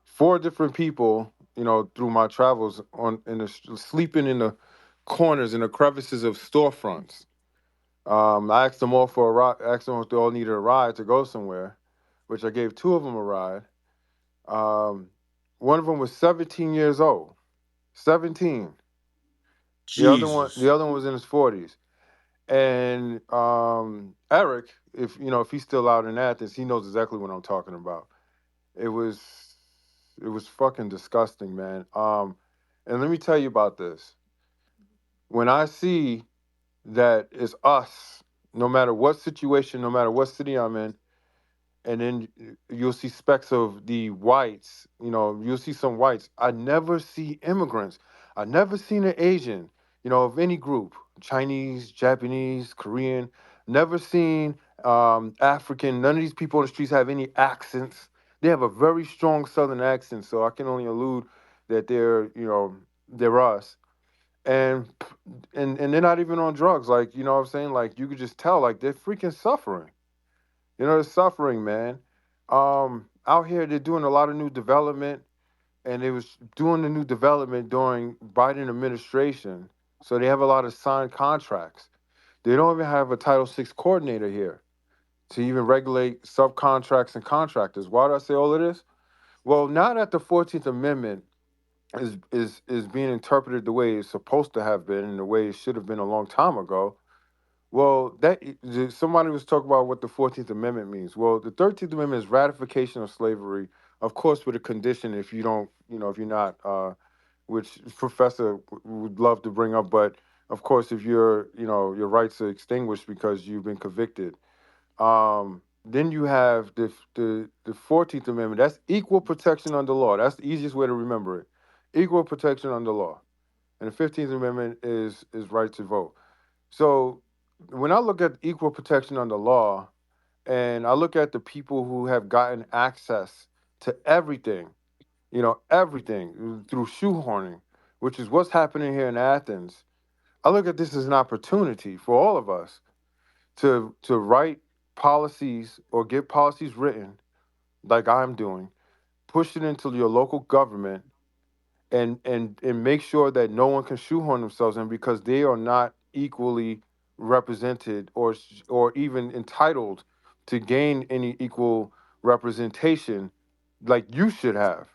four different people, through my travels sleeping in the corners in the crevices of storefronts. I asked them all for a ride, asked them if they all needed a ride to go somewhere, which I gave two of them a ride. Um, One of them was 17 years old. 17. The Jesus. other one was in his 40s. And Eric, if he's still out in Athens, he knows exactly what I'm talking about. It was it was fucking disgusting, man. And let me tell you about this. When I see that it's us, no matter what situation, no matter what city I'm in, and then you'll see specks of the whites. You'll see some whites. I never see immigrants. I never seen an Asian. Of any group, Chinese, Japanese, Korean. Never seen African. None of these people on the streets have any accents. They have a very strong Southern accent, so I can only allude that they're us. And and they're not even on drugs. Like what I'm saying, like you could just tell, like they're freaking suffering. They're suffering, man. Out here, they're doing a lot of new development, and they was doing the new development during Biden administration. So they have a lot of signed contracts. They don't even have a Title VI coordinator here to even regulate subcontracts and contractors. Why do I say all of this? Well, now that the 14th Amendment is being interpreted the way it's supposed to have been and the way it should have been a long time ago, well, somebody was talking about what the 14th Amendment means. Well, the 13th Amendment is ratification of slavery, of course, with a condition if you don't, if you're not, which Professor would love to bring up, but of course, if your rights are extinguished because you've been convicted. Then you have the 14th Amendment. That's equal protection under law. That's the easiest way to remember it. equal protection under law, and the 15th Amendment is right to vote. So when I look at equal protection under law, and I look at the people who have gotten access to everything, everything through shoehorning, which is what's happening here in Athens. I look at this as an opportunity for all of us to write policies or get policies written like I'm doing, push it into your local government, and make sure that no one can shoehorn themselves in because they are not equally represented or even entitled to gain any equal representation like you should have.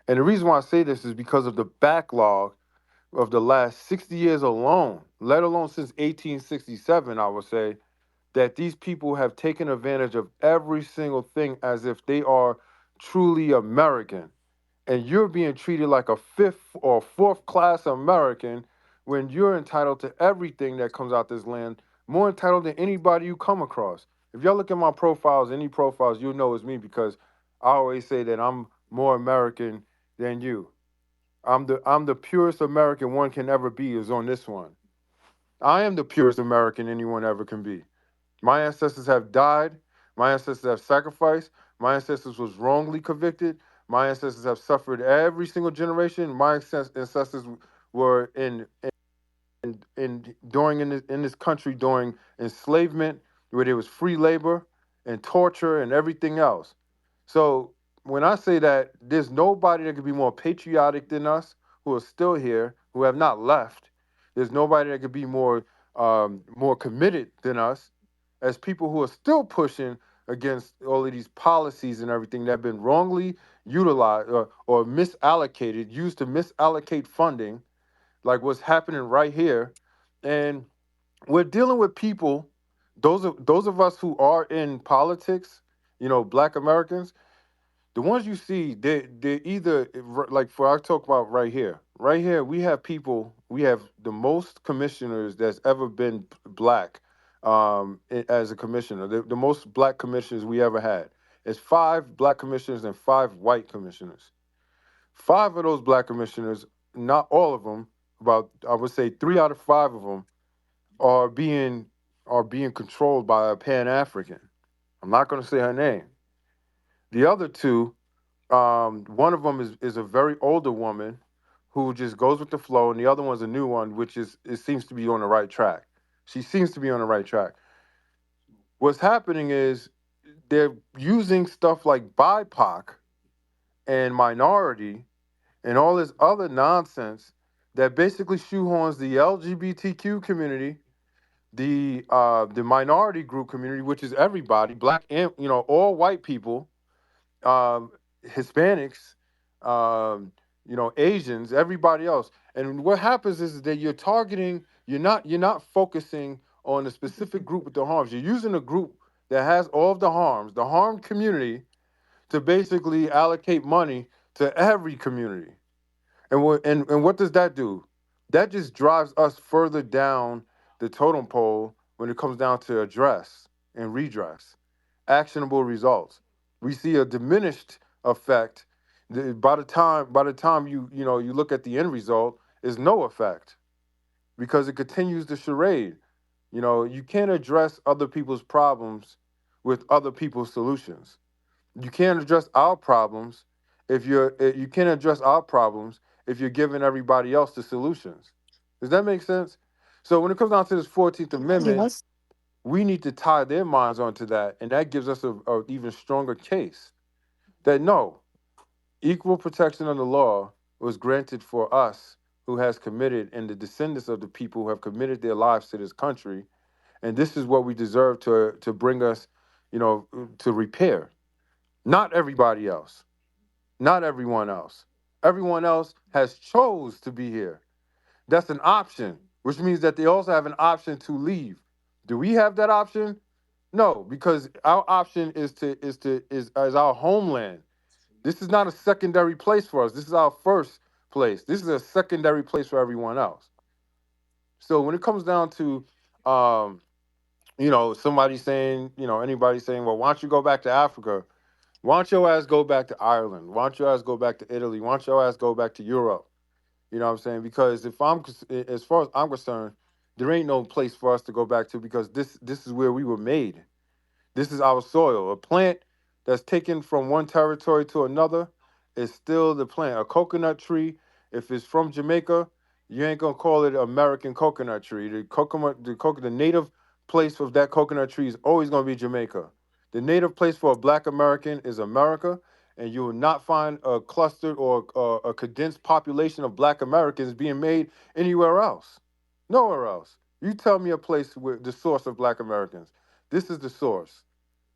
And the reason why I say this is because of the backlog of the last 60 years alone, let alone since 1867, I would say, that these people have taken advantage of every single thing as if they are truly American. And you're being treated like a fifth or fourth class American when you're entitled to everything that comes out this land, more entitled than anybody you come across. If y'all look at my profiles, any profiles, you'll know it's me because I always say that I'm more American than you. I'm the purest American one can ever be is on this one. I am the purest American anyone ever can be. My ancestors have died. My ancestors have sacrificed. My ancestors was wrongly convicted. My ancestors have suffered every single generation. My ancestors were in during in this country during enslavement, where there was free labor and torture and everything else. So when I say that there's nobody that could be more patriotic than us who are still here, who have not left, there's nobody that could be more committed than us as people who are still pushing against all of these policies and everything that have been wrongly utilized or misallocated, used to misallocate funding like what's happening right here. And we're dealing with people, those of us who are in politics, black Americans, the ones you see, they're either like for I talk about right here. Right here, we have the most commissioners that's ever been black as a commissioner. The most black commissioners we ever had. It's five black commissioners and five white commissioners. Five of those black commissioners, not all of them, about I would say three out of five of them are being controlled by a Pan African. I'm not going to say her name. The other two, one of them is a very older woman who just goes with the flow, and the other one's a new one, which is it seems to be on the right track. She seems to be on the right track. What's happening is they're using stuff like BIPOC and minority and all this other nonsense that basically shoehorns the LGBTQ community, the minority group community, which is everybody, black and all white people, um, Hispanics, Asians, everybody else. And what happens is that you're targeting, you're not focusing on a specific group with the harms. You're using a group that has all of the harms, the harmed community, to basically allocate money to every community. And what does that do? That just drives us further down the totem pole when it comes down to address and redress, actionable results. We see a diminished effect. By the time you look at the end result, is no effect because it continues the charade. You can't address other people's problems with other people's solutions. You can't address our problems you can't address our problems if you're giving everybody else the solutions. Does that make sense? So when it comes down to this 14th Amendment, Yes. we need to tie their minds onto that, and that gives us a even stronger case that no, equal protection under law was granted for us who has committed and the descendants of the people who have committed their lives to this country, and this is what we deserve to bring us, to repair. Not everybody else. Not everyone else. Everyone else has chose to be here. That's an option, which means that they also have an option to leave. Do we have that option? No, because our option is our homeland. This is not a secondary place for us. This is our first place. This is a secondary place for everyone else. So when it comes down to um, somebody saying, anybody saying, well, why don't you go back to Africa? Why don't your ass go back to Ireland? Why don't your ass go back to Italy? Why don't your ass go back to Europe? You know what I'm saying? Because as far as I'm concerned, there ain't no place for us to go back to because this is where we were made. This is our soil. A plant that's taken from one territory to another is still the plant. A coconut tree, if it's from Jamaica, you ain't gonna call it American coconut tree. The native place of that coconut tree is always gonna be Jamaica. The native place for a Black American is America, and you will not find a clustered or a condensed population of Black Americans being made anywhere else. Nowhere else. You tell me a place where the source of Black Americans. This is the source.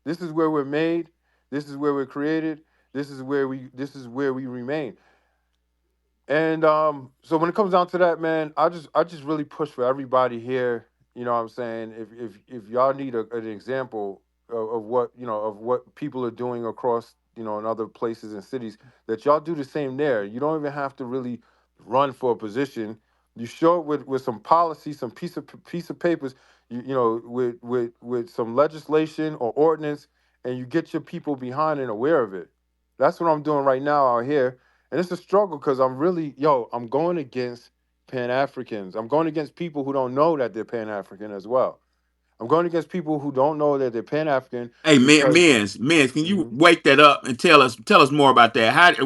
This is where we're made. This is where we're created. This is where we remain. And so when it comes down to that, man, I just really push for everybody here. You know what I'm saying? If y'all need an example of what of what people are doing across in other places and cities, that y'all do the same there. You don't even have to really run for a position. You show it with some policy, some piece of papers, with some legislation or ordinance, and you get your people behind and aware of it. That's what I'm doing right now out here, and it's a struggle because I'm going against Pan Africans. I'm going against people who don't know that they're Pan African as well. I'm going against people who don't know that they're Pan African Hey, because Men's, can you Mhm. wake that up and tell us more about that?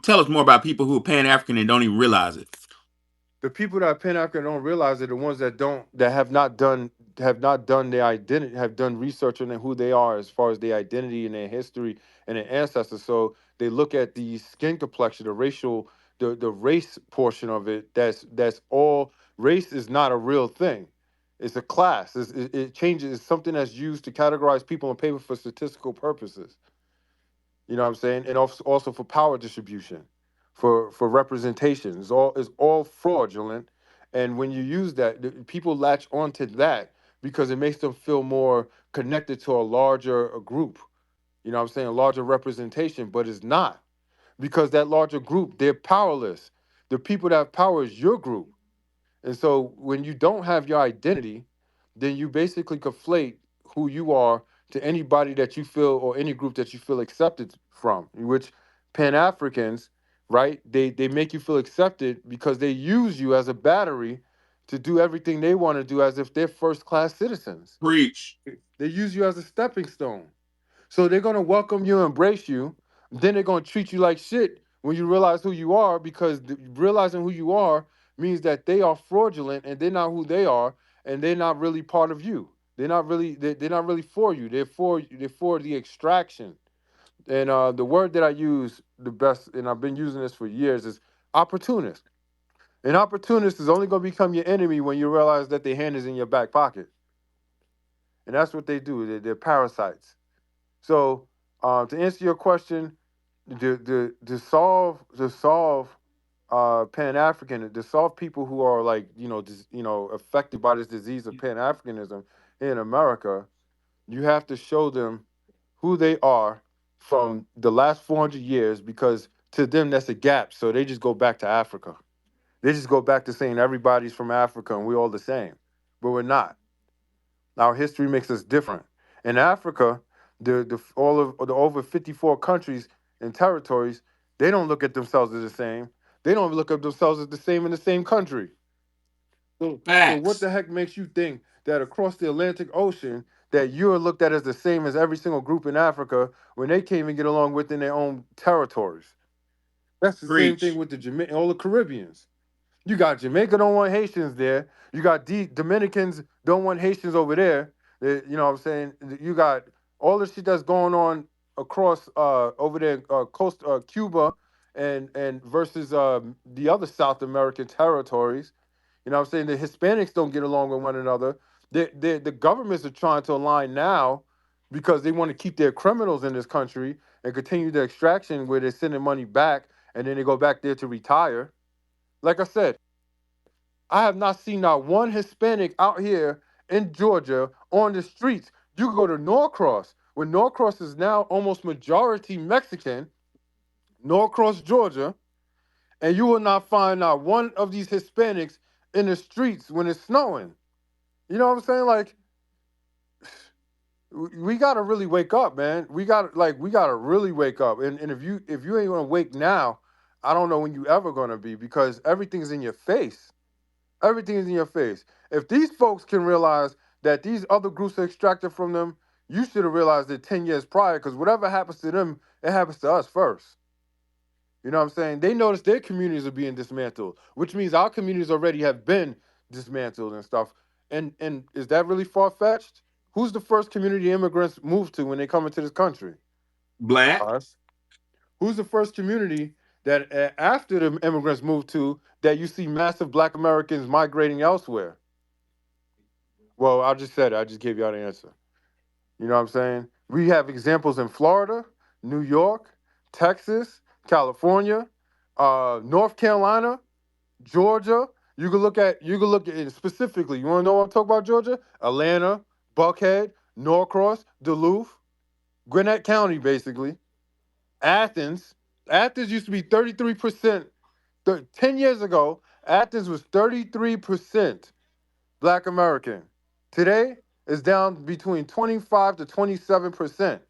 Tell us more about people who are Pan African and don't even realize it. The people that are Pan African don't realize it. The ones that have not done their identity, have done research on who they are as far as their identity and their history and their ancestors. So they look at the skin complexion, the race portion of it. That's all. Race is not a real thing. It's a class. It changes. It's something that's used to categorize people on paper for statistical purposes. You know what I'm saying? And also for power distribution, for representation. It's all fraudulent. And when you use that, people latch onto that because it makes them feel more connected to a larger group. You know what I'm saying? A larger representation, but it's not, because that larger group, they're powerless. The people that have power is your group. And so when you don't have your identity, then you basically conflate who you are to anybody that you feel, or any group that you feel accepted from, which Pan Africans, right? They make you feel accepted because they use you as a battery to do everything they want to do as if they're first class citizens. Preach. They use you as a stepping stone. So they're gonna welcome you, embrace you. Then they're gonna treat you like shit when you realize who you are, because realizing who you are means that they are fraudulent and they're not who they are, and they're not really part of you. They're not really for you. They're for the extraction. And the word that I use the best, and I've been using this for years, is opportunist. An opportunist is only gonna become your enemy when you realize that their hand is in your back pocket, and that's what they do. They're parasites. So, to answer your question, to solve Pan African, to solve people who are like affected by this disease of Pan Africanism in America, you have to show them who they are from the last 400 years, because to them that's a gap. So they just go back to Africa. They just go back to saying everybody's from Africa and we're all the same, but we're not. Our history makes us different. In Africa, the all of the over 54 countries and territories, they don't look at themselves as the same. They don't look at themselves as the same in the same country. So what Facts. the heck makes you think that across the Atlantic Ocean that you're looked at as the same as every single group in Africa when they can't even get along within their own territories? That's the same thing Preach. with all the Caribbeans. You got Jamaica don't want Haitians there. You got Dominicans don't want Haitians over there. You know what I'm saying? You got all the shit that's going on across over there, coast Cuba, and versus the other South American territories. You know what I'm saying? The Hispanics don't get along with one another. The governments are trying to align now because they want to keep their criminals in this country and continue the extraction where they're sending money back, and then they go back there to retire. Like I said, I have not seen not one Hispanic out here in Georgia on the streets. You can go to Norcross, where Norcross is now almost majority Mexican, Norcross, Georgia, and you will not find not one of these Hispanics in the streets when it's snowing. You know what I'm saying? Like, we gotta really wake up, man. We gotta really wake up. And if you ain't gonna wake now, I don't know when you ever gonna be, because everything's in your face. Everything is in your face. If these folks can realize that these other groups are extracted from them, you should have realized it 10 years prior, because whatever happens to them, it happens to us first. You know what I'm saying? They notice their communities are being dismantled, which means our communities already have been dismantled and stuff. And is that really far fetched? Who's the first community immigrants move to when they come into this country? Black. Us. Who's the first community that after the immigrants moved to that you see massive Black Americans migrating elsewhere? Well, I just said it. I just gave y'all the answer. You know what I'm saying? We have examples in Florida, New York, Texas, California, North Carolina, Georgia. You can look at it specifically. You want to know what I'm talking about? Georgia, Atlanta, Buckhead, Norcross, Duluth, Gwinnett County, basically. Athens. Athens used to be 33%. 10 years ago, Athens was 33% Black American. Today, it's down between 25 to 27%.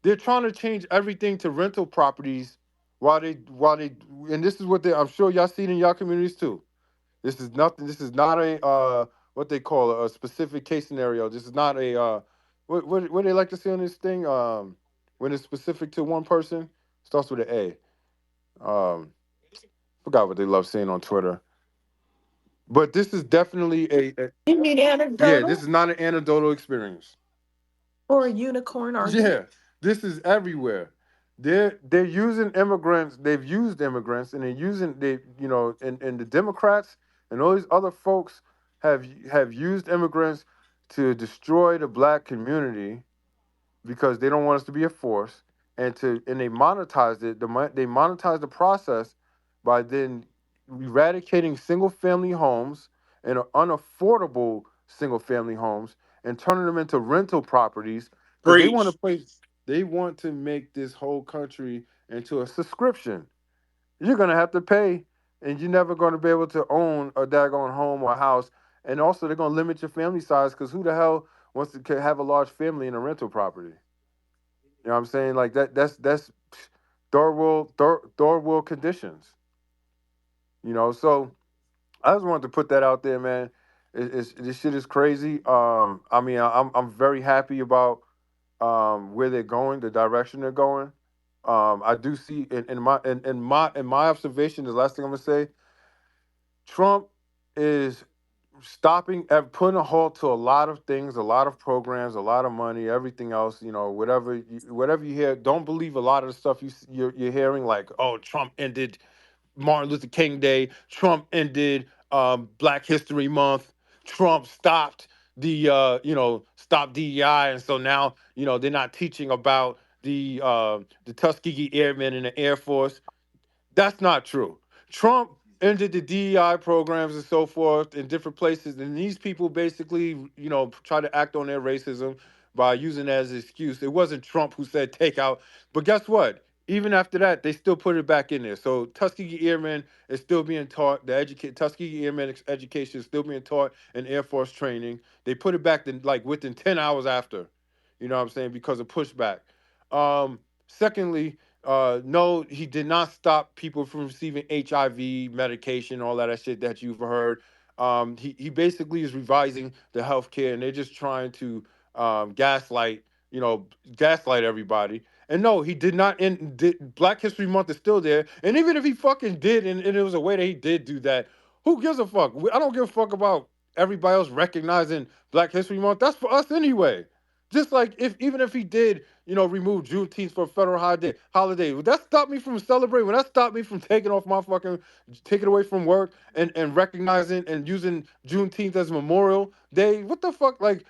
They're trying to change everything to rental properties while they and this is what I'm sure y'all seen in y'all communities too. This is nothing. This is not a what they call a specific case scenario. This is not a what they like to say on this thing when it's specific to one person. Starts with an A. Forgot what they love saying on Twitter. But this is definitely You mean yeah. This anecdotal is not an anecdotal experience. or a unicorn Yeah, argument? this is everywhere. They're using immigrants. They've used immigrants, and they're using and the Democrats and all these other folks have used immigrants to destroy the black community because they don't want us to be a force, and they monetized it. They monetized the process by then eradicating single family homes and unaffordable single family homes and turning them into rental properties because Preach. they want to make this whole country into a subscription. You're gonna have to pay, and you're never gonna be able to own a daggone home or house. And also, they're gonna limit your family size because who the hell wants to have a large family in a rental property? You know what I'm saying? Like that's third world conditions. So I just wanted to put that out there, man. This shit is crazy. I mean, I'm very happy about where they're going, the direction they're going. I do see in my observation, the last thing I'm gonna say, Trump is stopping, putting a halt to a lot of things, a lot of programs, a lot of money, everything else. Whatever you hear, don't believe a lot of the stuff you're hearing. Like, oh, Trump ended Martin Luther King Day. Trump ended Black History Month. Trump stopped stopped DEI, and so now they're not teaching about the Tuskegee Airmen in the Air Force. That's not true. Trump ended the DEI programs and so forth in different places, and these people basically, try to act on their racism by using it as an excuse. It wasn't Trump who said take out, but guess what? Even after that, they still put it back in there. So Tuskegee Airmen is still being taught. Tuskegee Airmen education is still being taught in Air Force training. They put it back like within 10 hours after. You know what I'm saying? Because of pushback. Secondly, no, he did not stop people from receiving HIV medication, all that shit that you've heard. He basically is revising the healthcare, and they're just trying to gaslight, gaslight everybody. And no, he did not end. Black History Month is still there, and even if he fucking did, and it was a way that he did do that, who gives a fuck? I don't give a fuck about everybody else recognizing Black History Month. That's for us anyway. Just like if even if he did, remove Juneteenth for a federal holiday, would that stop me from celebrating? Would that stop me from taking away from work and recognizing and using Juneteenth as a Memorial Day? What the fuck, like,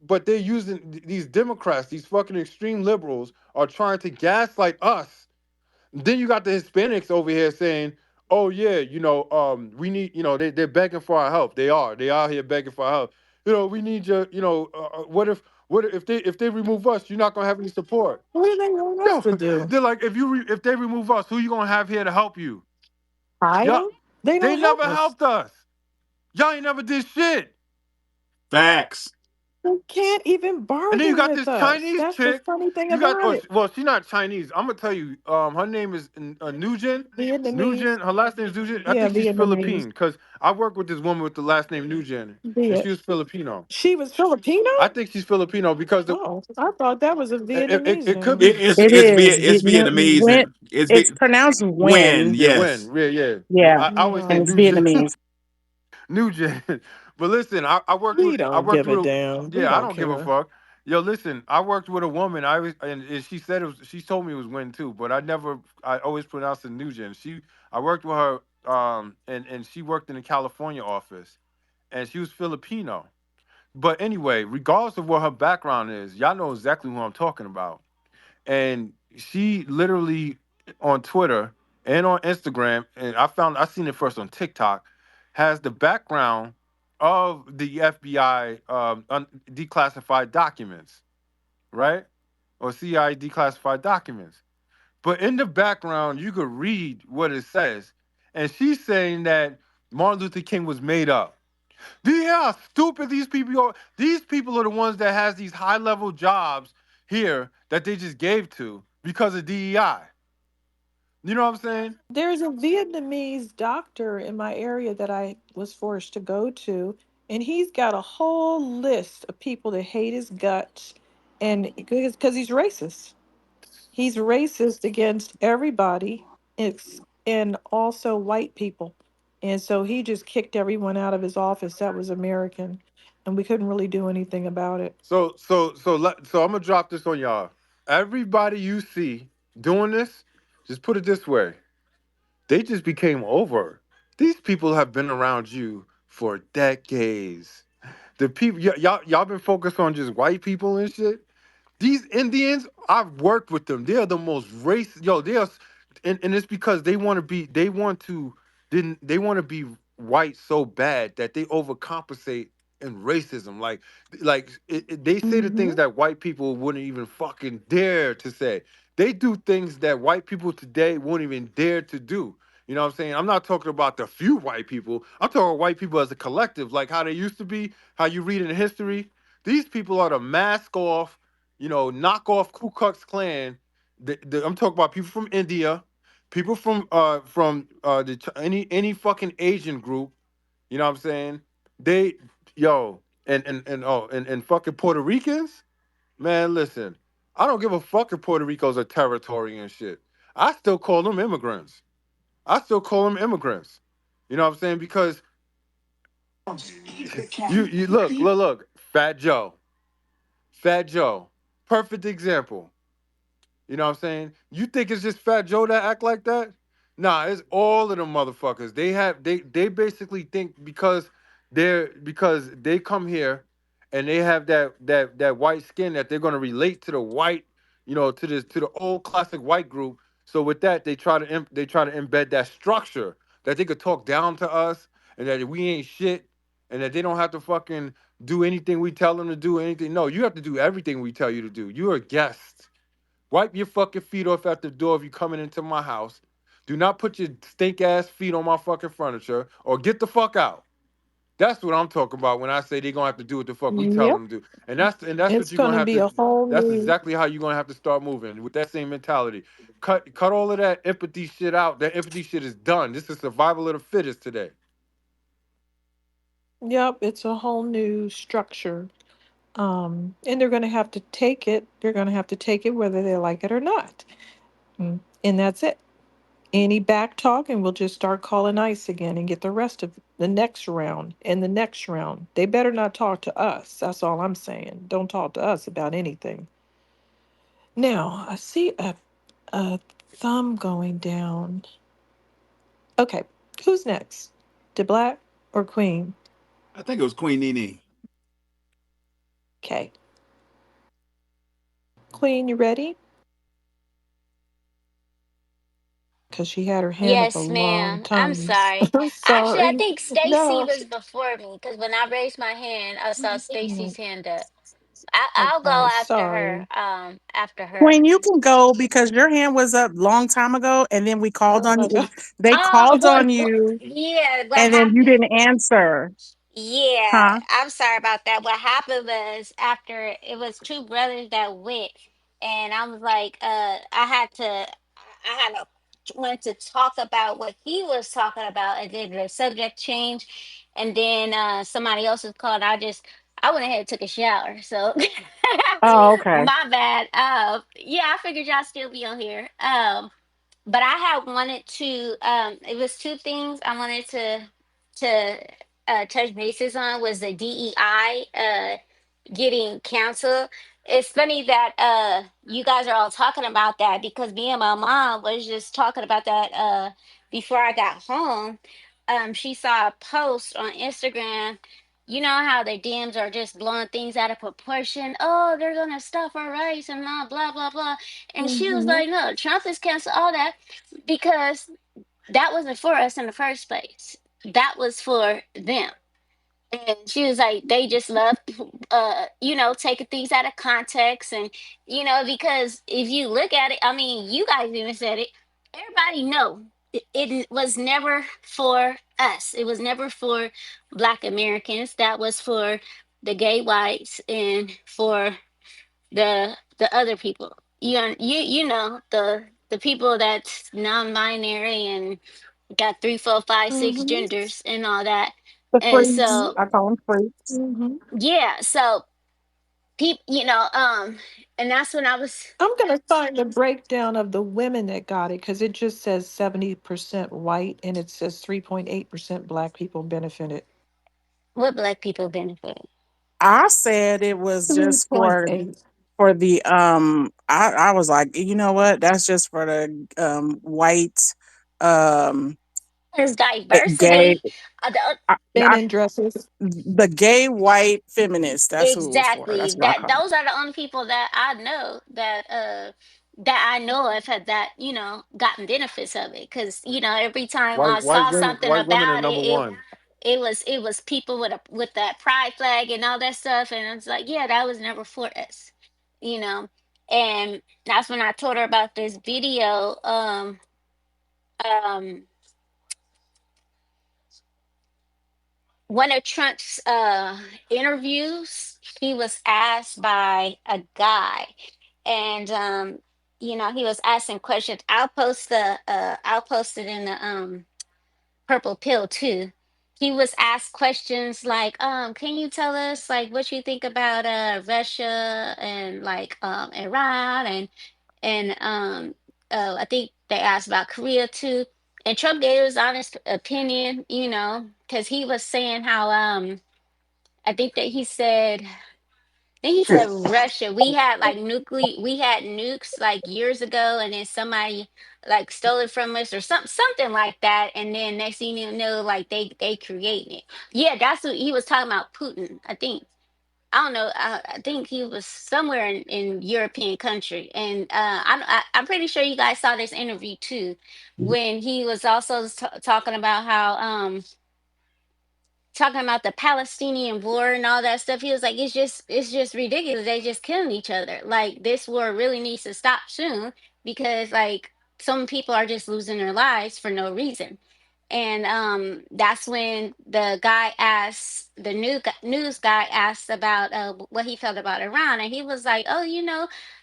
but they're using these Democrats, these fucking extreme liberals, are trying to gaslight us. Then you got the Hispanics over here saying, "Oh yeah, we need, they're begging for our help. They are here begging for our help. We need your, what if they remove us, you're not gonna have any support." What do they want us Yo, to do? they're like, if they remove us, who you gonna have here to help you? Hide Yeah, them? They they don't never help us. helped us. Y'all ain't never did shit. Facts. They can't even And then you bargain got with this us. Chinese That's the chick. funny thing You got, about oh, it. well, she's not Chinese. I'm gonna tell you. Her name is Nugent. Vietnamese. Nugent. Her last name is Nugent. I Yeah, think she's Vietnamese. Philippine because I worked with this woman with the last name Nugent, and Viet. she was Filipino. She was Filipino? I think she's Filipino because Oh, I thought that was a Vietnamese it could name. be It's It it's is Viet it's Vietnamese When and it's it's pronounced Win. when. yeah, when Yes. yeah yeah. Yeah, I always say and it's No, Nugent. Vietnamese. Nugent. But listen, we I don't worked give a with a damn. We yeah, I don't don't give a care. fuck. Yo, listen, I worked with a woman. And she said it was. She told me it was Win too, but I never. I always pronounced it Nugent. I worked with her, and she worked in the California office, and she was Filipino. But anyway, regardless of what her background is, y'all know exactly who I'm talking about. And she literally on Twitter and on Instagram, and I seen it first on TikTok, has the background of the FBI declassified documents, right? Or CIA declassified documents. But in the background, you could read what it says, and she's saying that Martin Luther King was made up. Do you hear how stupid these people are? These people are the ones that has these high level jobs here that they just gave to because of DEI. You know what I'm saying? There's a Vietnamese doctor in my area that I was forced to go to, and he's got a whole list of people that hate his guts, and because he's racist. He's racist against everybody, and also white people. And so he just kicked everyone out of his office that was American, and we couldn't really do anything about it. So I'm gonna drop this on y'all. Everybody you see doing this, just put it this way: they just became over. These people have been around you for decades. The people y'all been focused on just white people and shit. These Indians, I've worked with them. They are the most racist. Yo, and it's because they want to be white so bad that they overcompensate in racism. They say the things Mm-hmm. that white people wouldn't even fucking dare to say. They do things that white people today won't even dare to do. You know what I'm saying? I'm not talking about the few white people. I'm talking white people as a collective, like how they used to be, how you read in history. These people are the mask off, knock off Ku Klux Klan. I'm talking about people from India, people any fucking Asian group. You know what I'm saying? They yo and fucking Puerto Ricans. Man, listen, I don't give a fuck if Puerto Rico's a territory and shit. I still call them immigrants. I still call them immigrants. You know what I'm saying? Because you look, Fat Joe, perfect example. You know what I'm saying? You think it's just Fat Joe that act like that? Nah, it's all of them motherfuckers. They basically think because they come here and they have that white skin that they're gonna relate to the white, to the old classic white group. So with that, they try to embed that structure that they could talk down to us and that we ain't shit and that they don't have to fucking do anything we tell them to do anything. No, you have to do everything we tell you to do. You're a guest. Wipe your fucking feet off at the door if you coming into my house. Do not put your stink ass feet on my fucking furniture or get the fuck out. That's what I'm talking about when I say they're gonna have to do what the fuck we tell Yep. them to do. And that's what It's you're going gonna to have be to a whole that's new. exactly how you're gonna have to start moving with that same mentality. Cut all of that empathy shit out. That empathy shit is done. This is survival of the fittest today. Yep, it's a whole new structure. And they're going to have to take it. They're going to have to take it whether they like it or not. And that's it. Any back talk, and we'll just start calling ICE again and get the rest of the next round and the next round. They better not talk to us. That's all I'm saying. Don't talk to us about anything. Now, I see a thumb going down. Okay, who's next? DeBlack or Queen? I think it was Queen Nene. Okay, Queen, you ready? Because she had her hand up a Yes, long ma'am. I'm time. sorry. Actually, I Sorry. think Stacy No. was before me because when I raised my hand, I saw Stacy's hand up. I'll go Okay, after her. sorry. After her. When you can go because your hand was up long time ago, and then we called Oh on my you. God. They Oh, called on you, yeah. What and then you happened? didn't answer. Yeah, Huh? I'm sorry about that. What happened was after it was two brothers that went, and I was like, I had to want to talk about what he was talking about, and then the subject changed, and then somebody else was called. I went ahead and took a shower, so Oh, okay. my bad. Yeah, I figured y'all still be on here. But I had wanted to. It was two things I wanted to touch bases on was the DEI getting canceled. It's funny that you guys are all talking about that because me and my mom was just talking about that before I got home. She saw a post on Instagram. You know how the DMs are just blowing things out of proportion. Oh, they're gonna stop our rights and blah blah blah. And she was Mm-hmm. like, "No, Trump has canceled all that because that wasn't for us in the first place. That was for them." And she was like, they just love, taking things out of context. And, because if you look at it, I mean, you guys even said it, everybody know it was never for us. It was never for Black Americans. That was for the gay whites and for the other people. The people that's non-binary and got three, four, five, six Mm-hmm. genders and all that. The And Mm-hmm. freaks. so I call them freaks. Mm-hmm. yeah, so people, and that's when I was. I'm going to find the breakdown of the women that got it because it just says 70% white and it says 3.8% black people benefited. What Black people benefit. I said it was just 3.8. for the I was like, you know what? That's just for the white um There's gay diversity. The I, Men I, in dresses. the gay white feminists. That's who it was for. That's Exactly. what I That call it. those are the only people that I know that I know of had that, gotten benefits of it. Cause, every time I saw something White women are about it, number one. it was people with that pride flag and all that stuff. And it's like, yeah, that was never for us. You know. And that's when I told her about this video. Um One of Trump's interviews, he was asked by a guy, and he was asking questions. I'll post it in the purple pill too. He was asked questions like, can you tell us like what you think about Russia and like Iran and I think they asked about Korea too. And Trump gave his honest opinion, because he was saying how I think that he said Russia. We had nukes like years ago, and then somebody like stole it from us or something like that. And then next thing you know, like they created it. Yeah, that's what he was talking about. Putin, I think. I don't know. I think he was somewhere in European country, and I'm pretty sure you guys saw this interview too, when he was also talking about how talking about the Palestinian war and all that stuff. He was like, it's just ridiculous. They just killing each other. Like this war really needs to stop soon because like some people are just losing their lives for no reason. And that's when the news guy asked about what he felt about Iran, and he was like, "Oh,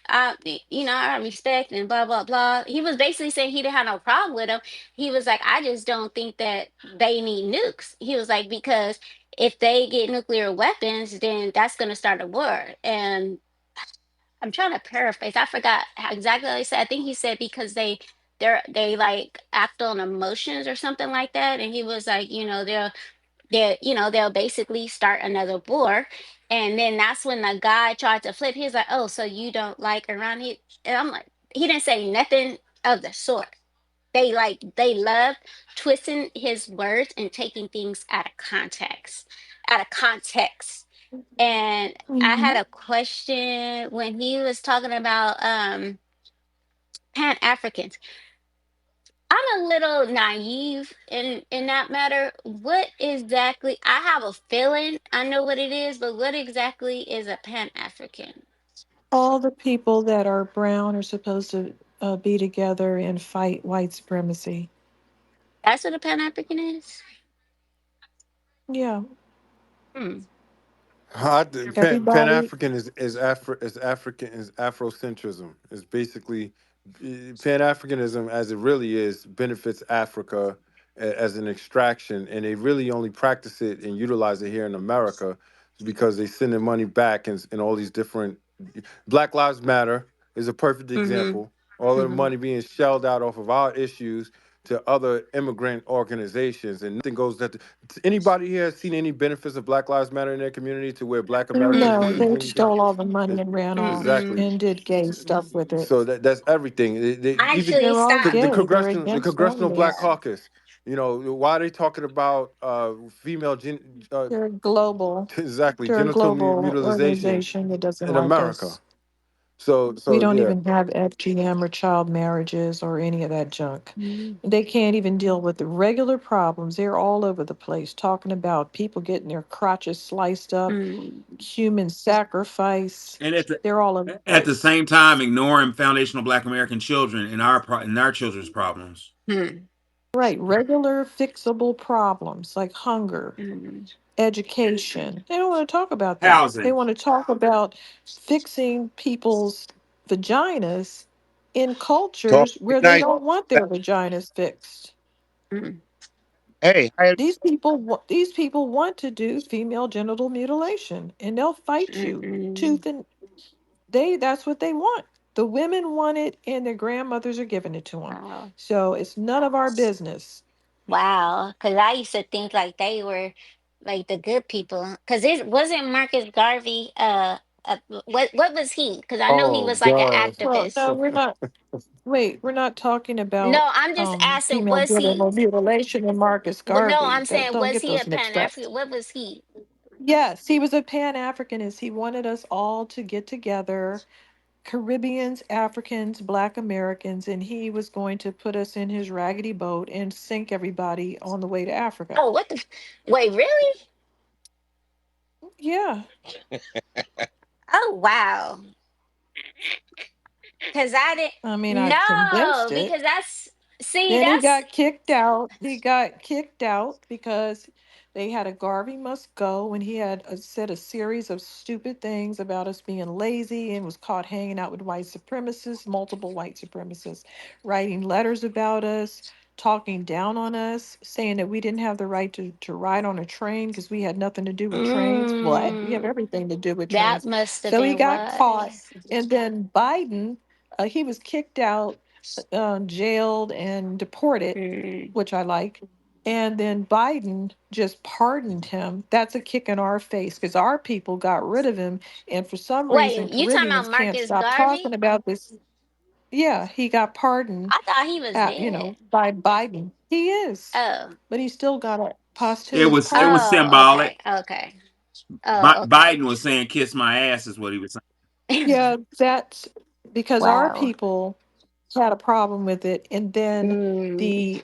I respect and blah blah blah." He was basically saying he didn't have no problem with them. He was like, "I just don't think that they need nukes." He was like, "Because if they get nuclear weapons, then that's going to start a war." And I'm trying to paraphrase. I forgot how exactly what he said. I think he said because they like act on emotions or something like that. And he was like, they'll basically start another war. And then that's when the guy tried to flip. He's like, "Oh, so you don't like Iran?" And I'm like, he didn't say nothing of the sort. They love twisting his words and taking things out of context. Out of context. And I Mm-hmm. had a question when he was talking about Pan Africans. I'm a little naive in that matter. What exactly? I have a feeling I know what it is, but what exactly is a Pan African? All the people that are brown are supposed to be together and fight white supremacy. That's what a Pan African is. Yeah. Mm, Pan Everybody, African is African is Afrocentrism. It's basically Pan Africanism, as it really is, benefits Africa as an extraction, and they really only practice it and utilize it here in America because they send their money back in all these different. Black Lives Matter is a perfect mhm, example. All of the mhm. money being shelled out off of our issues to other immigrant organizations, and nothing goes that. Anybody here has seen any benefits of Black Lives Matter in their community to where Black Americans no, received they Mm-mm, anything? stole all the money and ran off Exactly. mm-mm. and did gay stuff with it. So that's everything. I Even actually They're all stopped. gay. They're the against congressional Black families. Yeah. Caucus. You know why are they talking about female They're global. exactly They're a genital global mutilization organization that doesn't in like America? us. We So don't yeah. even have FGM or child marriages or any of that junk. Mm, They can't even deal with the regular problems. They're all over the place talking about people getting their crotches sliced up, mm, human sacrifice. And They're all over the at the place. same time ignoring foundational Black American children and our children's problems. mm, Right, regular fixable problems like hunger, mm. education. They don't want to talk about that. They Housing. want to talk about fixing people's vaginas in Talk cultures where they nice. don't want their vaginas fixed. Mm, Hey, These people want to do female genital mutilation and they'll fight you mm-mm. tooth and that's what they want. The women want it and their grandmothers are giving it to them. Wow. So it's none of our business. Wow. Because I used to think like they were like the good people. Because it wasn't Marcus Garvey. What was he? Because I know he Oh was like an God. Well, activist. no, we're not. Wait, we're not talking about No, I'm just asking. female Was he? genital mutilation and Marcus Well, no, Garvey. I'm saying Don't was get he a those Pan mixed up. African? What was he? Yes, he was a Pan Africanist. He wanted us all to get together, Caribbeans, Africans, Black Americans, and he was going to put us in his raggedy boat and sink everybody on the way to Africa. Oh, what the? Wait, really? Yeah, Oh, wow. Because I didn't. I mean, I No, condensed it. because that's see, Then he that's got kicked out. He got kicked out because they had a Garvey must go, and he had said a series of stupid things about us being lazy and was caught hanging out with white supremacists, multiple white supremacists, writing letters about us, talking down on us, saying that we didn't have the right to ride on a train because we had nothing to do with trains. What? We have mm, everything to do with that trains. must have So he been got caught, why. and then Biden, he was kicked out, jailed and deported, Mm. which I like. And then Biden just pardoned him. That's a kick in our face because our people got rid of him. And for some reason, Wait, you talking Caribbeans about can't Marcus stop talking Garvey? about this. Yeah, he got pardoned, I thought he was dead. by Biden. He is, Oh, but he still got a It posthumous was it was pardon. oh, symbolic. okay, okay. Oh, okay. Biden was saying "kiss my ass" is what he was saying. Yeah, that's because our Wow. people had a problem with it, and then Mm, the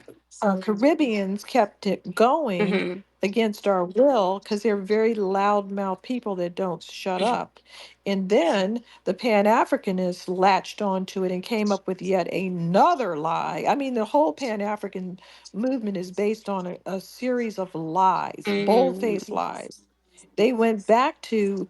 Caribbeans kept it going mm-hmm, against our will because they're very loudmouth people that don't shut up. And then the Pan Africanists latched onto it and came up with yet another lie. I mean, the whole Pan African movement is based on a series of lies, bold-faced mm, lies. They went back to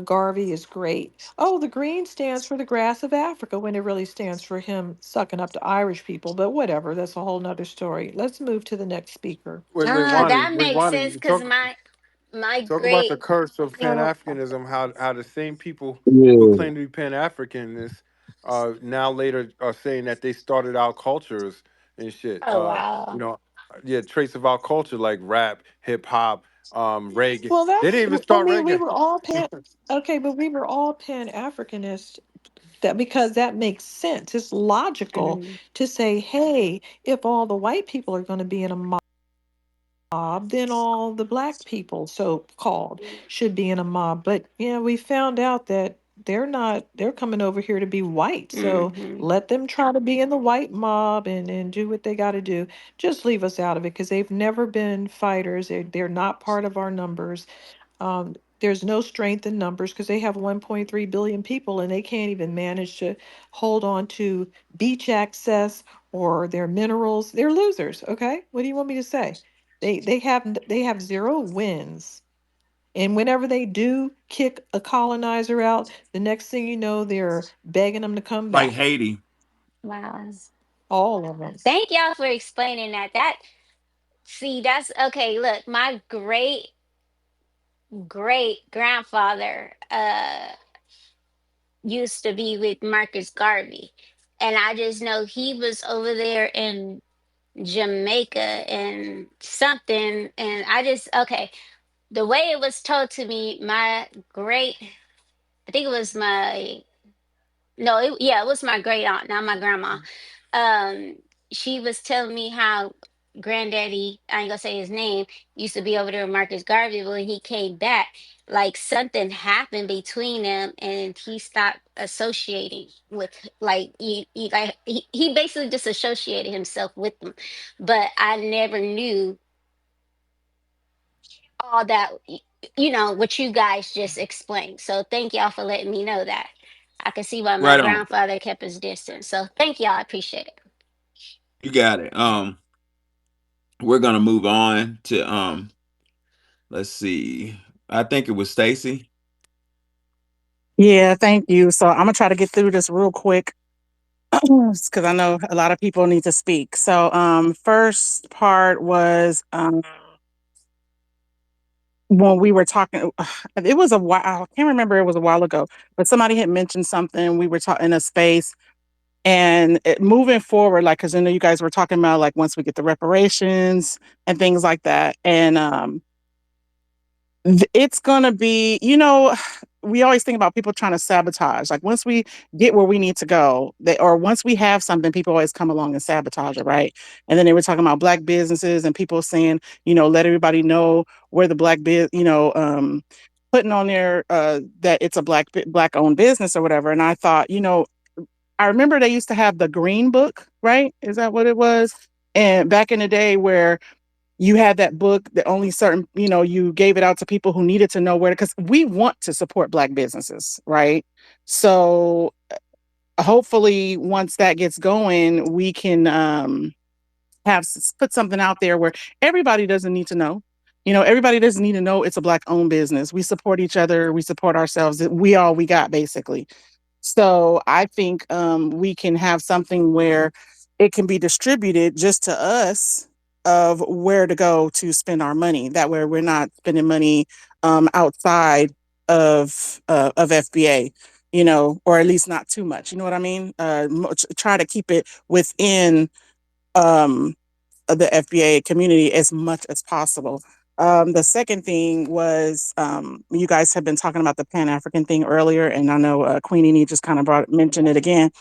Garvey is great. Oh, the green stands for the grass of Africa when it really stands for him sucking up to Irish people. But whatever, that's a whole nother story. Let's move to the next speaker. that Wait, makes Wani, sense because my talk about the great curse of Pan Well, Africanism. How the same people who Yeah. claim to be Pan Africanists now later are saying that they started our cultures and shit. oh wow. Yeah, traits of our culture like rap, hip hop, reggae. well, They that's. didn't even I start mean, we reggae. were all pan. Okay, but we were all Pan Africanists. That because that makes sense. It's logical Mm, to say, hey, if all the white people are going to be in a mob, then all the black people, so called, should be in a mob. But yeah, we found out that they're not, they're coming over here to be white. So mm-hmm, let them try to be in the white mob and do what they got to do. Just leave us out of it because they've never been fighters. They're not part of our numbers. There's no strength in numbers because they have 1.3 billion people and they can't even manage to hold on to beach access or their minerals. They're losers. Okay, what do you want me to say? They have zero wins. And whenever they do kick a colonizer out, the next thing you know, they're begging them to come Like back. Haiti. Wow. All of them. Thank y'all for explaining that. See, that's okay. Look, my great grandfather used to be with Marcus Garvey. And I just know he was over there in Jamaica and something. And I just, okay, the way it was told to me, my great, I think it was my no, yeah, it was my great aunt, not my grandma. Um, she was telling me how granddaddy, I ain't gonna say his name, used to be over there with Marcus Garvey. But when he came back, like something happened between them, and he stopped associating with like he basically disassociated himself with them. But I never knew all that what you guys just explained. So thank y'all for letting me know that. I can see why my Right on. grandfather kept his distance. So thank y'all. I appreciate it. You got it. We're gonna move on to let's see. I think it was Stacy. Yeah, thank you. So I'm gonna try to get through this real quick because I know a lot of people need to speak. So, first part was when we were talking. It was a while. I can't remember. It was a while ago, but somebody had mentioned something. We were talking in a space, and moving forward, like because I know you guys were talking about like once we get the reparations and things like that, and it's gonna be, we always think about people trying to sabotage. Like once we get where we need to go, or once we have something, people always come along and sabotage it, right? And then they were talking about black businesses and people saying, let everybody know where the putting on there that it's a black owned business or whatever. And I thought, I remember they used to have the green book, right? Is that what it was? And back in the day where you had that book that only certain, you gave it out to people who needed to know where, because we want to support black businesses, right? So hopefully once that gets going, we can put something out there where everybody doesn't need to know. Everybody doesn't need to know it's a black owned business. We support each other, we support ourselves. We all we got basically. So I think we can have something where it can be distributed just to us of where to go to spend our money. That way we're not spending money outside of FBA, or at least not too much. You know what I mean? Try to keep it within um, of the FBA community as much as possible. The second thing was you guys have been talking about the Pan African thing earlier, and I know Queenie just kind of mentioned it again.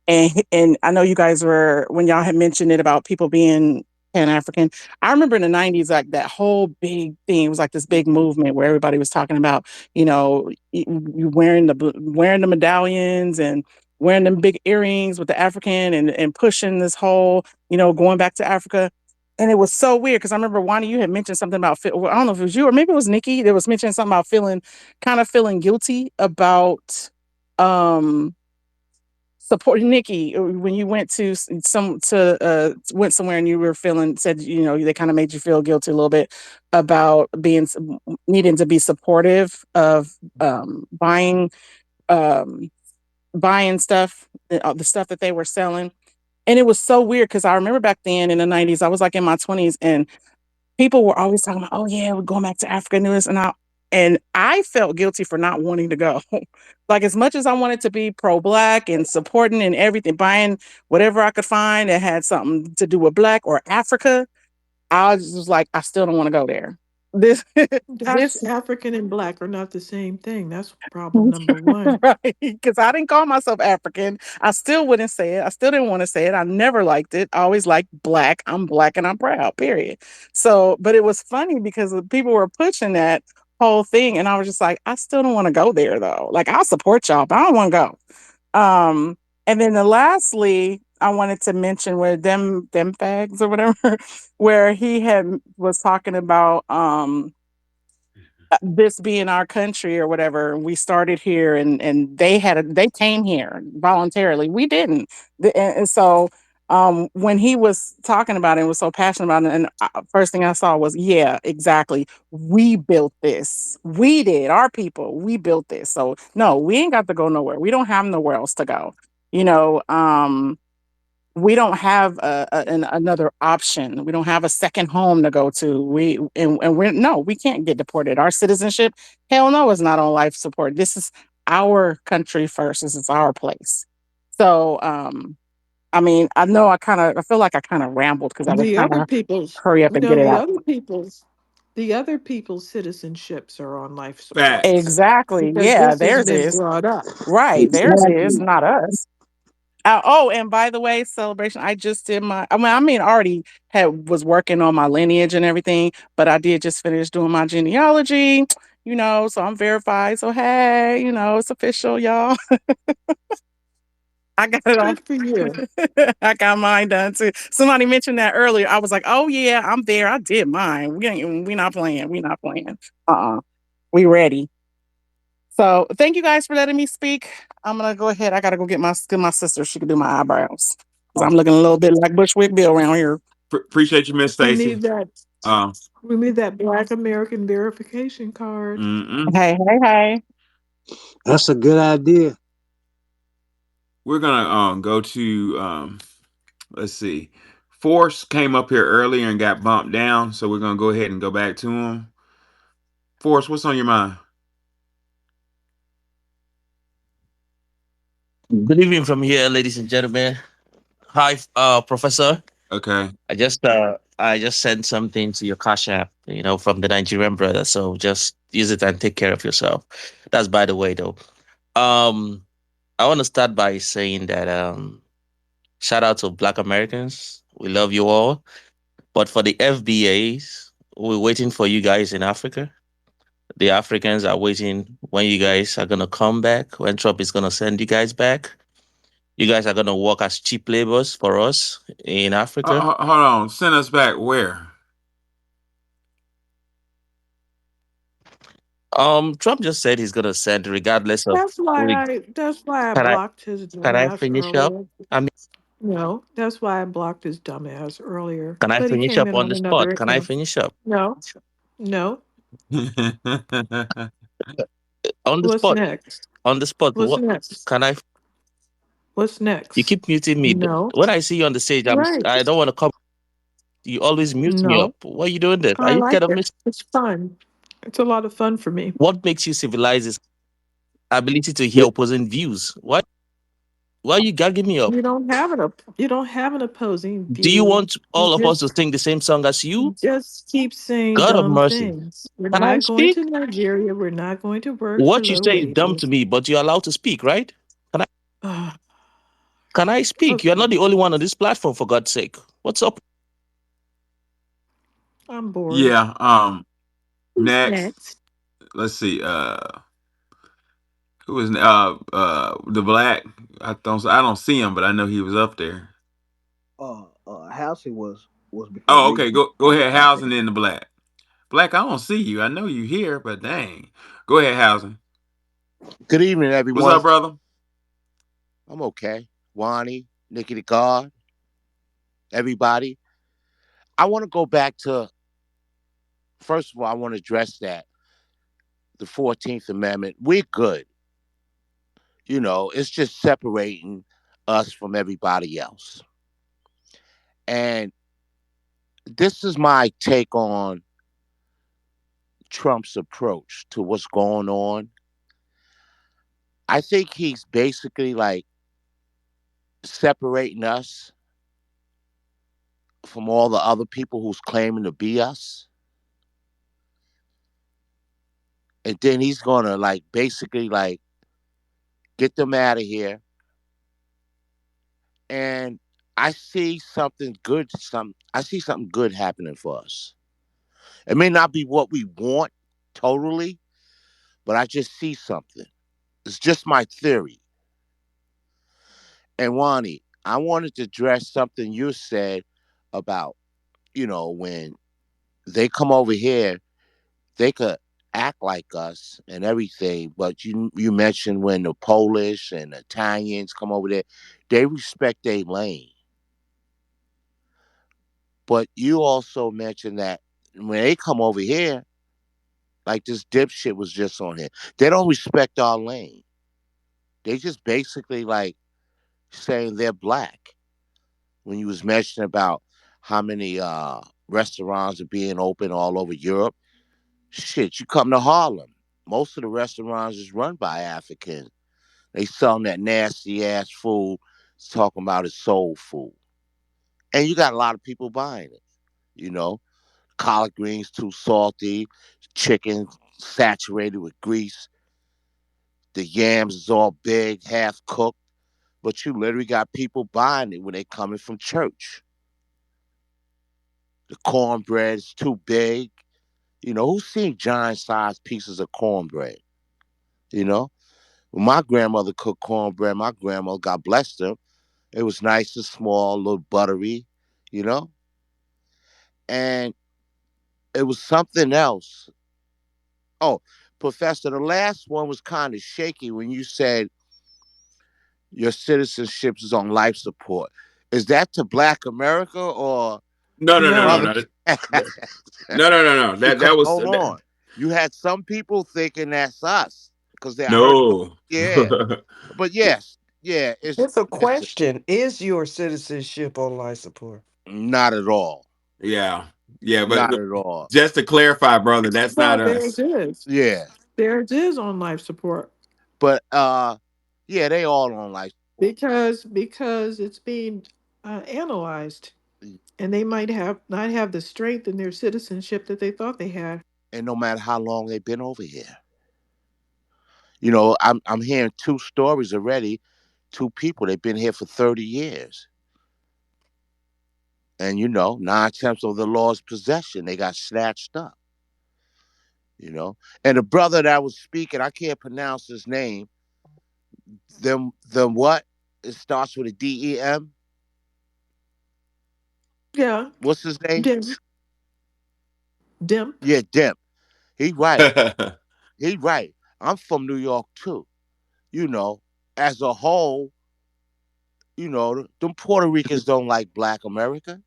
And I know you guys were when y'all had mentioned it about people being Pan African. I remember in the '90s, like that whole big thing. It was like this big movement where everybody was talking about, you wearing the medallions and wearing them big earrings with the African and pushing this whole, going back to Africa. And it was so weird because I remember Wani, you had mentioned something about well, I don't know if it was you or maybe it was Nikki that was mentioning something about feeling guilty about um supporting Nikki when you went to went somewhere and you were feeling said they kind of made you feel guilty a little bit about needing to be supportive of um buying stuff the stuff that they were selling. And it was so weird because I remember back then in the '90s I was like in my 20s and people were always talking about, oh yeah, we're going back to Africa and this and I felt guilty for not wanting to go. Like as much as I wanted to be pro-black and supporting and everything, buying whatever I could find that had something to do with black or Africa, I was just like, I still don't want to go there. This That's this African and black are not the same thing. That's problem number one. right. Because I didn't call myself African. I still wouldn't say it. I still didn't want to say it. I never liked it. I always liked black. I'm black and I'm proud, period. So, but it was funny because the people were pushing that whole thing. And I was just like, I still don't want to go there though. Like I'll support y'all, but I don't want to go. And then lastly, I wanted to mention where them fags or whatever, where he was talking about this being our country or whatever. We started here and they came here voluntarily. We didn't. And so When he was talking about it and was so passionate about it, and first thing I saw was, yeah, exactly. We built this. We did. Our people. We built this. So no, we ain't got to go nowhere. We don't have nowhere else to go. You know, we don't have another option. We don't have a second home to go to. And we're no, we can't get deported. Our citizenship, hell no, is not on life support. This is our country first. This is our place. So, I mean, I feel like I kind of rambled because I was The trying other to people's, hurry up and no, get it the out. other people's, the other people's citizenships are on life support Facts. Exactly. because Yeah, this has theirs been is. brought up. Right. Theirs is, Exactly. not us. Oh, and by the way, celebration. I just did my. I mean, already was working on my lineage and everything, but I did just finish doing my genealogy. So I'm verified. So hey, it's official, y'all. I got it on. Good for you. I got mine done too. Somebody mentioned that earlier. I was like, oh yeah, I'm there. I did mine. We not playing. We not playing. We ready. So thank you guys for letting me speak. I'm gonna go ahead. I gotta go get my sister. She can do my eyebrows because I'm Awesome. looking a little bit like Bushwick Bill around here. Appreciate you, Miss We Stacy. need that. Um, We need that Black American verification card. mm-mm. Hey, hey, hey. That's a good idea. We're gonna go to let's see. Force came up here earlier and got bumped down, so we're gonna go ahead and go back to him. Force, what's on your mind? Good evening from here, ladies and gentlemen. Hi, Professor. Okay. I just sent something to your Cash App, from the Nigerian brother. So just use it and take care of yourself. That's by the way, though. Um, I want to start by saying that shout out to Black Americans. We love you all. But for the FBAs, we're waiting for you guys in Africa. The Africans are waiting when you guys are gonna come back. When Trump is gonna send you guys back. You guys are gonna work as cheap laborers for us in Africa. Hold on. Send us back where? Trump just said he's gonna send regardless of. That's why I Can I blocked his can I dumbass finish up? earlier. I mean, No, that's why I blocked his dumbass earlier. can I But he finish came up in on on the another spot? Can I account. finish up No, no. on the What's spot? next? On the spot, What's what next? can I? What's You next? keep muting me. No. When I see you on the stage, Right. I don't want to come. You always mute me up. No. Why are you doing this? Are I you like scared of me? it. It's fun. It's a lot of fun for me. What makes you civilized is ability to hear Yeah, opposing views. Why are you gagging me up? You don't have an opposing Do you view. want You all of us to just sing the same song as you? just keep saying God of dumb mercy. things. We're Can I not going speak? to Nigeria. We're not going to work for What you low say is dumb to wages. me, but you're allowed to speak, right? Can I Ah, can I speak? You're okay. not the only one on this platform, for God's sake. What's up? I'm bored. Yeah. Who's Next, next? let's see. Who was the black? I don't see him, but I know he was up there. Housing was before Oh, me. okay. Go ahead, housing in the black. Black, I don't see you. I know you here, but dang. Go ahead, housing. Good evening, What's up, everyone. brother? I'm okay. Wani, Nikki the God, everybody. I want to go back to, first of all, I want to address that the 14th Amendment. We're good. It's just separating us from everybody else. And this is my take on Trump's approach to what's going on. I think he's basically like separating us from all the other people who's claiming to be us. And then he's going to like basically like get them out of here. And I see something good happening for us. It may not be what we want totally, but I just see something. It's just my theory. And Wani, I wanted to address something you said about, when they come over here, they could act like us and everything, but you mentioned when the Polish and Italians come over there, they respect their lane. But you also mentioned that when they come over here, like this dipshit was just on here, they don't respect our lane. They just basically like saying they're black. When you was mentioning about how many restaurants are being open all over Europe, shit, you come to Harlem. Most of the restaurants is run by Africans. They selling that nasty ass food. It's talking about it's soul food. And you got a lot of people buying it. You know, collard greens too salty, chicken saturated with grease, the yams is all big, half cooked. But you literally got people buying it when they coming from church. The cornbread is too big. You know, who's seen giant sized pieces of cornbread? You know, when my grandmother cooked cornbread, my grandma, God bless her, it was nice and small, a little buttery, you know? And it was something else. Oh, Professor, the last one was kind of shaky when you said your citizenship is on life support. Is that to Black America or No, no, no, no, other No. no. cats? No, no, no, no. That Because that was hold on, you had some people thinking that's us because I heard, no. yeah, but yes, yeah, it's It's a listen, question. Is your citizenship on life support? not at all, Yeah, yeah, not but at all. just to clarify, brother, that's not Well, theirs us. is. Yeah, Theirs is on life support but yeah, they all on life support, because it's being analyzed, and they might have not have the strength in their citizenship that they thought they had. and no matter how long they've been over here, you know, I'm hearing two stories already. Two people they've been here for 30 years, and you know, 9 tenths of the law's possession, they got snatched up. You know, and the brother that was speaking, I can't pronounce his name. Them what? It starts with a DEM. Yeah, What's his name? dim, dimp. Yeah, Demp. He right. He right. I'm from New York too. You know, as a whole, you know, them Puerto Ricans don't like Black America.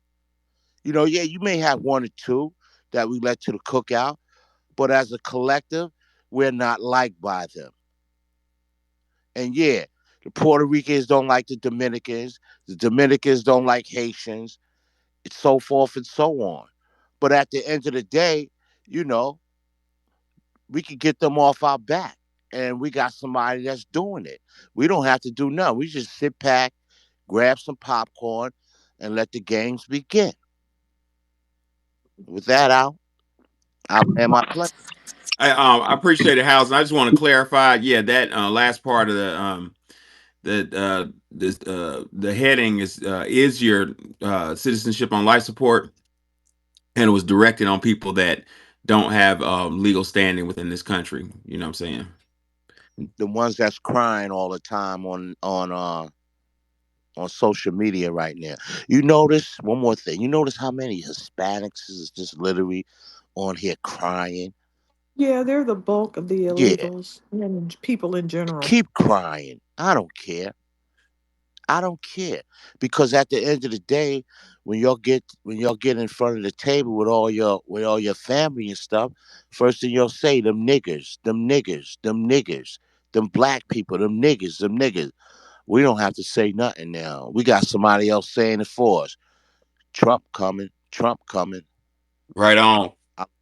You know, yeah, you may have one or two that we let to the cookout, but as a collective, we're not liked by them. And yeah, the Puerto Ricans don't like the Dominicans don't like Haitians, so forth and so on. But at the end of the day, you know, we can get them off our back. And we got somebody that's doing it. We don't have to do nothing. We just sit back, grab some popcorn, and let the games begin. With that out, I'll land my plane. I appreciate it, House. And I just want to clarify. Yeah, that last part of the heading is your citizenship on life support, and it was directed on people that don't have legal standing within this country. You know what I'm saying? The ones that's crying all the time on social media right now. You notice one more thing. You notice how many Hispanics is just literally on here crying. Yeah, they're the bulk of the Yeah, illegals and people in general. keep crying. I don't care. I don't care because at the end of the day, when y'all get in front of the table with all your family and stuff, first thing you'll say, them niggers, them niggers, them niggers, them black people, them niggers, them niggers. We don't have to say nothing now. We got somebody else saying it for us. Trump coming, Trump coming. Right on.